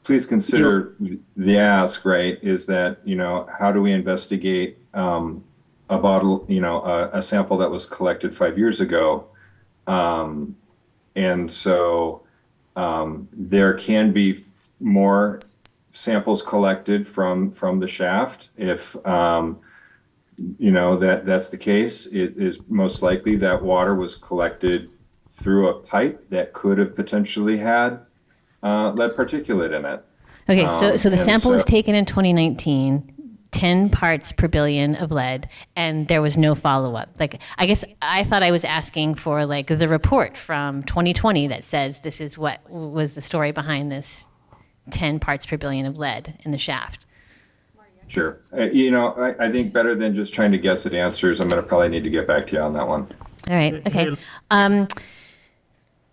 please consider the ask, right, is that, how do we investigate a bottle, a sample that was collected 5 years ago? And so there can be more samples collected from the shaft. If that's the case, it is most likely that water was collected through a pipe that could have potentially had lead particulate in it. Okay, so the sample was taken in 2019, 10 parts per billion of lead, and there was no follow-up. Like, I guess I thought I was asking for like the report from 2020 that says this is what was the story behind this 10 parts per billion of lead in the shaft. Sure. I think better than just trying to guess at answers, I'm going to probably need to get back to you on that one. All right. Okay.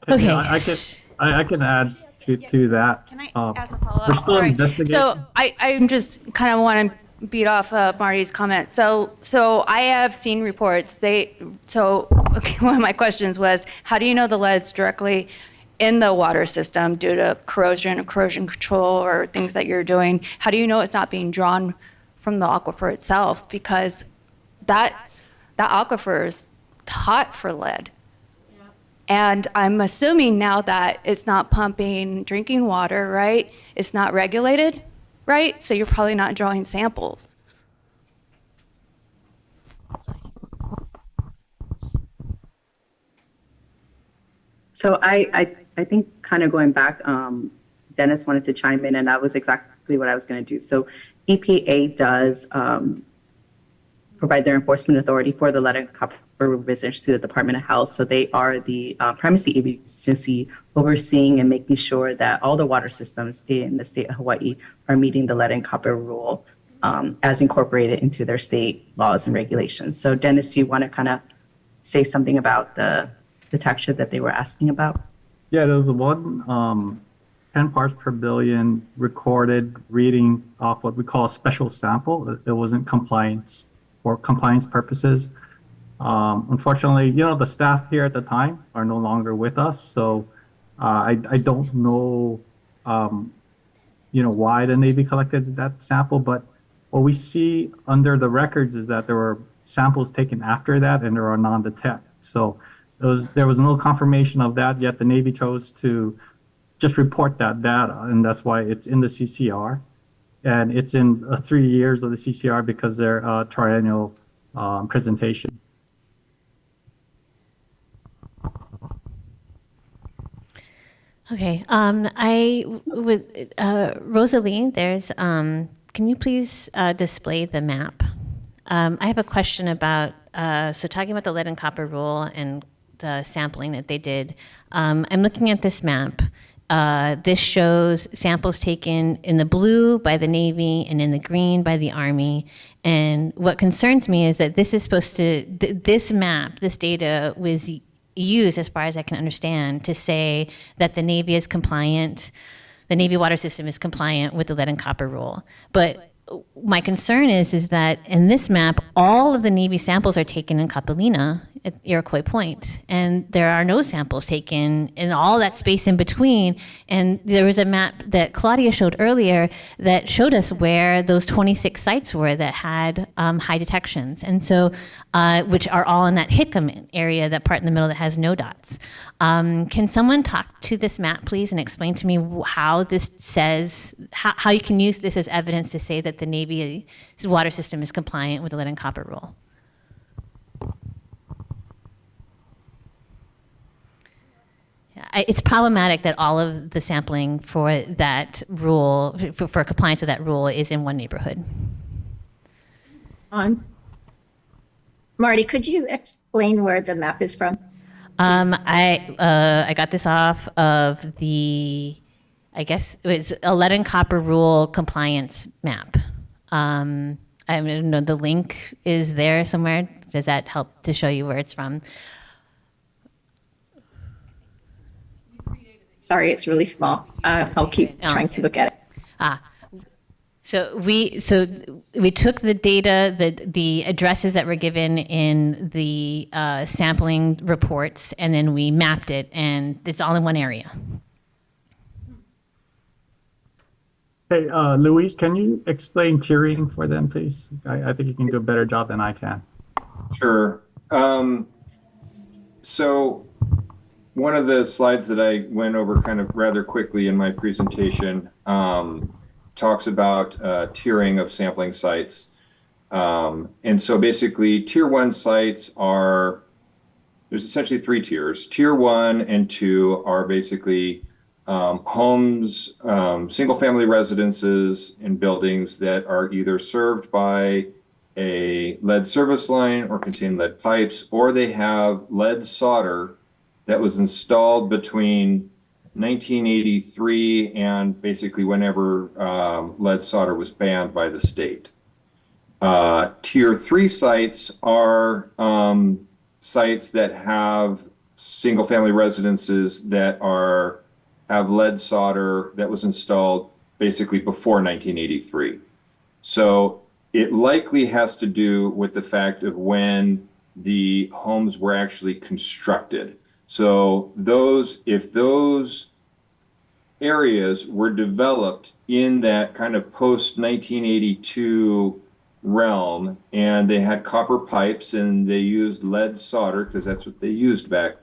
Okay. I can add to that. Can I ask a follow-up? We're still investigating. So I'm just kind of want to beat off Marty's comment. So I have seen reports. One of my questions was, how do you know the lead's directly in the water system due to corrosion control or things that you're doing? How do you know it's not being drawn from the aquifer itself? Because that aquifer is hot for lead. And I'm assuming now that it's not pumping drinking water, right? It's not regulated, right? So you're probably not drawing samples. So I think kind of going back, Dennis wanted to chime in, and that was exactly what I was going to do. So EPA does provide their enforcement authority for the lead and copper revisions to the Department of Health. So they are the primacy agency overseeing and making sure that all the water systems in the state of Hawaii are meeting the lead and copper rule as incorporated into their state laws and regulations. So Dennis, do you want to kind of say something about the detection that they were asking about? Yeah, there was one 10 parts per billion recorded reading off what we call a special sample. It wasn't compliance for compliance purposes. Unfortunately, the staff here at the time are no longer with us, so I don't know, why the Navy collected that sample. But what we see under the records is that there were samples taken after that, and there are non-detect. So there was no confirmation of that, yet the Navy chose to just report that data, and that's why it's in the CCR. And it's in 3 years of the CCR because they're triennial presentation. Okay. Rosalie, can you please display the map? I have a question about, talking about the lead and copper rule and the sampling that they did. I'm looking at this map. This shows samples taken in the blue by the Navy and in the green by the Army. And what concerns me is that this is supposed to, this map, this data was used, as far as I can understand, to say that the Navy is compliant, the Navy water system is compliant with the lead and copper rule. But my concern is that in this map, all of the Navy samples are taken in Capilina at Iroquois Point, and there are no samples taken in all that space in between. And there was a map that Claudia showed earlier that showed us where those 26 sites were that had high detections, and so which are all in that Hickam area, that part in the middle that has no dots. Can someone talk to this map, please, and explain to me how this says, how you can use this as evidence to say that the Navy's water system is compliant with the lead and copper rule? It's problematic that all of the sampling for that rule, for compliance with that rule, is in one neighborhood. Marty, could you explain where the map is from? I got this off of the, I guess it's a lead and copper rule compliance map. I don't know, the link is there somewhere. Does that help to show you where it's from? Sorry, it's really small. I'll keep trying to look at it. So we took the data, the addresses that were given in the sampling reports, and then we mapped it, and it's all in one area. Hey, Luis, can you explain tiering for them, please? I think you can do a better job than I can. Sure. So one of the slides that I went over kind of rather quickly in my presentation talks about tiering of sampling sites. And so basically tier 1 sites are, there's essentially 3 tiers. Tier 1 and 2 are basically homes, single family residences and buildings that are either served by a lead service line or contain lead pipes, or they have lead solder that was installed between 1983 and basically whenever lead solder was banned by the state. Tier 3 sites are sites that have single family residences that have lead solder that was installed basically before 1983. So it likely has to do with the fact of when the homes were actually constructed. So if those areas were developed in that kind of post-1982 realm, and they had copper pipes and they used lead solder because that's what they used back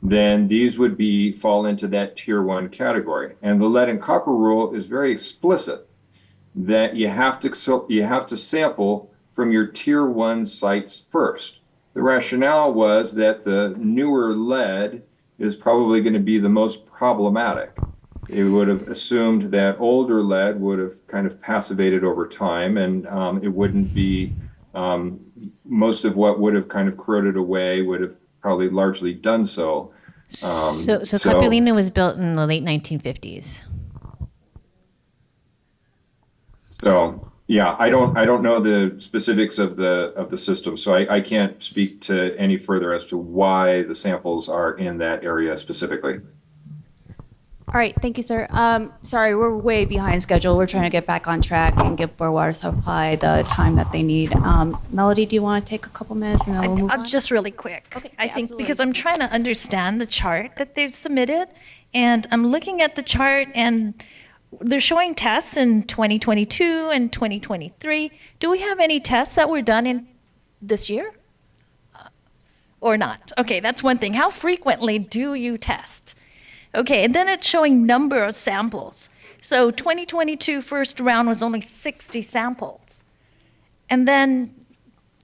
then these would fall into that tier 1 category. And the lead and copper rule is very explicit that you have to sample from your tier 1 sites first. The rationale was that the newer lead is probably going to be the most problematic. It would have assumed that older lead would have kind of passivated over time, and it wouldn't be, most of what would have kind of corroded away would have probably largely done so. So Capilina was built in the late 1950s. So yeah, I don't know the specifics of the system, so I can't speak to any further as to why the samples are in that area specifically. All right, thank you, sir. Sorry, we're way behind schedule. We're trying to get back on track and give our water supply the time that they need. Melody, do you want to take a couple minutes and then we'll move on? Just really quick. Okay, I yeah, think absolutely. because I'm trying to understand the chart that they've submitted, and I'm looking at the chart and they're showing tests in 2022 and 2023. Do we have any tests that were done in this year? Or not? Okay, that's one thing. How frequently do you test? Okay, and then it's showing number of samples. So 2022 first round was only 60 samples. And then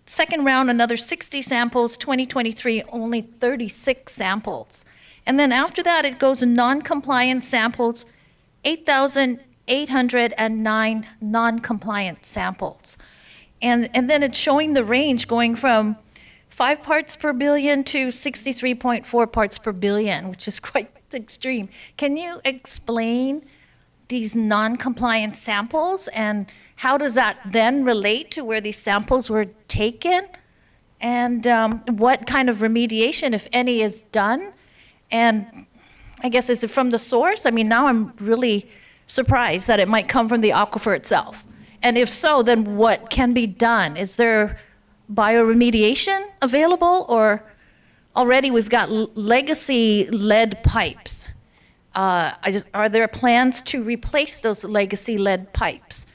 second round, another 60 samples, 2023, only 36 samples. And then after that, it goes to non-compliant samples, 8,809 non-compliant samples. And then it's showing the range going from 5 parts per billion to 63.4 parts per billion, which is quite extreme. Can you explain these non-compliant samples and how does that then relate to where these samples were taken? And what kind of remediation, if any, is done? And I guess, is it from the source? I mean, now I'm really surprised that it might come from the aquifer itself. And if so, then what can be done? Is there bioremediation available, or already we've got legacy lead pipes? Are there plans to replace those legacy lead pipes?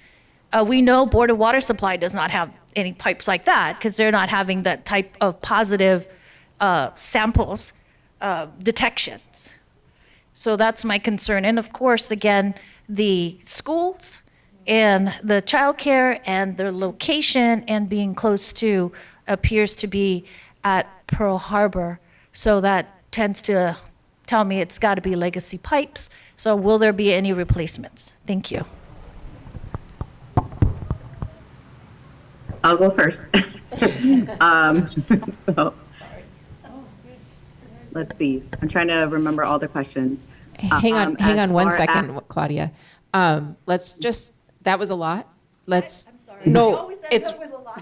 We know Board of Water Supply does not have any pipes like that because they're not having that type of positive samples detections. So that's my concern. And of course, again, the schools and the childcare and their location and being close to appears to be at Pearl Harbor. So that tends to tell me it's got to be legacy pipes. So will there be any replacements? Thank you. I'll go first. So, let's see. I'm trying to remember all the questions. Hang on as 1 far second, Claudia. Let's just, that was a lot. Let's, no, it's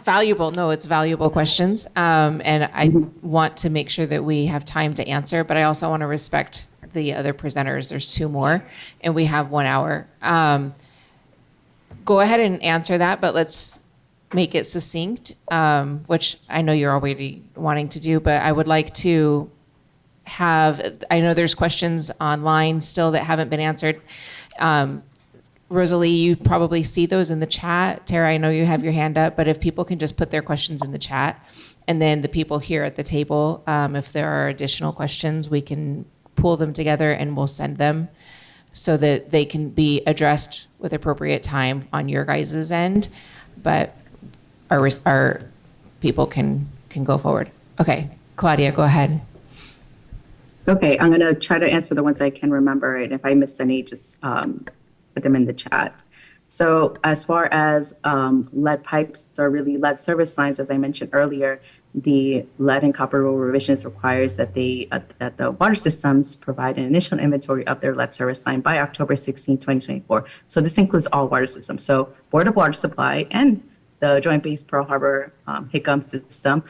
valuable. No, it's valuable questions. And I want to make sure that we have time to answer, but I also want to respect the other presenters. There's 2 more and we have 1 hour. Go ahead and answer that, but let's make it succinct, which I know you're already wanting to do, but I would like to have, I know there's questions online still that haven't been answered. Rosalie, you probably see those in the chat. Tara, I know you have your hand up, but if people can just put their questions in the chat, and then the people here at the table, if there are additional questions, we can pull them together and we'll send them so that they can be addressed with appropriate time on your guys' end. But our people can go forward. Okay, Claudia, go ahead. Okay, I'm going to try to answer the ones I can remember, and if I miss any, just put them in the chat. So as far as lead pipes or really lead service lines, as I mentioned earlier, the lead and copper rule revisions requires that that the water systems provide an initial inventory of their lead service line by October 16, 2024. So this includes all water systems. So Board of Water Supply and the Joint Base Pearl Harbor HICM system,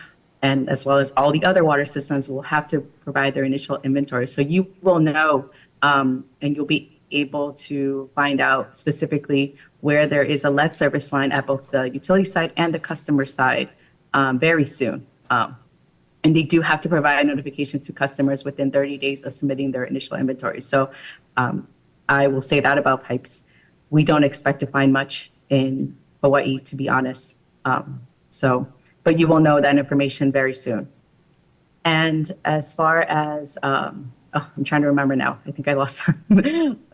and as well as all the other water systems, will have to provide their initial inventory. So you will know, and you'll be able to find out specifically where there is a lead service line at both the utility side and the customer side very soon. And they do have to provide notifications to customers within 30 days of submitting their initial inventory. So I will say that about pipes. We don't expect to find much in Hawaii, to be honest. But you will know that information very soon. And as far as, I'm trying to remember now. I think I lost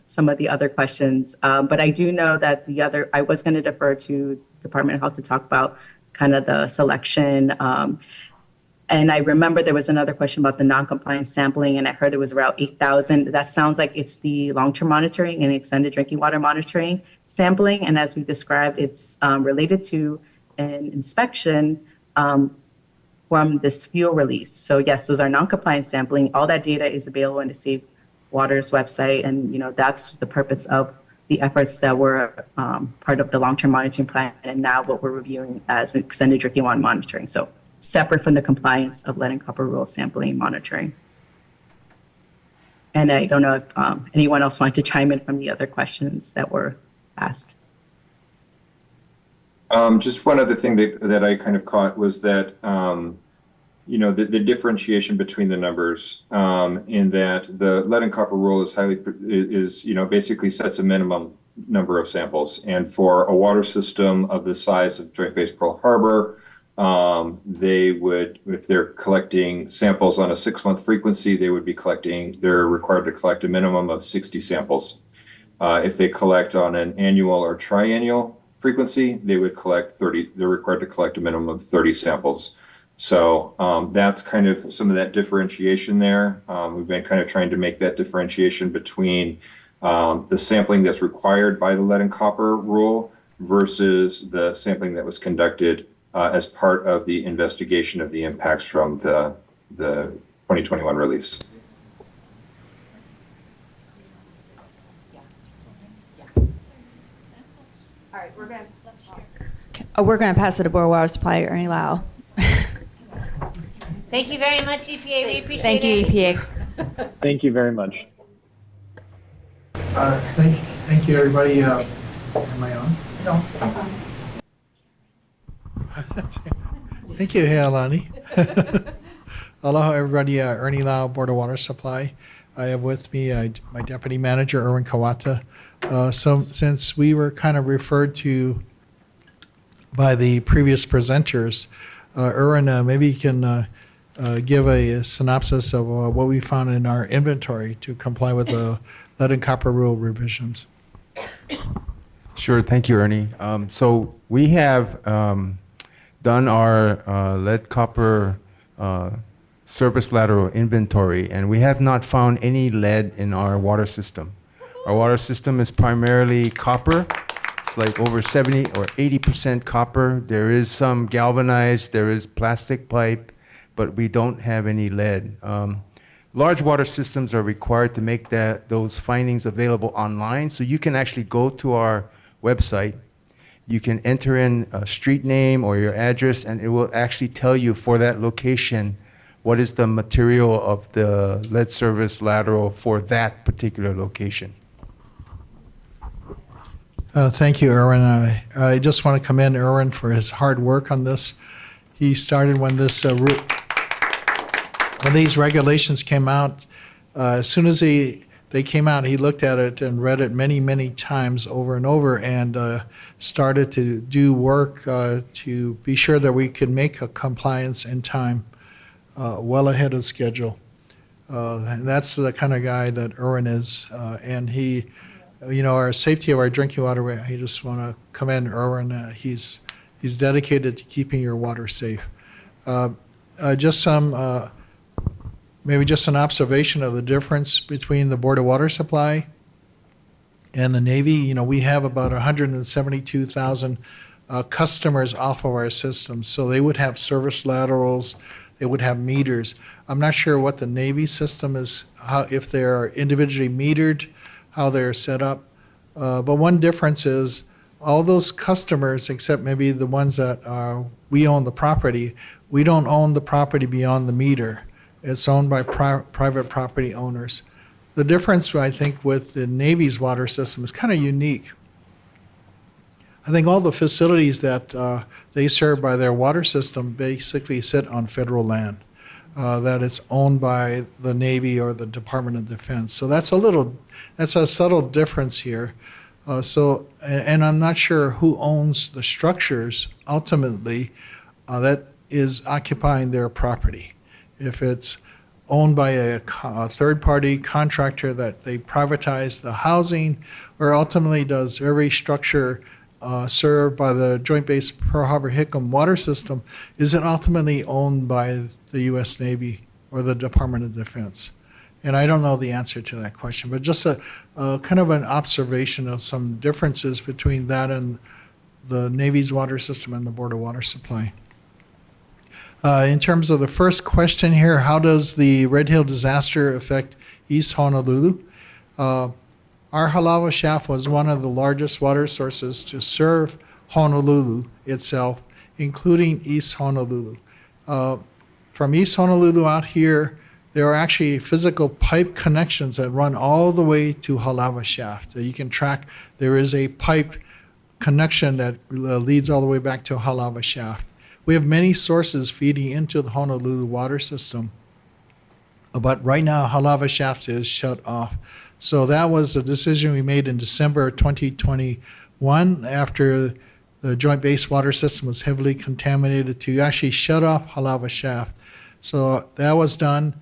some of the other questions. But I do know that I was going to defer to Department of Health to talk about kind of the selection. And I remember there was another question about the non-compliant sampling, and I heard it was around 8,000. That sounds like it's the long-term monitoring and extended drinking water monitoring sampling. And as we described, it's related to an inspection from this fuel release. So yes, those are non-compliant sampling. All that data is available on the Safe Waters website. And that's the purpose of the efforts that were part of the long-term monitoring plan, and now what we're reviewing as extended drinking water monitoring. So separate from the compliance of lead and copper rule sampling and monitoring. And I don't know if anyone else wanted to chime in from the other questions that were asked. Just one other thing that I kind of caught was that, the differentiation between the numbers, in that the lead and copper rule is basically sets a minimum number of samples. And for a water system of the size of Joint Base Pearl Harbor, they would, if they're collecting samples on a 6-month frequency, they're required to collect a minimum of 60 samples. If they collect on an annual or triennial frequency, they're required to collect a minimum of 30 samples. So that's kind of some of that differentiation there. We've been kind of trying to make that differentiation between the sampling that's required by the lead and copper rule versus the sampling that was conducted as part of the investigation of the impacts from the 2021 release. All right, we're going to pass it to Board of Water Supply, Ernie Lau. Thank you very much, EPA. We appreciate Thank it. you, EPA. Thank you very much. Thank you, everybody. Am I on? Thank you, Healani. Aloha, everybody. Ernie Lau, Board of Water Supply. I have with me my Deputy Manager, Erwin Kawata. So since we were kind of referred to by the previous presenters, Erwin, maybe you can give a synopsis of what we found in our inventory to comply with the lead and copper rule revisions. Sure, thank you, Ernie. So we have done our lead copper service lateral inventory, and we have not found any lead in our water system. Our water system is primarily copper. It's like over 70 or 80% copper. There is some galvanized, there is plastic pipe, but we don't have any lead. Large water systems are required to make those findings available online, so you can actually go to our website. You can enter in a street name or your address, and it will actually tell you for that location what is the material of the lead service lateral for that particular location. Thank you, Erwin. I just want to commend Erwin for his hard work on this. He started when these regulations came out. As soon as they came out, he looked at it and read it many, many times over and over, and started to do work to be sure that we could make a compliance in time, well ahead of schedule. And that's the kind of guy that Erwin is, and he. Our safety of our drinking water, I just want to commend Erwin. He's dedicated to keeping your water safe. Maybe just an observation of the difference between the Board of Water Supply and the Navy. We have about 172,000 customers off of our system. So they would have service laterals, they would have meters. I'm not sure what the Navy system is, if they're individually metered, how they're set up. But one difference is all those customers, except maybe the ones that we own the property, we don't own the property beyond the meter. It's owned by private property owners. The difference, I think, with the Navy's water system is kind of unique. I think all the facilities that they serve by their water system basically sit on federal land. That it's owned by the Navy or the Department of Defense. So that's a subtle difference here. And I'm not sure who owns the structures ultimately that is occupying their property. If it's owned by a third-party contractor that they privatize the housing, or ultimately does every structure served by the Joint Base Pearl Harbor Hickam water system, is it ultimately owned by the U.S. Navy or the Department of Defense? And I don't know the answer to that question, but just a kind of an observation of some differences between that and the Navy's water system and the Board of Water Supply. In terms of the first question here, how does the Red Hill disaster affect East Honolulu? Our Halawa shaft was one of the largest water sources to serve Honolulu itself, including East Honolulu. From East Honolulu out here, there are actually physical pipe connections that run all the way to Halawa shaft. You can track, there is a pipe connection that leads all the way back to Halawa shaft. We have many sources feeding into the Honolulu water system, but right now Halawa shaft is shut off. So that was a decision we made in December 2021 after the Joint Base water system was heavily contaminated to actually shut off Halawa shaft. So that was done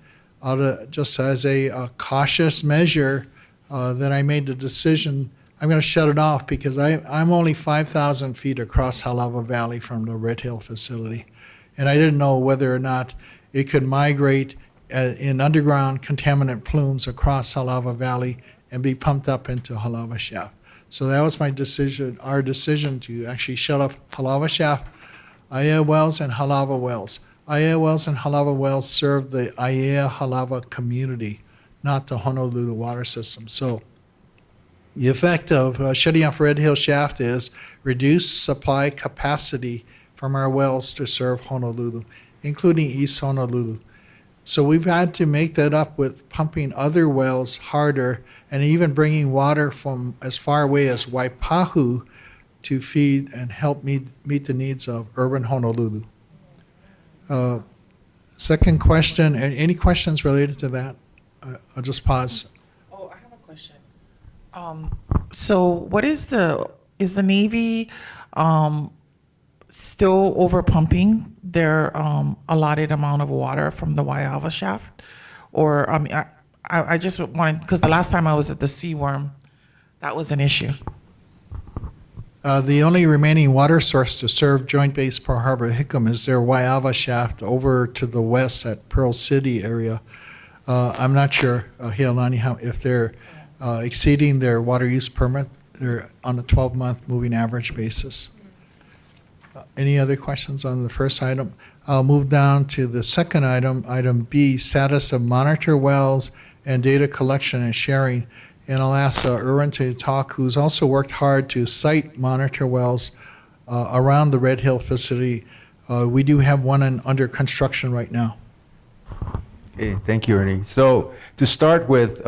just as a cautious measure that I made the decision, I'm going to shut it off because I'm only 5,000 feet across Halawa Valley from the Red Hill facility. And I didn't know whether or not it could migrate in underground contaminant plumes across Halawa Valley and be pumped up into Halawa shaft. So that was my decision, our decision to actually shut off Halawa shaft, Aiea wells, and Halawa wells. Aiea wells and Halawa wells serve the Aiea Halawa community, not the Honolulu water system. So the effect of shutting off Red Hill shaft is reduced supply capacity from our wells to serve Honolulu, including East Honolulu. So we've had to make that up with pumping other wells harder and even bringing water from as far away as Waipahu to feed and help meet the needs of urban Honolulu. Second question, any questions related to that? I'll just pause. Oh, I have a question. So what is the Navy still over pumping their allotted amount of water from the Waiava shaft? Or, I just wanted, because the last time I was at the Seaworm, that was an issue. The only remaining water source to serve Joint Base Pearl Harbor Hickam is their Waiava shaft over to the west at Pearl City area. I'm not sure, Heilani, if they're exceeding their water use permit. They're on a 12-month moving average basis. Any other questions on the first item? I'll move down to the second item, item B, status of monitor wells and data collection and sharing. And I'll ask Erwin to talk, who's also worked hard to site monitor wells around the Red Hill facility. We do have one under construction right now. Okay, thank you, Ernie. So to start with,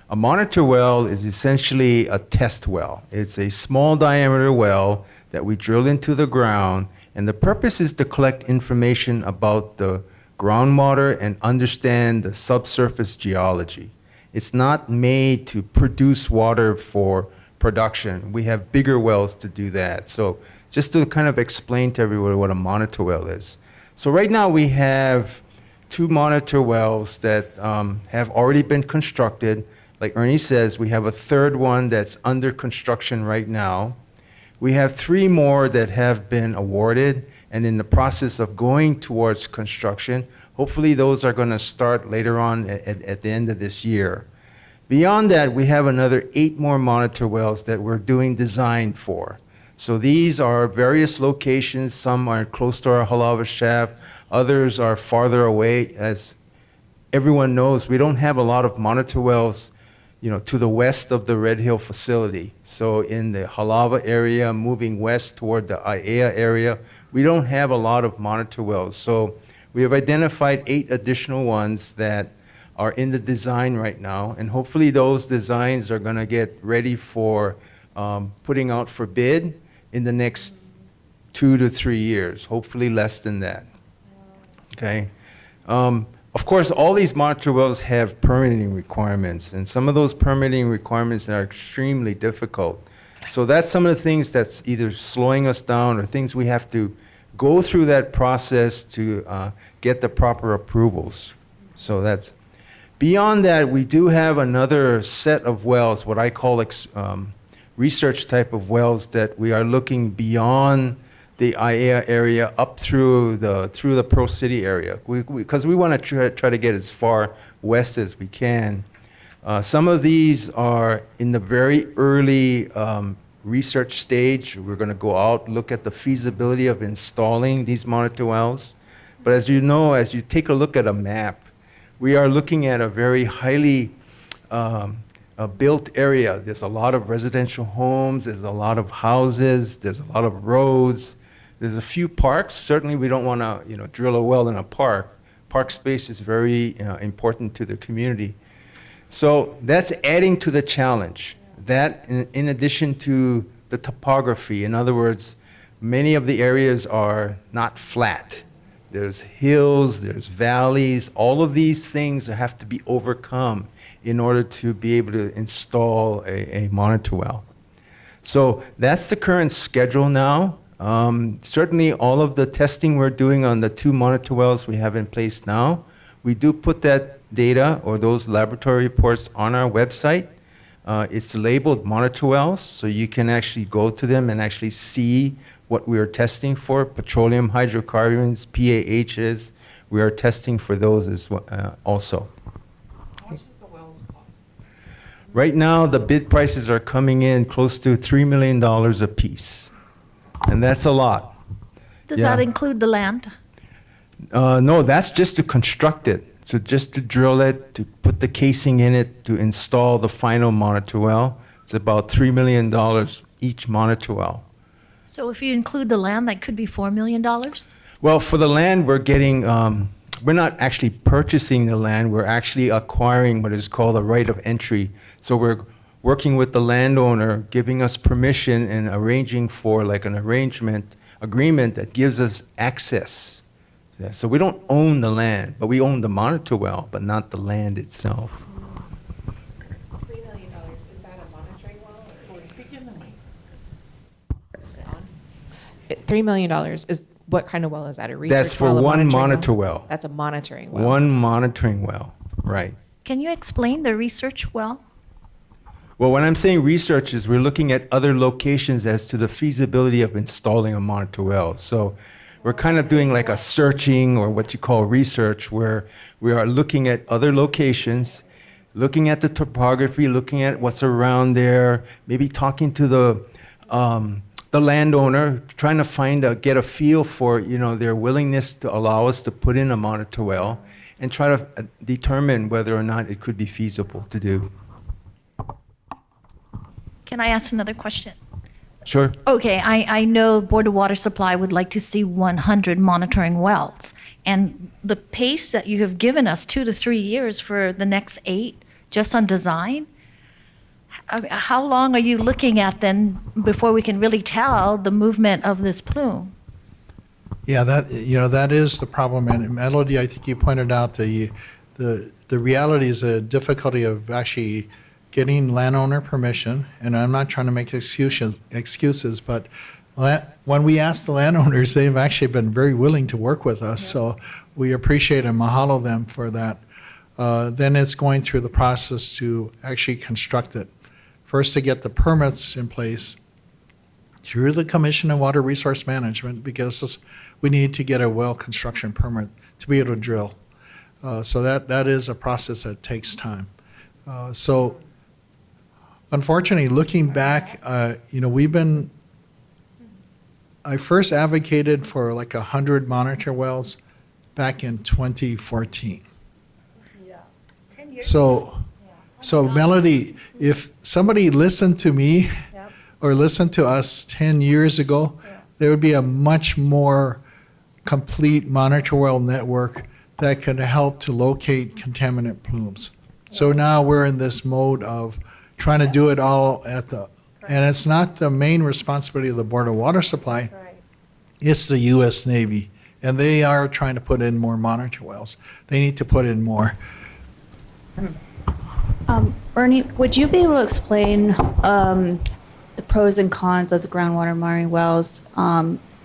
a monitor well is essentially a test well. It's a small diameter well that we drill into the ground, and the purpose is to collect information about the groundwater and understand the subsurface geology. It's not made to produce water for production. We have bigger wells to do that. So just to kind of explain to everyone what a monitor well is. So right now we have 2 monitor wells that have already been constructed. Like Ernie says, we have a third one that's under construction right now. We have 3 more that have been awarded and in the process of going towards construction. Hopefully those are going to start later on at the end of this year. Beyond that, we have another 8 more monitor wells that we're doing design for. So these are various locations. Some are close to our Halava shaft. Others are farther away. As everyone knows, we don't have a lot of monitor wells, to the west of the Red Hill facility. So in the Halava area, moving west toward the Aiea area, we don't have a lot of monitor wells. So we have identified 8 additional ones that are in the design right now, and hopefully those designs are going to get ready for putting out for bid in the next 2 to 3 years, hopefully less than that. Okay. Of course, all these monitor wells have permitting requirements, and some of those permitting requirements are extremely difficult. So that's some of the things that's either slowing us down or things we have to go through that process to get the proper approvals. So that's beyond that. We do have another set of wells, what I call research type of wells, that we are looking beyond the Aiea area up through the Pearl City area, because we want to try to get as far west as we can. Some of these are in the very early research stage. We're going to go out, look at the feasibility of installing these monitor wells. But as you know, as you take a look at a map, we are looking at a very highly built area. There's a lot of residential homes, there's a lot of houses, there's a lot of roads, there's a few parks. Certainly we don't want to drill a well in a park. Park space is very important to the community. So that's adding to the challenge. That in addition to the topography, in other words, many of the areas are not flat. There's hills, there's valleys. All of these things have to be overcome in order to be able to install a monitor well. So that's the current schedule now. Certainly all of the testing we're doing on the 2 monitor wells we have in place now, we do put that data or those laboratory reports on our website. It's labeled monitor wells, so you can actually go to them and actually see what we are testing for, petroleum hydrocarbons, PAHs. We are testing for those as well, also. How much does the wells cost? Right now, the bid prices are coming in close to $3 million a piece, and that's a lot. Does that include the land? No, that's just to construct it. So just to drill it, to put the casing in it, to install the final monitor well, it's about $3 million each monitor well. So if you include the land, that could be $4 million? Well, for the land, we're getting, we're not actually purchasing the land, we're actually acquiring what is called a right of entry. So working with the landowner, giving us permission and arranging for like an agreement that gives us access. Yeah, so we don't own the land, but we own the monitor well, but not the land itself. $3 million, is that a monitoring well? $3 million is, what kind of well is that? A research That's for well, a one monitoring monitor well. That's a monitoring well. One monitoring well, right. Can you explain the research well? Well, when I'm saying research is we're looking at other locations as to the feasibility of installing a monitor well. So we're kind of doing like a searching or what you call research where we are looking at other locations, looking at the topography, looking at what's around there, maybe talking to the landowner, trying to get a feel for, their willingness to allow us to put in a monitor well and try to determine whether or not it could be feasible to do. Can I ask another question? Sure. Okay, I know Board of Water Supply would like to see 100 monitoring wells. And the pace that you have given us, 2 to 3 years for the next 8, just on design, how long are you looking at then before we can really tell the movement of this plume? Yeah, that is the problem. And Melody, I think you pointed out the reality is the difficulty of actually getting landowner permission. And I'm not trying to make excuses, but when we ask the landowners, they've actually been very willing to work with us. So we appreciate and mahalo them for that. Then it's going through the process to actually construct it. First, to get the permits in place through the Commission on Water Resource Management, because we need to get a well construction permit to be able to drill. So that is a process that takes time. So unfortunately, looking back, I first advocated for like 100 monitor wells back in 2014. Yeah. 10 years. So Melody, if somebody listened to me or listened to us 10 years ago, there would be a much more complete monitor well network that could help to locate contaminant plumes. So now we're in this mode of trying to do it all and it's not the main responsibility of the Board of Water Supply, it's the U.S. Navy. And they are trying to put in more monitor wells. They need to put in more. Ernie, would you be able to explain the pros and cons of the groundwater monitoring wells?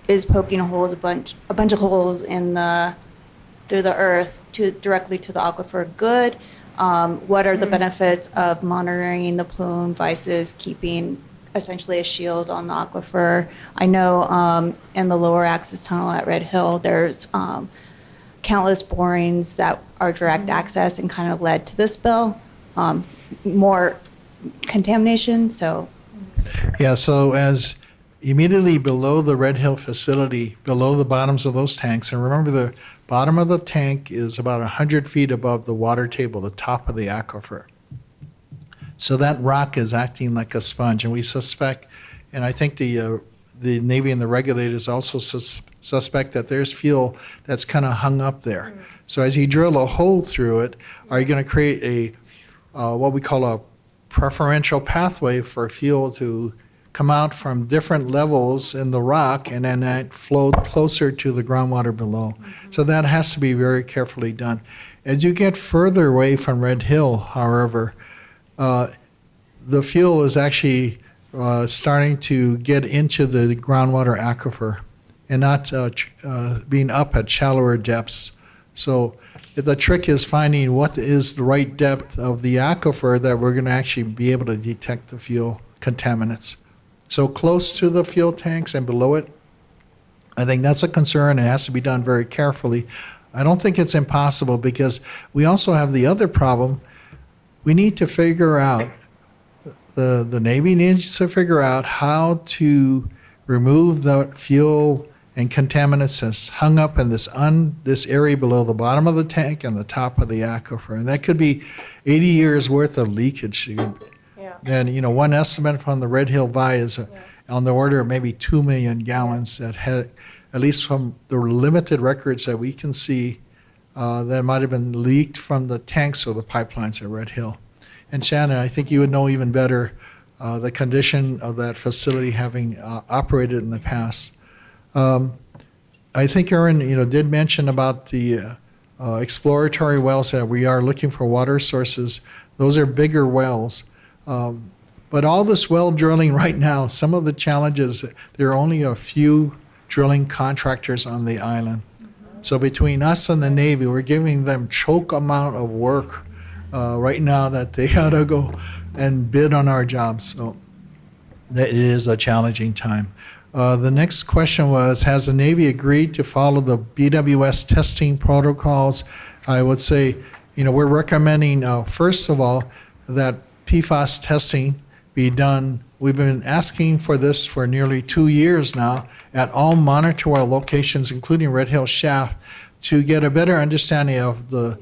Is poking a bunch of holes through the earth directly to the aquifer good? What are the benefits of monitoring the plume versus keeping essentially a shield on the aquifer? I know in the lower access tunnel at Red Hill, there's countless borings that are direct access and kind of led to this spill. More contamination, so. Yeah, so as immediately below the Red Hill facility, below the bottoms of those tanks, and remember the bottom of the tank is about 100 feet above the water table, the top of the aquifer. So that rock is acting like a sponge, and we suspect, and I think the Navy and the regulators also suspect that there's fuel that's kind of hung up there. So as you drill a hole through it, are you going to create a what we call a preferential pathway for fuel to come out from different levels in the rock and then that flow closer to the groundwater below. So that has to be very carefully done. As you get further away from Red Hill, however, the fuel is actually starting to get into the groundwater aquifer and not being up at shallower depths. So the trick is finding what is the right depth of the aquifer that we're going to actually be able to detect the fuel contaminants. So close to the fuel tanks and below it, I think that's a concern. It has to be done very carefully. I don't think it's impossible because we also have the other problem. We need to figure out, the Navy needs to figure out how to remove the fuel and contaminants that's hung up in this area below the bottom of the tank and the top of the aquifer. And that could be 80 years worth of leakage. And, one estimate from the Red Hill Vi is on the order of maybe 2 million gallons that had, at least from the limited records that we can see, that might have been leaked from the tanks or the pipelines at Red Hill. And Shannon, I think you would know even better the condition of that facility having operated in the past. I think Aaron, did mention about the exploratory wells that we are looking for water sources. Those are bigger wells. But all this well drilling right now, some of the challenges, there are only a few drilling contractors on the island. So between us and the Navy, we're giving them choke amount of work right now that they gotta go and bid on our jobs. So that it is a challenging time. The next question was, has the Navy agreed to follow the BWS testing protocols? I would say, we're recommending, first of all, that PFAS testing be done. We've been asking for this for nearly 2 years now at all monitor well locations, including Red Hill Shaft, to get a better understanding of the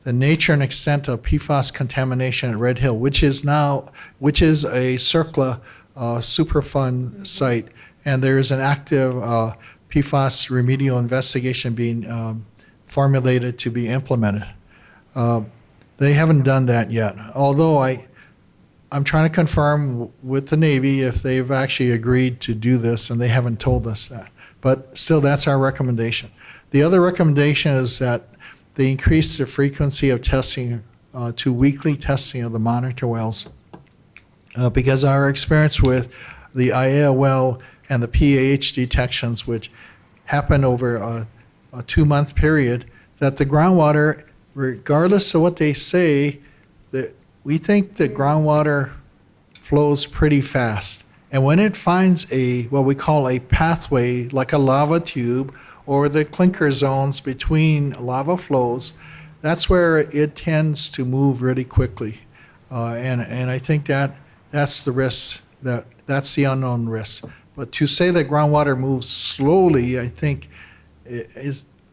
nature and extent of PFAS contamination at Red Hill, which is a CERCLA Superfund site, and there is an active PFAS remedial investigation being formulated to be implemented. They haven't done that yet, although I'm trying to confirm with the Navy if they've actually agreed to do this, and they haven't told us that. But still, that's our recommendation. The other recommendation is that they increase the frequency of testing to weekly testing of the monitor wells. Because our experience with the IAEA well and the PAH detections, which happen over a 2-month period, that the groundwater, regardless of what they say, that we think the groundwater flows pretty fast. And when it finds what we call a pathway, like a lava tube or the clinker zones between lava flows, that's where it tends to move really quickly. And I think that's the risk, that's the unknown risk. But to say that groundwater moves slowly, I think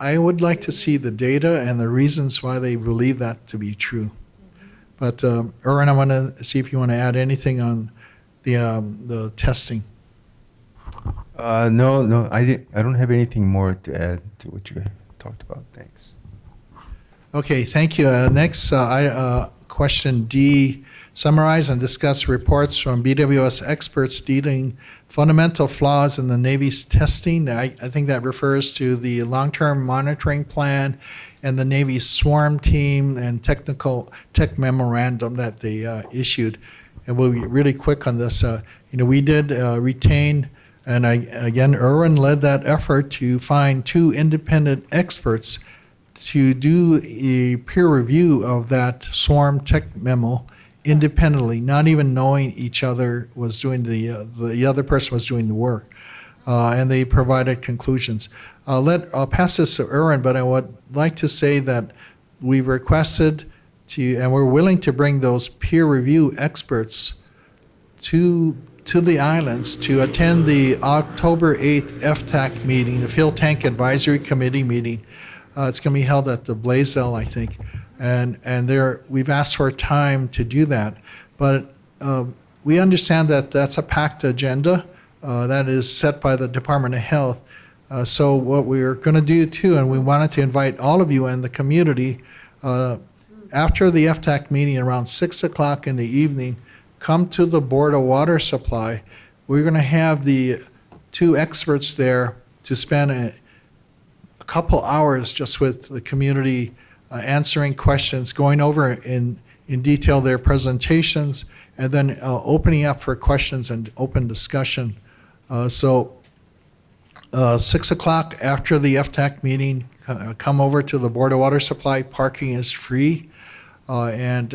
I would like to see the data and the reasons why they believe that to be true. But Erwin, I want to see if you want to add anything on the testing. No, I don't have anything more to add to what you talked about. Thanks. Okay, thank you. Next, question D, summarize and discuss reports from BWS experts dealing fundamental flaws in the Navy's testing. I think that refers to the long-term monitoring plan and the Navy's swarm team and tech memorandum that they issued. And we'll be really quick on this. We did retain, and again, Erwin led that effort to find 2 independent experts to do a peer review of that swarm tech memo independently, not even knowing each other was doing the other person was doing the work. And they provided conclusions. I'll pass this to Erwin, but I would like to say that we've requested and we're willing to bring those peer review experts to the islands to attend the October 8th FTAC meeting, the Fuel Tank Advisory Committee meeting. It's going to be held at the Blaisdell, I think. And we've asked for time to do that. But we understand that that's a packed agenda that is set by the Department of Health. So what we're going to do too, and we wanted to invite all of you in the community, after the FTAC meeting around 6 o'clock in the evening, come to the Board of Water Supply. We're going to have the 2 experts there to spend a couple hours just with the community, answering questions, going over in detail their presentations, and then opening up for questions and open discussion. So 6 o'clock after the FTAC meeting, come over to the Board of Water Supply. Parking is free, and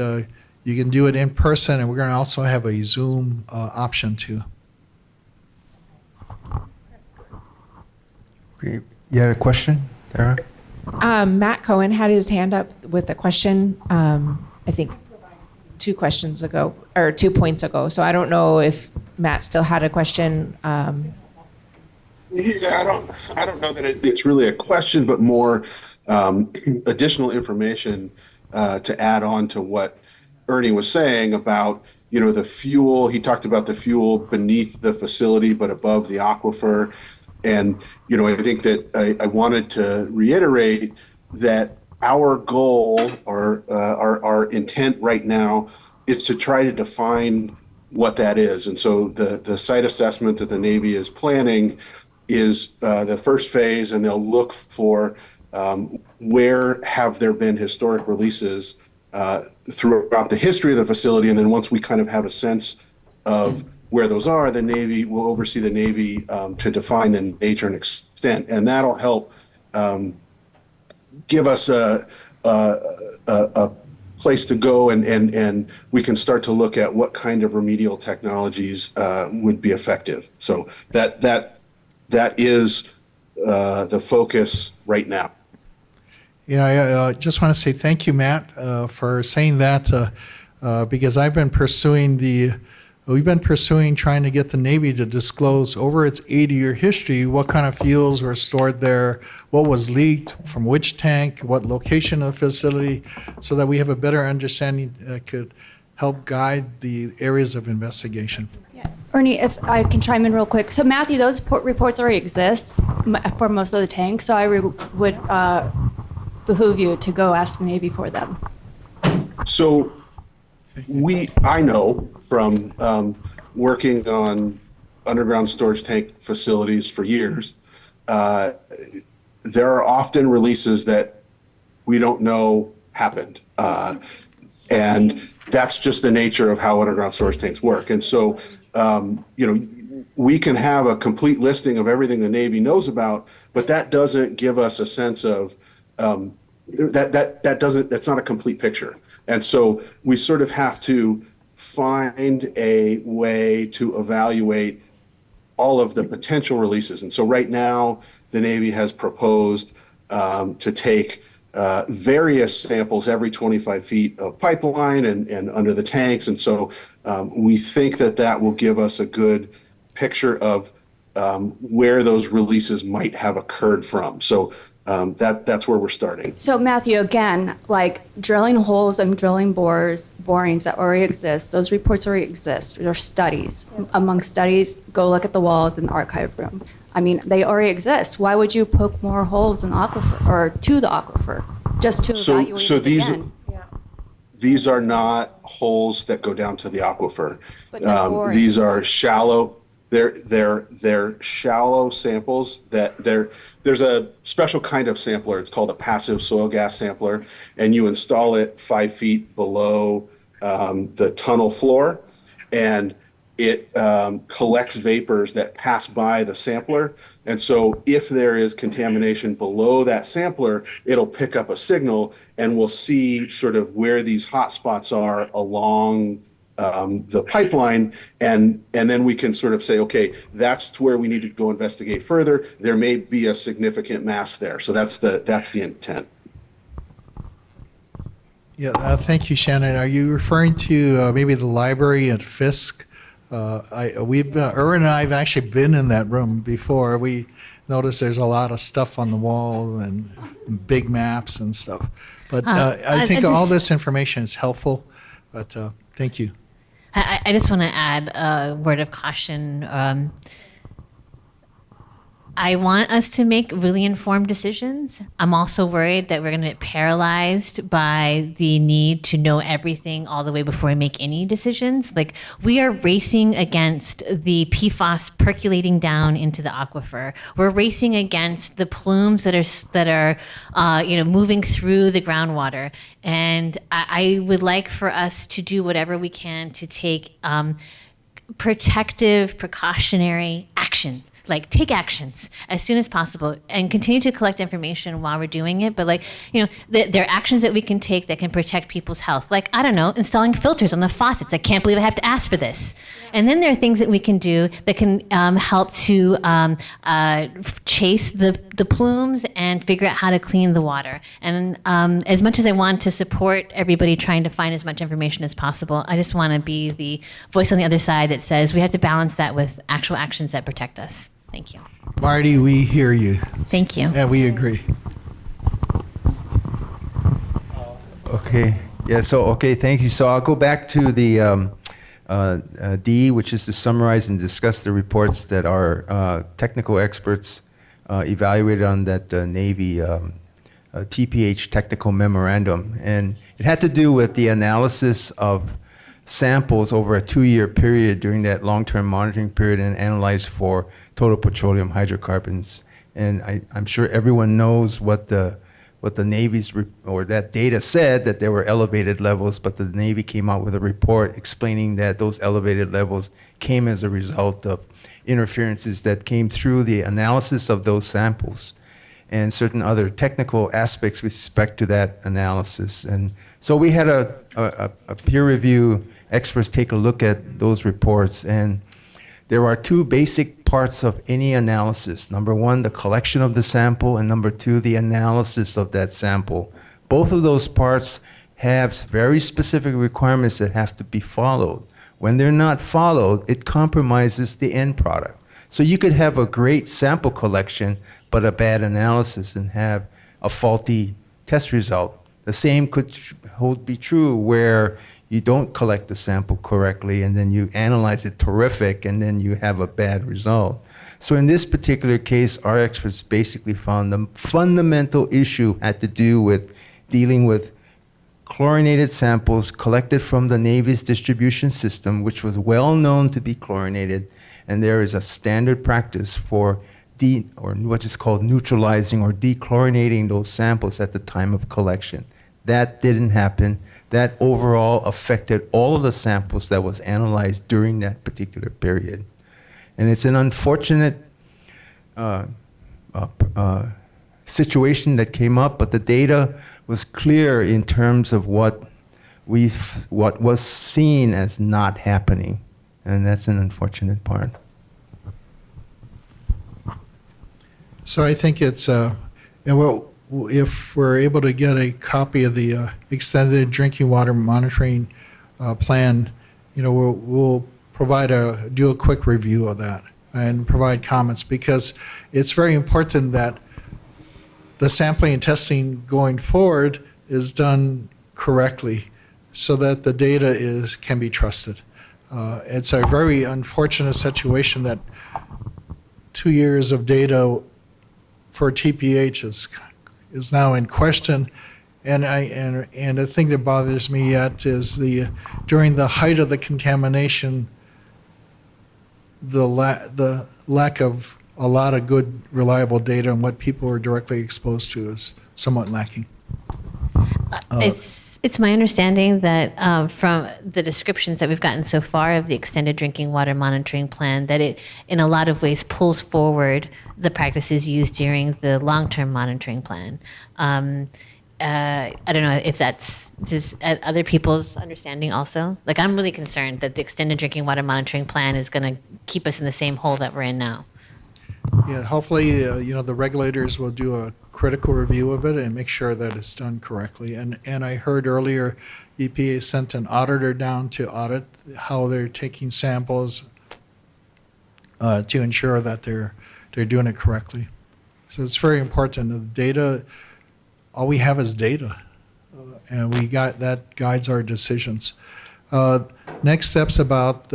you can do it in person, and we're going to also have a Zoom option too. Great. You had a question, Tara? Matt Cohen had his hand up with a question, I think 2 questions ago, or 2 points ago. So I don't know if Matt still had a question. Yeah, I don't know that it's really a question, but more additional information to add on to what Ernie was saying about, the fuel. He talked about the fuel beneath the facility, but above the aquifer. And, I think that I wanted to reiterate that our goal or our intent right now is to try to define what that is. And so the site assessment that the Navy is planning is the first phase, and they'll look for where have there been historic releases throughout the history of the facility. And then once we kind of have a sense of where those are, the Navy will oversee the Navy to define the nature and extent. And that'll help give us a place to go, and we can start to look at what kind of remedial technologies would be effective. So that is the focus right now. Yeah, I just want to say thank you, Matt, for saying that, because we've been pursuing trying to get the Navy to disclose over its 80-year history what kind of fuels were stored there, what was leaked, from which tank, what location of the facility, so that we have a better understanding that could help guide the areas of investigation. Ernie, if I can chime in real quick. So Matthew, those reports already exist for most of the tanks, so I would behoove you to go ask the Navy for them. So I know from working on underground storage tank facilities for years, there are often releases that we don't know happened. And that's just the nature of how underground storage tanks work. And so, we can have a complete listing of everything the Navy knows about, but that doesn't give us a sense of, that's not a complete picture. And so we sort of have to find a way to evaluate all of the potential releases. And so right now, the Navy has proposed to take various samples every 25 feet of pipeline and under the tanks. And so we think that will give us a good picture of where those releases might have occurred from. So that's where we're starting. So Matthew, again, like drilling holes and drilling borings that already exist, those reports already exist. There are studies. Among studies, go look at the walls in the archive room. I mean, they already exist. Why would you poke more holes in the aquifer or to the aquifer just to evaluate it again? These are not holes that go down to the aquifer. But these are shallow. They're shallow samples there's a special kind of sampler. It's called a passive soil gas sampler, and you install it 5 feet below the tunnel floor, and it collects vapors that pass by the sampler. And so if there is contamination below that sampler, it'll pick up a signal, and we'll see sort of where these hot spots are along the pipeline, and then we can sort of say, okay, that's where we need to go investigate further. There may be a significant mass there. So that's the intent. Yeah, thank you, Shannon. Are you referring to maybe the library at Fisk? Erwin and I have actually been in that room before. We noticed there's a lot of stuff on the wall and big maps and stuff. But I think all this information is helpful. But thank you. I just want to add a word of caution. I want us to make really informed decisions. I'm also worried that we're going to get paralyzed by the need to know everything all the way before we make any decisions. Like, we are racing against the PFAS percolating down into the aquifer. We're racing against the plumes that are moving through the groundwater. And I would like for us to do whatever we can to take protective, precautionary action. Like, take actions as soon as possible and continue to collect information while we're doing it. But there are actions that we can take that can protect people's health. Like, I don't know, installing filters on the faucets. I can't believe I have to ask for this. And then there are things that we can do that can help to chase the plumes and figure out how to clean the water. And as much as I want to support everybody trying to find as much information as possible, I just want to be the voice on the other side that says we have to balance that with actual actions that protect us. Thank you. Marty, we hear you. Thank you. And we agree. Okay. Yeah. So, thank you. So I'll go back to the D, which is to summarize and discuss the reports that our technical experts evaluated on that Navy TPH technical memorandum. And it had to do with the analysis of samples over a 2-year period during that long-term monitoring period and analyzed for total petroleum hydrocarbons. And I'm sure everyone knows what the Navy's or that data said, that there were elevated levels, but the Navy came out with a report explaining that those elevated levels came as a result of interferences that came through the analysis of those samples and certain other technical aspects with respect to that analysis. And so we had a peer review experts take a look at those reports, and there are 2 basic parts of any analysis. Number 1, the collection of the sample, and number 2, the analysis of that sample. Both of those parts have very specific requirements that have to be followed. When they're not followed, it compromises the end product. So you could have a great sample collection, but a bad analysis and have a faulty test result. The same could be true where you don't collect the sample correctly and then you analyze it terrific and then you have a bad result. So in this particular case, our experts basically found the fundamental issue had to do with dealing with chlorinated samples collected from the Navy's distribution system, which was well known to be chlorinated, and there is a standard practice for or what is called neutralizing or dechlorinating those samples at the time of collection. That didn't happen. That overall affected all of the samples that was analyzed during that particular period. And it's an unfortunate situation that came up, but the data was clear in terms of what was seen as not happening. And that's an unfortunate part. So I think it's, if we're able to get a copy of the extended drinking water monitoring plan, we'll do a quick review of that and provide comments, because it's very important that the sampling and testing going forward is done correctly so that the data can be trusted. It's a very unfortunate situation that 2 years of data for TPH is now in question, and the thing that bothers me yet is during the height of the contamination, the lack of a lot of good, reliable data on what people are directly exposed to is somewhat lacking. It's my understanding that from the descriptions that we've gotten so far of the extended drinking water monitoring plan, that it in a lot of ways pulls forward the practices used during the long-term monitoring plan. I don't know if that's just other people's understanding also. Like, I'm really concerned that the extended drinking water monitoring plan is going to keep us in the same hole that we're in now. Yeah, hopefully, the regulators will do a critical review of it and make sure that it's done correctly. And I heard earlier, EPA sent an auditor down to audit how they're taking samples to ensure that they're doing it correctly. So it's very important. The data, all we have is data, and that guides our decisions. Next steps about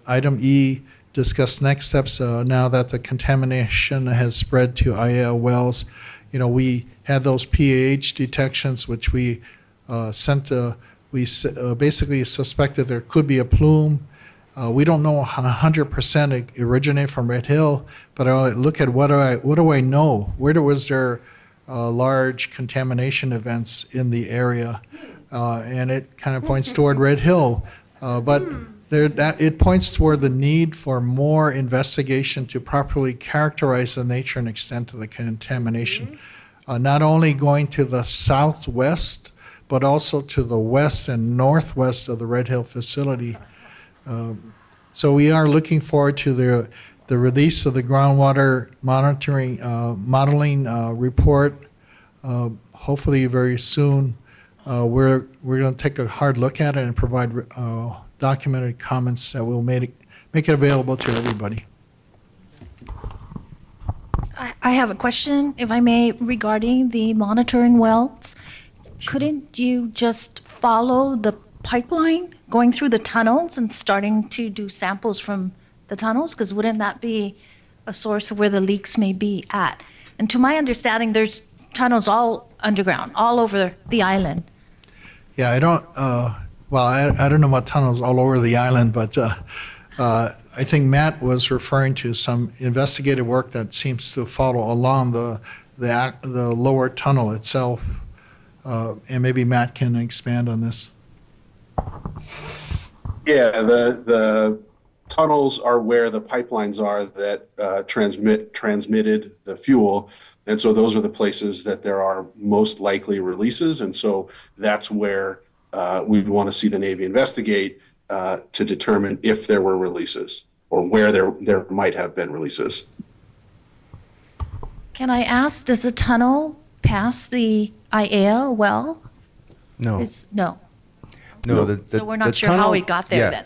item E. Discuss next steps now that the contamination has spread to IAL wells. We had those PAH detections, which we basically suspected there could be a plume. We don't know 100% it originated from Red Hill, but I look at what do I know? Where was there large contamination events in the area? And it kind of points toward Red Hill, but it points toward the need for more investigation to properly characterize the nature and extent of the contamination, not only going to the southwest, but also to the west and northwest of the Red Hill facility. So we are looking forward to the release of the groundwater monitoring modeling report, hopefully very soon. We're going to take a hard look at it and provide documented comments that will make it available to everybody. I have a question, if I may, regarding the monitoring wells. Couldn't you just follow the pipeline going through the tunnels and starting to do samples from the tunnels? Because wouldn't that be a source of where the leaks may be at? And to my understanding, there's tunnels all underground, all over the island. Yeah, I don't, well, I don't know about tunnels all over the island, but I think Matt was referring to some investigative work that seems to follow along the lower tunnel itself. And maybe Matt can expand on this. Yeah, the tunnels are where the pipelines are that transmitted the fuel. And so those are the places that there are most likely releases. And so that's where we want to see the Navy investigate to determine if there were releases or where there might have been releases. Can I ask, does the tunnel pass the IAEA well? No. No. No, So we're not sure how we got there then.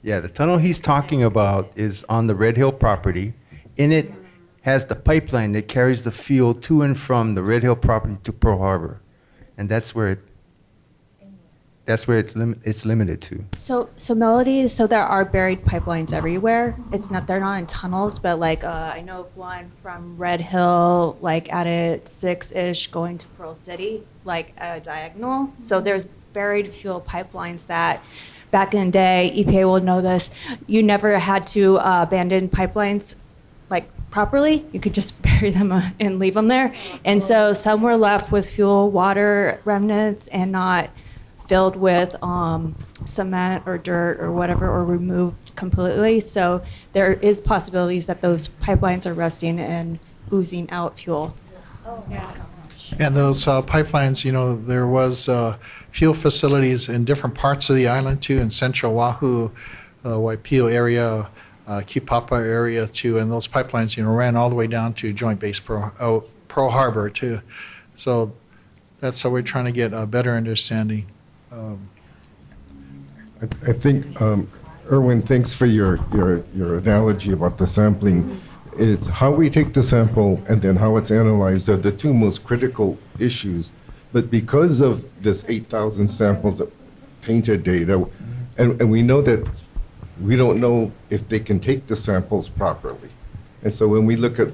Yeah, the tunnel he's talking about is on the Red Hill property. In it has the pipeline that carries the fuel to and from the Red Hill property to Pearl Harbor. And that's where it's limited to. So Melody, so there are buried pipelines everywhere. They're not in tunnels, but like I know of one from Red Hill, like at a 6-ish going to Pearl City, like at a diagonal. So there's buried fuel pipelines that back in the day, EPA will know this, you never had to abandon pipelines like properly. You could just bury them and leave them there. And so some were left with fuel, water remnants and not filled with cement or dirt or whatever, or removed completely. So there is possibilities that those pipelines are rusting and oozing out fuel. And those pipelines, there was fuel facilities in different parts of the island too, in central Oahu, Waipio area, Kipapa area too, and those pipelines, ran all the way down to Joint Base Pearl Harbor too. So that's how we're trying to get a better understanding. I think, Erwin, thanks for your analogy about the sampling. It's how we take the sample and then how it's analyzed are the two most critical issues. But because of this 8,000 samples of tainted data, and we know that we don't know if they can take the samples properly. And so when we look at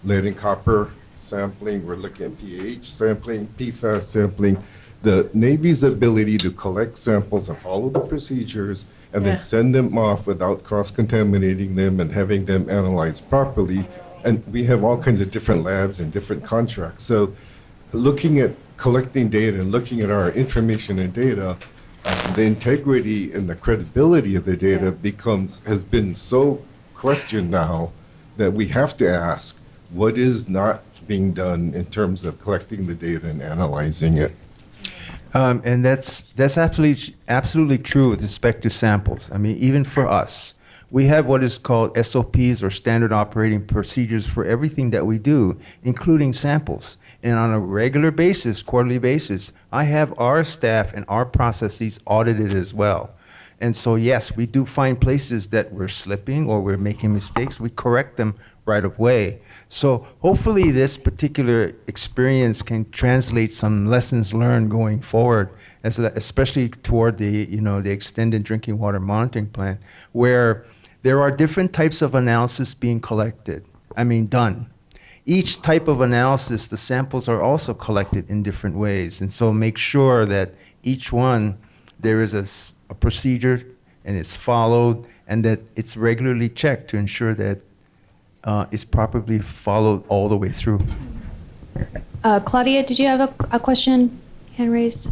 lead and copper sampling, we're looking at pH sampling, PFAS sampling, the Navy's ability to collect samples and follow the procedures and then send them off without cross-contaminating them and having them analyzed properly. And we have all kinds of different labs and different contracts. So looking at collecting data and looking at our information and data, the integrity and the credibility of the data has been so questioned now that we have to ask, what is not being done in terms of collecting the data and analyzing it? And that's absolutely true with respect to samples. I mean, even for us, we have what is called SOPs or standard operating procedures for everything that we do, including samples. And on a regular basis, quarterly basis, I have our staff and our processes audited as well. And so, yes, we do find places that we're slipping or we're making mistakes. We correct them right away. So hopefully this particular experience can translate some lessons learned going forward, especially toward the extended drinking water monitoring plan, where there are different types of analysis being done. Each type of analysis, the samples are also collected in different ways. And so make sure that each one, there is a procedure and it's followed and that it's regularly checked to ensure that it's properly followed all the way through. Claudia, did you have a question? Hand raised.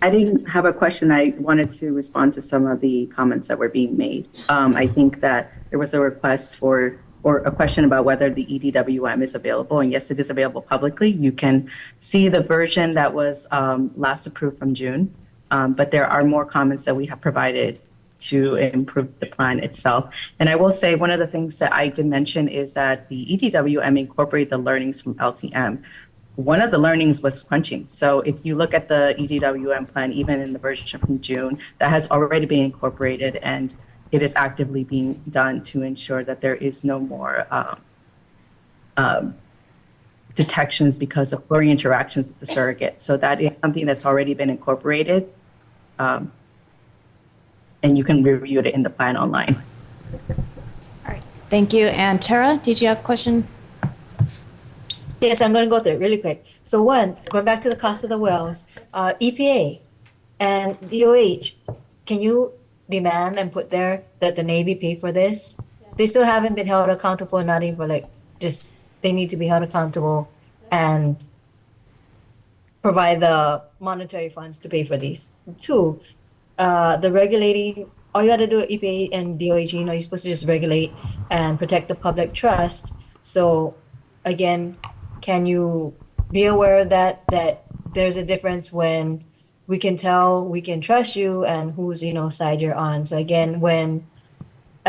I didn't have a question. I wanted to respond to some of the comments that were being made. I think that there was a request or a question about whether the EDWM is available. And yes, it is available publicly. You can see the version that was last approved from June. But there are more comments that we have provided to improve the plan itself. And I will say one of the things that I did mention is that the EDWM incorporated the learnings from LTM. One of the learnings was quenching. So if you look at the EDWM plan, even in the version from June, that has already been incorporated and it is actively being done to ensure that there is no more detections because of fluorine interactions with the surrogate. So that is something that's already been incorporated. And you can review it in the plan online. Thank you. And Tara, did you have a question? Yes, I'm going to go through it really quick. So one, going back to the cost of the wells, EPA and DOH, can you demand and put there that the Navy pay for this? They still haven't been held accountable, not even like just they need to be held accountable and provide the monetary funds to pay for these. Two, the regulating, all you got to do at EPA and DOH, you know, you're supposed to just regulate and protect the public trust. So again, can you be aware that there's a difference when we can tell we can trust you and whose, you know, side you're on. So again, when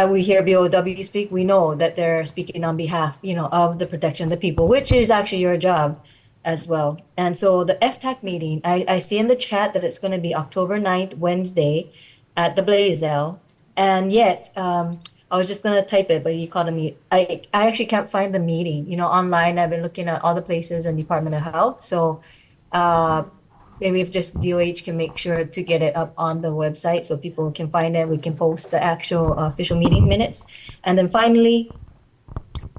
we hear BOW speak, we know that they're speaking on behalf, you know, of the protection of the people, which is actually your job as well. And so the FTAC meeting, I see in the chat that it's going to be October 9th, Wednesday at the Blaisdell. And yet, I was just going to type it, but you called me. I actually can't find the meeting, you know, online. I've been looking at all the places and Department of Health. So maybe if just DOH can make sure to get it up on the website so people can find it, we can post the actual official meeting minutes. And then finally,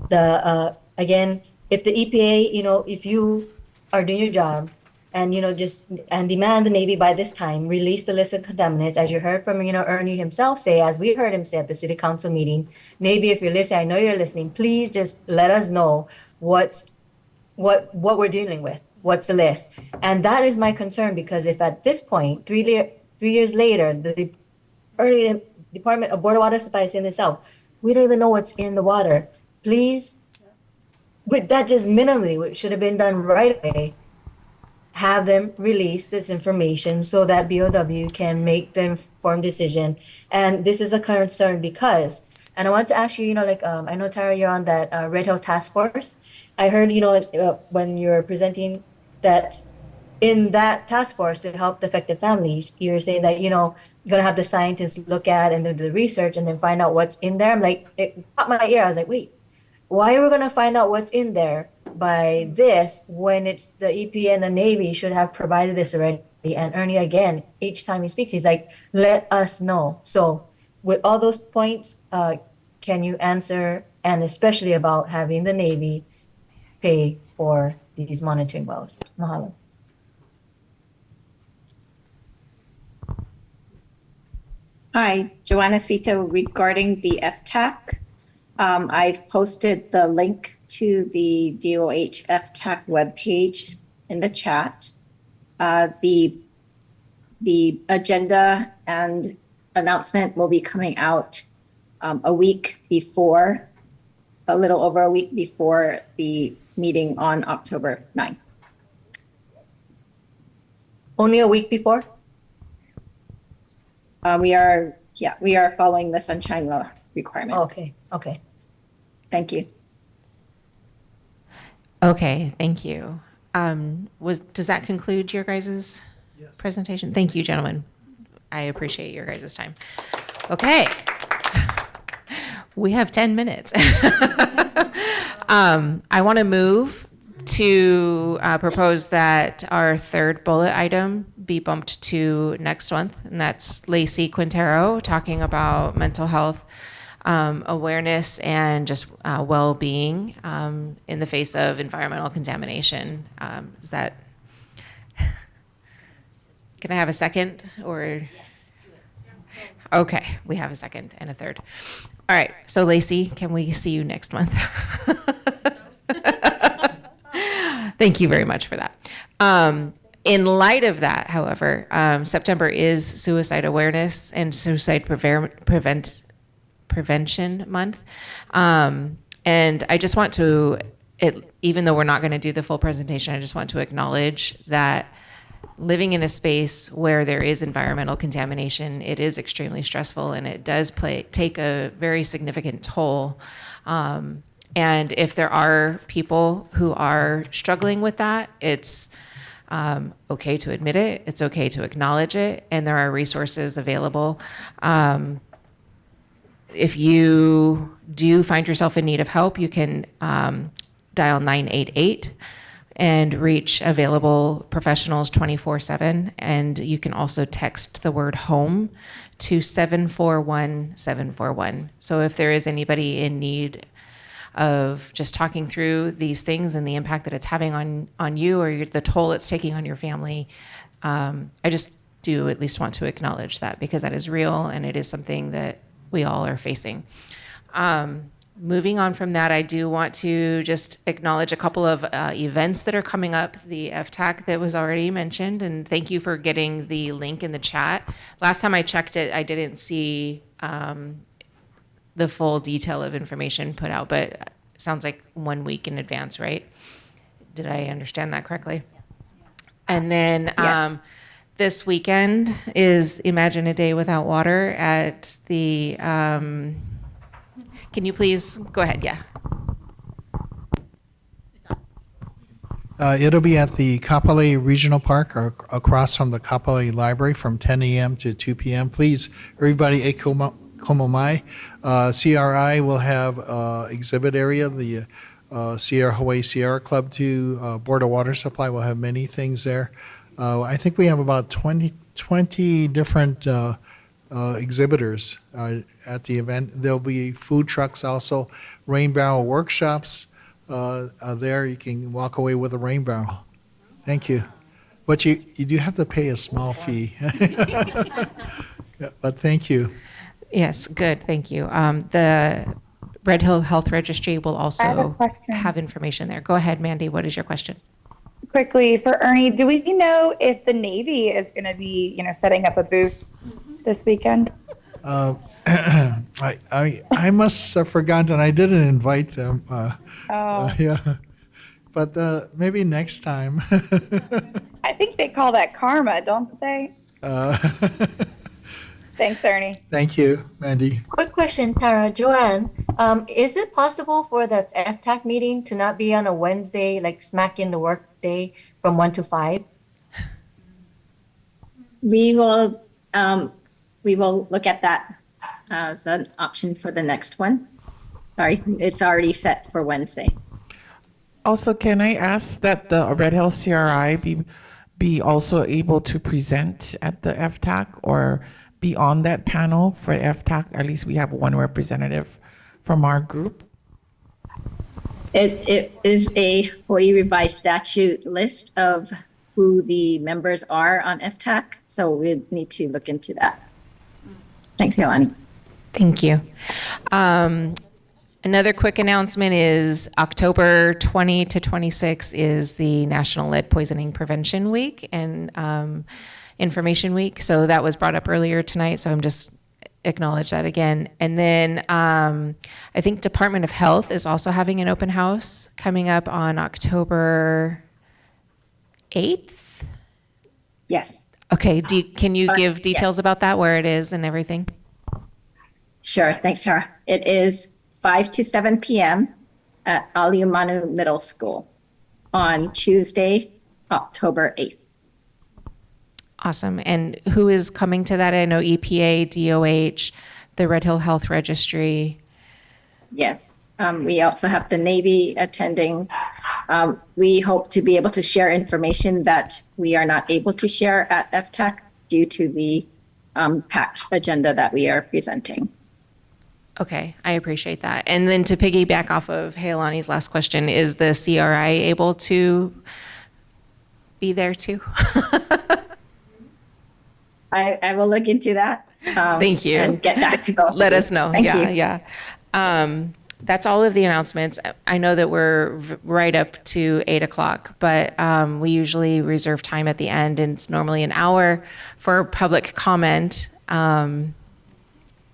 the again, if the EPA, you know, if you are doing your job and, you know, just and demand the Navy by this time release the list of contaminants, as you heard from, you know, Ernie himself say, as we heard him say at the City Council meeting, Navy, if you're listening, I know you're listening, please just let us know what we're dealing with. What's the list? And that is my concern, because if at this point, 3 years later, the early Department of Board of Water Supply is in this out, we don't even know what's in the water. Please, with that just minimally, what should have been done right away, have them release this information so that BOW can make the informed decision. And this is a concern because, and I want to ask you, you know, like, I know, Tara, you're on that Red Hill Task Force. I heard, you know, when you're presenting that in that task force to help the affected families, you're saying that, you know, you're going to have the scientists look at and do the research and then find out what's in there. I'm like, it caught my ear. I was like, wait, why are we going to find out what's in there by this when it's the EPA and the Navy should have provided this already? And Ernie, again, each time he speaks, he's like, let us know. So with all those points, can you answer, and especially about having the Navy pay for these monitoring wells? Mahalo. Hi, Joanna Sito regarding the FTAC. I've posted the link to the DOH FTAC webpage in the chat. The agenda and announcement will be coming out a week before, a little over a week before the meeting on October 9th. Only a week before? We are following the sunshine law requirement. Okay. Thank you. Okay, thank you. Does that conclude your guys' presentation? Thank you, gentlemen. I appreciate your guys' time. Okay. We have 10 minutes. I want to move to propose that our third bullet item be bumped to next month, and that's Lacey Quintero talking about mental health awareness and just well-being in the face of environmental contamination. Is that? Can I have a second or? Okay, we have a second and a third. All right, so Lacey, can we see you next month? Thank you very much for that. In light of that, however, September is Suicide Awareness and Suicide Prevention Month. And I just want to, even though we're not going to do the full presentation, I just want to acknowledge that living in a space where there is environmental contamination, it is extremely stressful and it does take a very significant toll. And if there are people who are struggling with that, it's okay to admit it, it's okay to acknowledge it, and there are resources available. If you do find yourself in need of help, you can dial 988 and reach available professionals 24/7. And you can also text the word home to 741-741. So if there is anybody in need of just talking through these things and the impact that it's having on you or the toll it's taking on your family. I just do at least want to acknowledge that because that is real and it is something that we all are facing. Moving on from that, I do want to just acknowledge a couple of events that are coming up. The FTAC that was already mentioned, and thank you for getting the link in the chat. Last time I checked it, I didn't see the full detail of information put out, but it sounds like 1 week in advance, right? Did I understand that correctly? And then Yes. this weekend is Imagine a Day Without Water at the... can you please go ahead? Yeah. It'll be at the Kapolei Regional Park across from the Kapolei Library from 10 a.m. to 2 p.m. Please, everybody, Komomai. CRI will have exhibit area. The Sierra Hawaii Sierra Club 2 Board of Water Supply will have many things there. I think we have about 20 different exhibitors at the event. There'll be food trucks also, rain barrel workshops there. You can walk away with a rain barrel. Thank you. But you do have to pay a small fee. Yeah, but thank you. Yes, good. Thank you. The Red Hill Health Registry will I have a also question. have information there. Go ahead, Mandy. What is your question? Quickly for Ernie, do we know if the Navy is going to be, setting up a booth this weekend? I must have forgotten. I didn't invite them. Yeah, but maybe next time. I think they call that karma, don't they? Thanks, Ernie. Thank you, Mandy. Quick question, Tara. Joanne, is it possible for the FTAC meeting to not be on a Wednesday, like smack in the work day from 1 to 5? We will look at that as an option for the next one. Sorry, it's already set for Wednesday. Also, can I ask that the Red Hill CRI be also able to present at the FTAC or be on that panel for FTAC? At least we have one representative from our group. It is a Hawaii revised statute list of who the members are on FTAC, so we need to look into that. Thanks, Yolani. Thank you. Another quick announcement is October 20 to 26 is the National Lead Poisoning Prevention Week and Information Week. So that was brought up earlier tonight. So I'm just acknowledge that again. And then I think Department of Health is also having an open house coming up on October 8th. Yes. Okay. Can you give details yes. about that, where it is and everything? Sure. Thanks, Tara. It is 5 to 7 p.m. at Aliumanu Middle School on Tuesday, October 8th. Awesome. And who is coming to that? I know EPA, DOH, the Red Hill Health Registry. Yes. We also have the Navy attending. We hope to be able to share information that we are not able to share at FTAC due to the packed agenda that we are presenting. Okay, I appreciate that. And then to piggyback off of Heilani's last question, is the CRI able to be there too? I will look into that. Thank you. And get back to both. Let us know. Thank you. Yeah. That's all of the announcements. I know that we're right up to 8 o'clock, but we usually reserve time at the end, and it's normally an hour for public comment.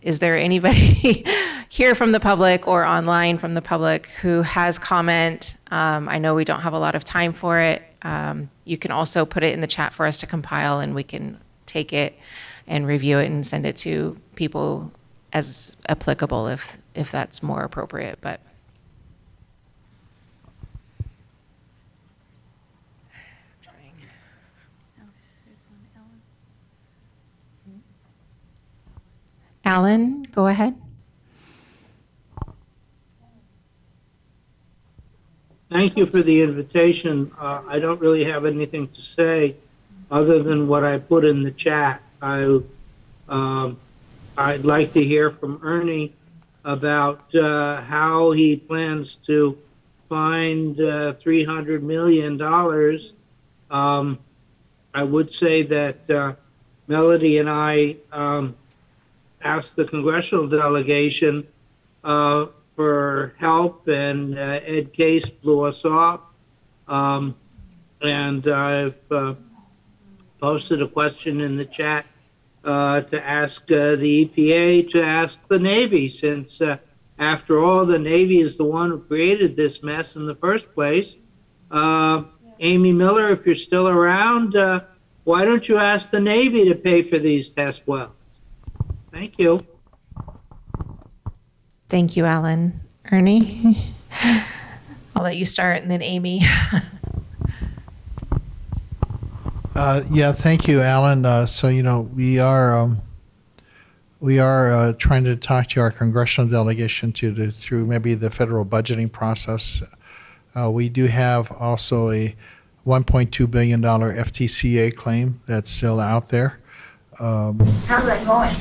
Is there anybody here from the public or online from the public who has comment? I know we don't have a lot of time for it. You can also put it in the chat for us to compile, and we can take it and review it and send it to people as applicable if that's more appropriate. But Alan, go ahead. Thank you for the invitation. I don't really have anything to say other than what I put in the chat. I'd like to hear from Ernie about how he plans to find $300 million. I would say that Melody and I asked the congressional delegation for help, and Ed Case blew us off. And I've posted a question in the chat to ask the EPA to ask the Navy, since after all, the Navy is the one who created this mess in the first place. Amy Miller, if you're still around, why don't you ask the Navy to pay for these test wells? Thank you. Thank you, Alan. Ernie, I'll let you start, and then Amy. Yeah, thank you, Alan. So, we are trying to talk to our congressional delegation through maybe the federal budgeting process. We do have also a $1.2 billion FTCA claim that's still out there. How's that going?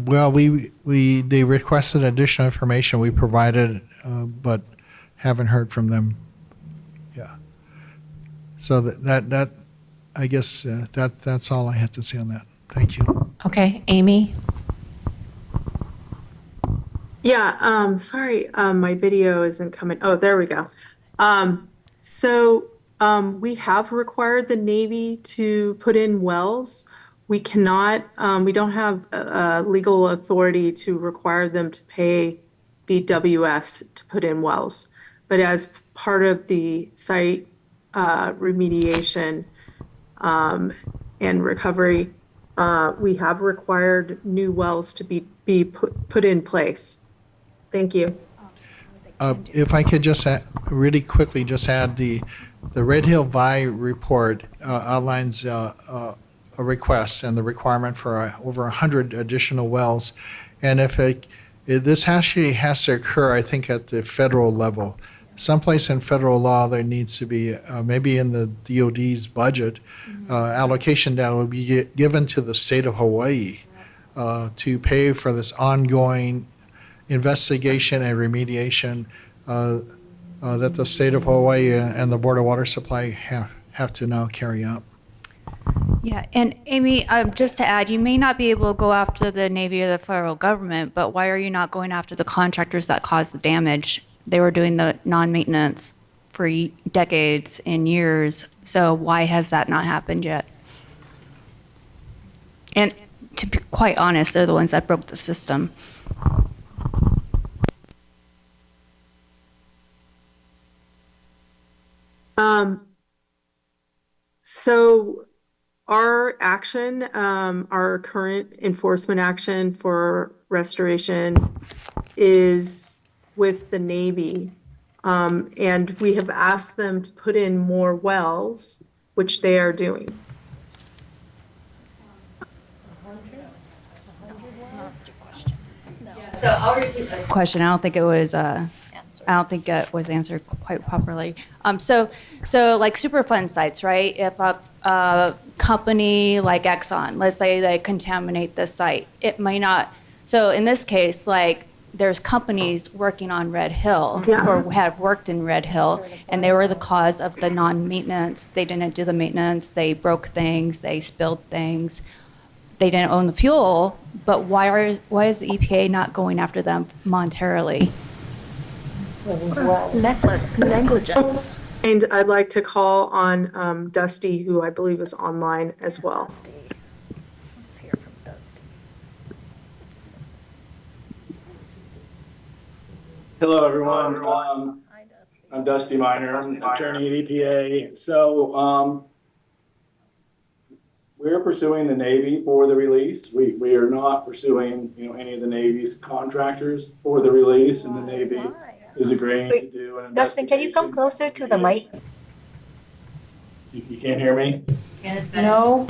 Well, they requested additional information. We provided, but haven't heard from them. Yeah. So that I guess that's all I had to say on that. Thank you. Okay, Amy. Yeah, sorry, my video isn't coming. Oh, there we go. We have required the Navy to put in wells. We cannot, we don't have legal authority to require them to pay BWFs to put in wells. But as part of the site remediation and recovery, we have required new wells to be put in place. Thank you. If I could just really quickly add the Red Hill VI report outlines a request and the requirement for over 100 additional wells. And this actually has to occur, I think, at the federal level. Someplace in federal law, there needs to be, maybe in the DOD's budget, allocation that will be given to the state of Hawaii to pay for this ongoing investigation and remediation that the state of Hawaii and the Board of Water Supply have to now carry out. Yeah, and Amy, just to add, you may not be able to go after the Navy or the federal government, but why are you not going after the contractors that caused the damage? They were doing the non-maintenance for decades and years, so why has that not happened yet? And to be quite honest, they're the ones that broke the system. So our action, our current enforcement action for restoration is with the Navy. And we have asked them to put in more wells, which they are doing. So I'll repeat the question. I don't think it was answered quite properly. So like Superfund sites, right? If a company like Exxon, let's say they contaminate the site, it may not. So in this case, like there's companies working on Red Hill or have worked in Red Hill, and they were the cause of the non-maintenance. They didn't do the maintenance. They broke things. They spilled things. They didn't own the fuel. But why is the EPA not going after them monetarily? Negligence. And I'd like to call on Dusty, who I believe is online as well. Hello, everyone. I'm Dusty Miner. I'm an attorney at EPA. So we're pursuing the Navy for the release. We are not pursuing, any of the Navy's contractors for the release, and the Navy is agreeing to do an Dustin, can you come closer to the mic? You can't hear me? No.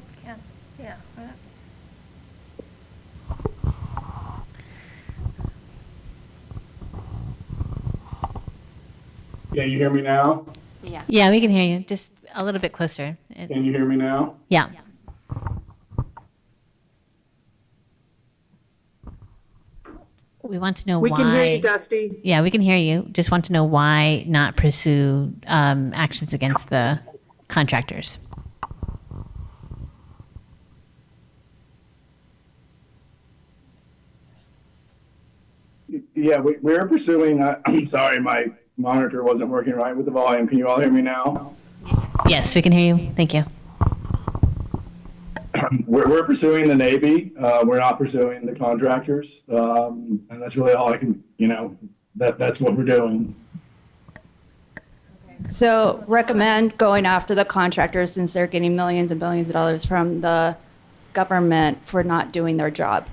Can you hear me now? Yeah, we can hear you. Just a little bit closer. Can you hear me now? Yeah. We want to know We why. can hear you, Dusty. Yeah, we can hear you. Just want to know why not pursue actions against the contractors. Yeah, we're pursuing, I'm sorry, my monitor wasn't working right with the volume. Can you all hear me now? Yes, we can hear you. Thank you. We're pursuing the Navy. We're not pursuing the contractors. And that's really all I can, that's what we're doing. So recommend going after the contractors since they're getting millions and billions of dollars from the government for not doing their job.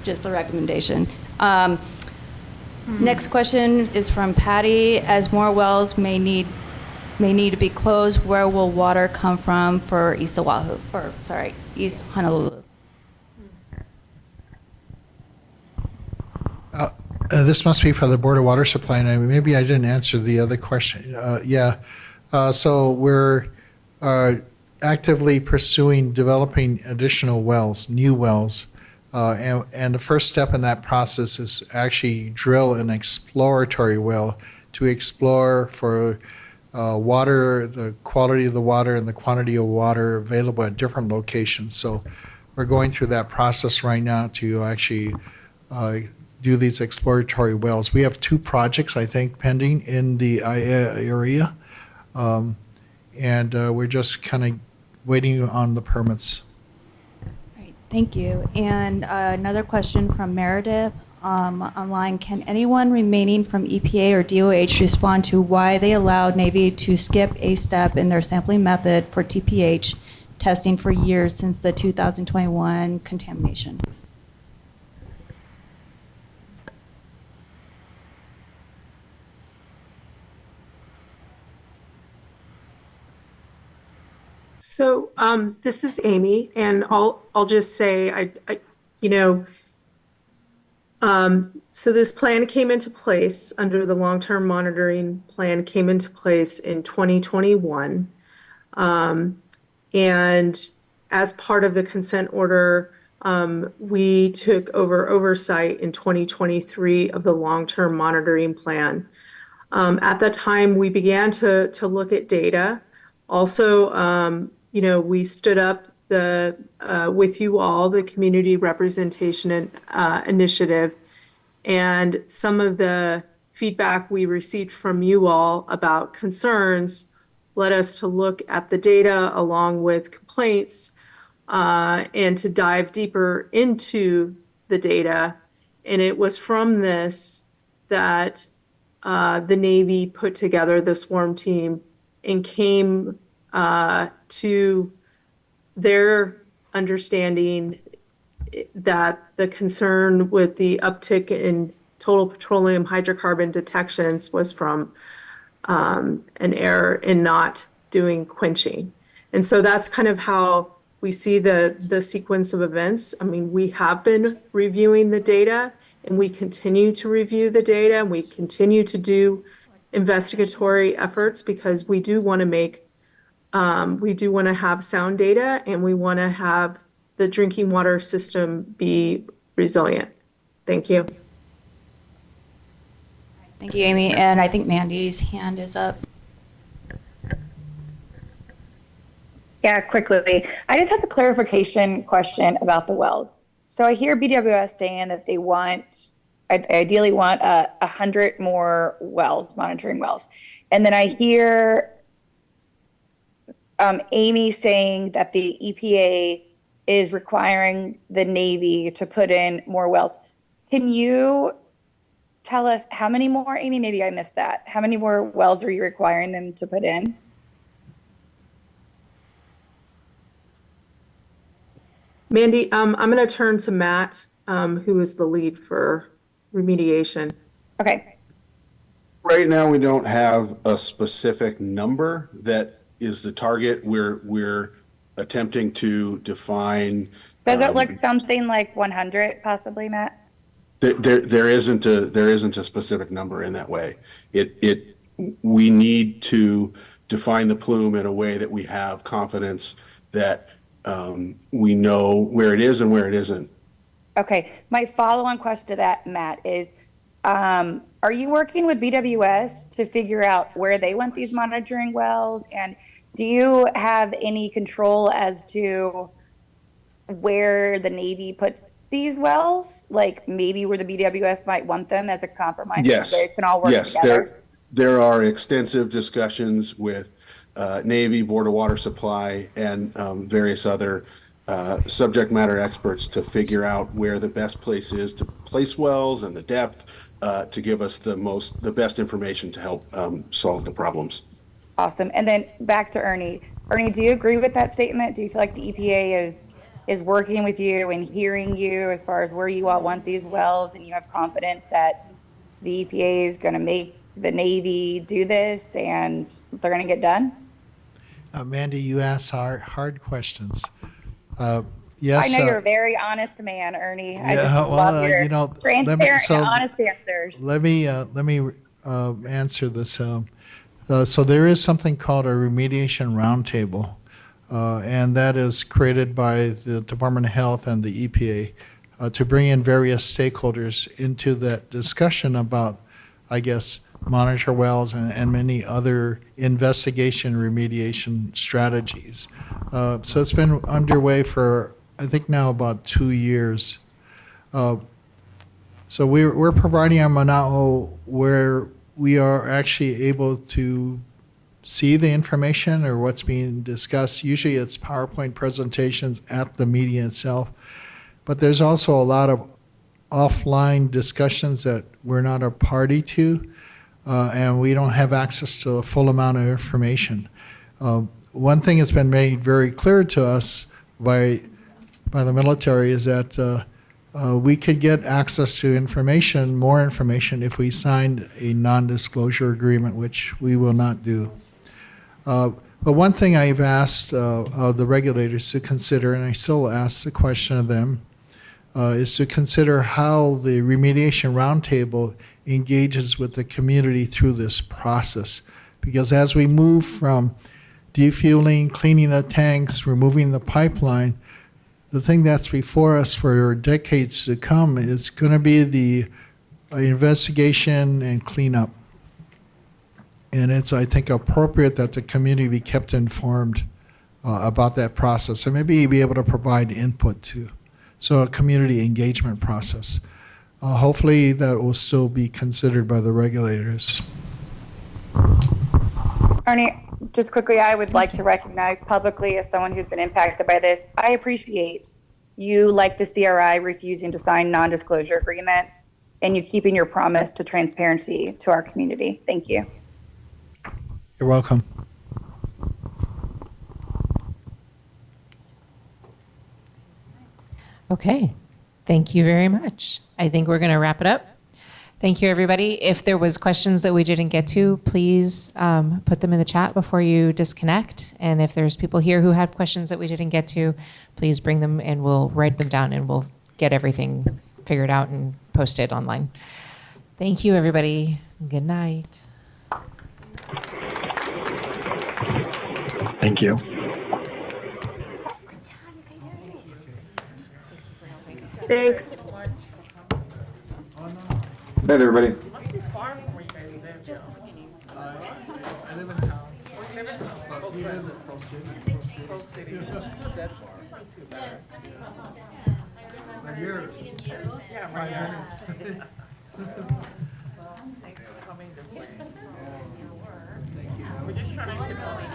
Just a recommendation. Next question is from Patty. As more wells may need to be closed, where will water come from for East Oahu, East Honolulu? This must be for the Board of Water Supply, and maybe I didn't answer the other question. So we're actively pursuing developing additional wells, new wells. And the first step in that process is actually drill an exploratory well to explore for water, the quality of the water and the quantity of water available at different locations. So we're going through that process right now to actually do these exploratory wells. We have 2 projects, I think, pending in the area. And we're just kind of waiting on the permits. Thank you. And another question from Meredith online. Can anyone remaining from EPA or DOH respond to why they allowed Navy to skip a step in their sampling method for TPH testing for years since the 2021 contamination? So this is Amy, and I'll just say so this plan came into place under the long-term monitoring plan came into place in 2021, and as part of the consent order, we took over oversight in 2023 of the long-term monitoring plan. At that time, we began to look at data. Also, we stood up with you all, the Community Representation Initiative, and some of the feedback we received from you all about concerns led us to look at the data along with complaints and to dive deeper into the data. And it was from this that the Navy put together the swarm team and came to their understanding that the concern with the uptick in total petroleum hydrocarbon detections was from an error in not doing quenching. And so that's kind of how we see the sequence of events. I mean, we have been reviewing the data, and we continue to review the data, and we continue to do investigatory efforts because we do want to have sound data, and we want to have the drinking water system be resilient. Thank you. Thank you, Amy. And I think Mandy's hand is up. Yeah, quickly. I just have a clarification question about the wells. So I hear BWS saying that they ideally want 100 more wells, monitoring wells. And then I hear Amy saying that the EPA is requiring the Navy to put in more wells. Can you tell us how many more, Amy? Maybe I missed that. How many more wells are you requiring them to put in? Mandy, I'm going to turn to Matt, who is the lead for remediation. Okay. Right now, we don't have a specific number that is the target. We're attempting to define. Does it look something like 100 possibly, Matt? There isn't a specific number in that way. We need to define the plume in a way that we have confidence that we know where it is and where it isn't. Okay. My follow-on question to that, Matt, is are you working with BWS to figure out where they want these monitoring wells? And do you have any control as to where the Navy puts these wells? Like maybe where the BWS might want them as a compromise so you Yes, guys can all work yes. together? There are extensive discussions with Navy, Board of Water Supply, and various other subject matter experts to figure out where the best place is to place wells and the depth to give us the best information to help solve the problems. Awesome. And then back to Ernie. Ernie, do you agree with that statement? Do you feel like the EPA is working with you and hearing you as far as where you all want these wells, and you have confidence that the EPA is going to make the Navy do this and they're going to get done? Mandy, you ask hard questions. Yes. I know you're a very honest man, Ernie. I Yeah, just love your transparent and honest answers. Let me answer this. So there is something called a remediation roundtable, and that is created by the Department of Health and the EPA to bring in various stakeholders into that discussion about, I guess, monitor wells and many other investigation remediation strategies. So it's been underway for, I think now about 2 years. So we're providing a Mana'o where we are actually able to see the information or what's being discussed. Usually it's PowerPoint presentations at the meeting itself, but there's also a lot of offline discussions that we're not a party to, and we don't have access to a full amount of information. One thing that's been made very clear to us by the military is that we could get access to information, more information, if we signed a non-disclosure agreement, which we will not do. But one thing I've asked of the regulators to consider, and I still ask the question of them, is to consider how the remediation roundtable engages with the community through this process. Because as we move from defueling, cleaning the tanks, removing the pipeline, the thing that's before us for decades to come is going to be the investigation and cleanup. And it's, I think, appropriate that the community be kept informed about that process and maybe be able to provide input too. So a community engagement process. Hopefully that will still be considered by the regulators. Ernie, just quickly, I would like to recognize publicly as someone who's been impacted by this, I appreciate you, like the CRI, refusing to sign non-disclosure agreements and you keeping your promise to transparency to our community. Thank you. You're welcome. Okay, thank you very much. I think we're going to wrap it up. Thank you, everybody. If there was questions that we didn't get to, please put them in the chat before you disconnect. And if there's people here who have questions that we didn't get to, please bring them and we'll write them down and we'll get everything figured out and posted online. Thank you, everybody. Good night. Thank you. Thanks. Good night, everybody. Thanks for coming this way. We're just trying to get all the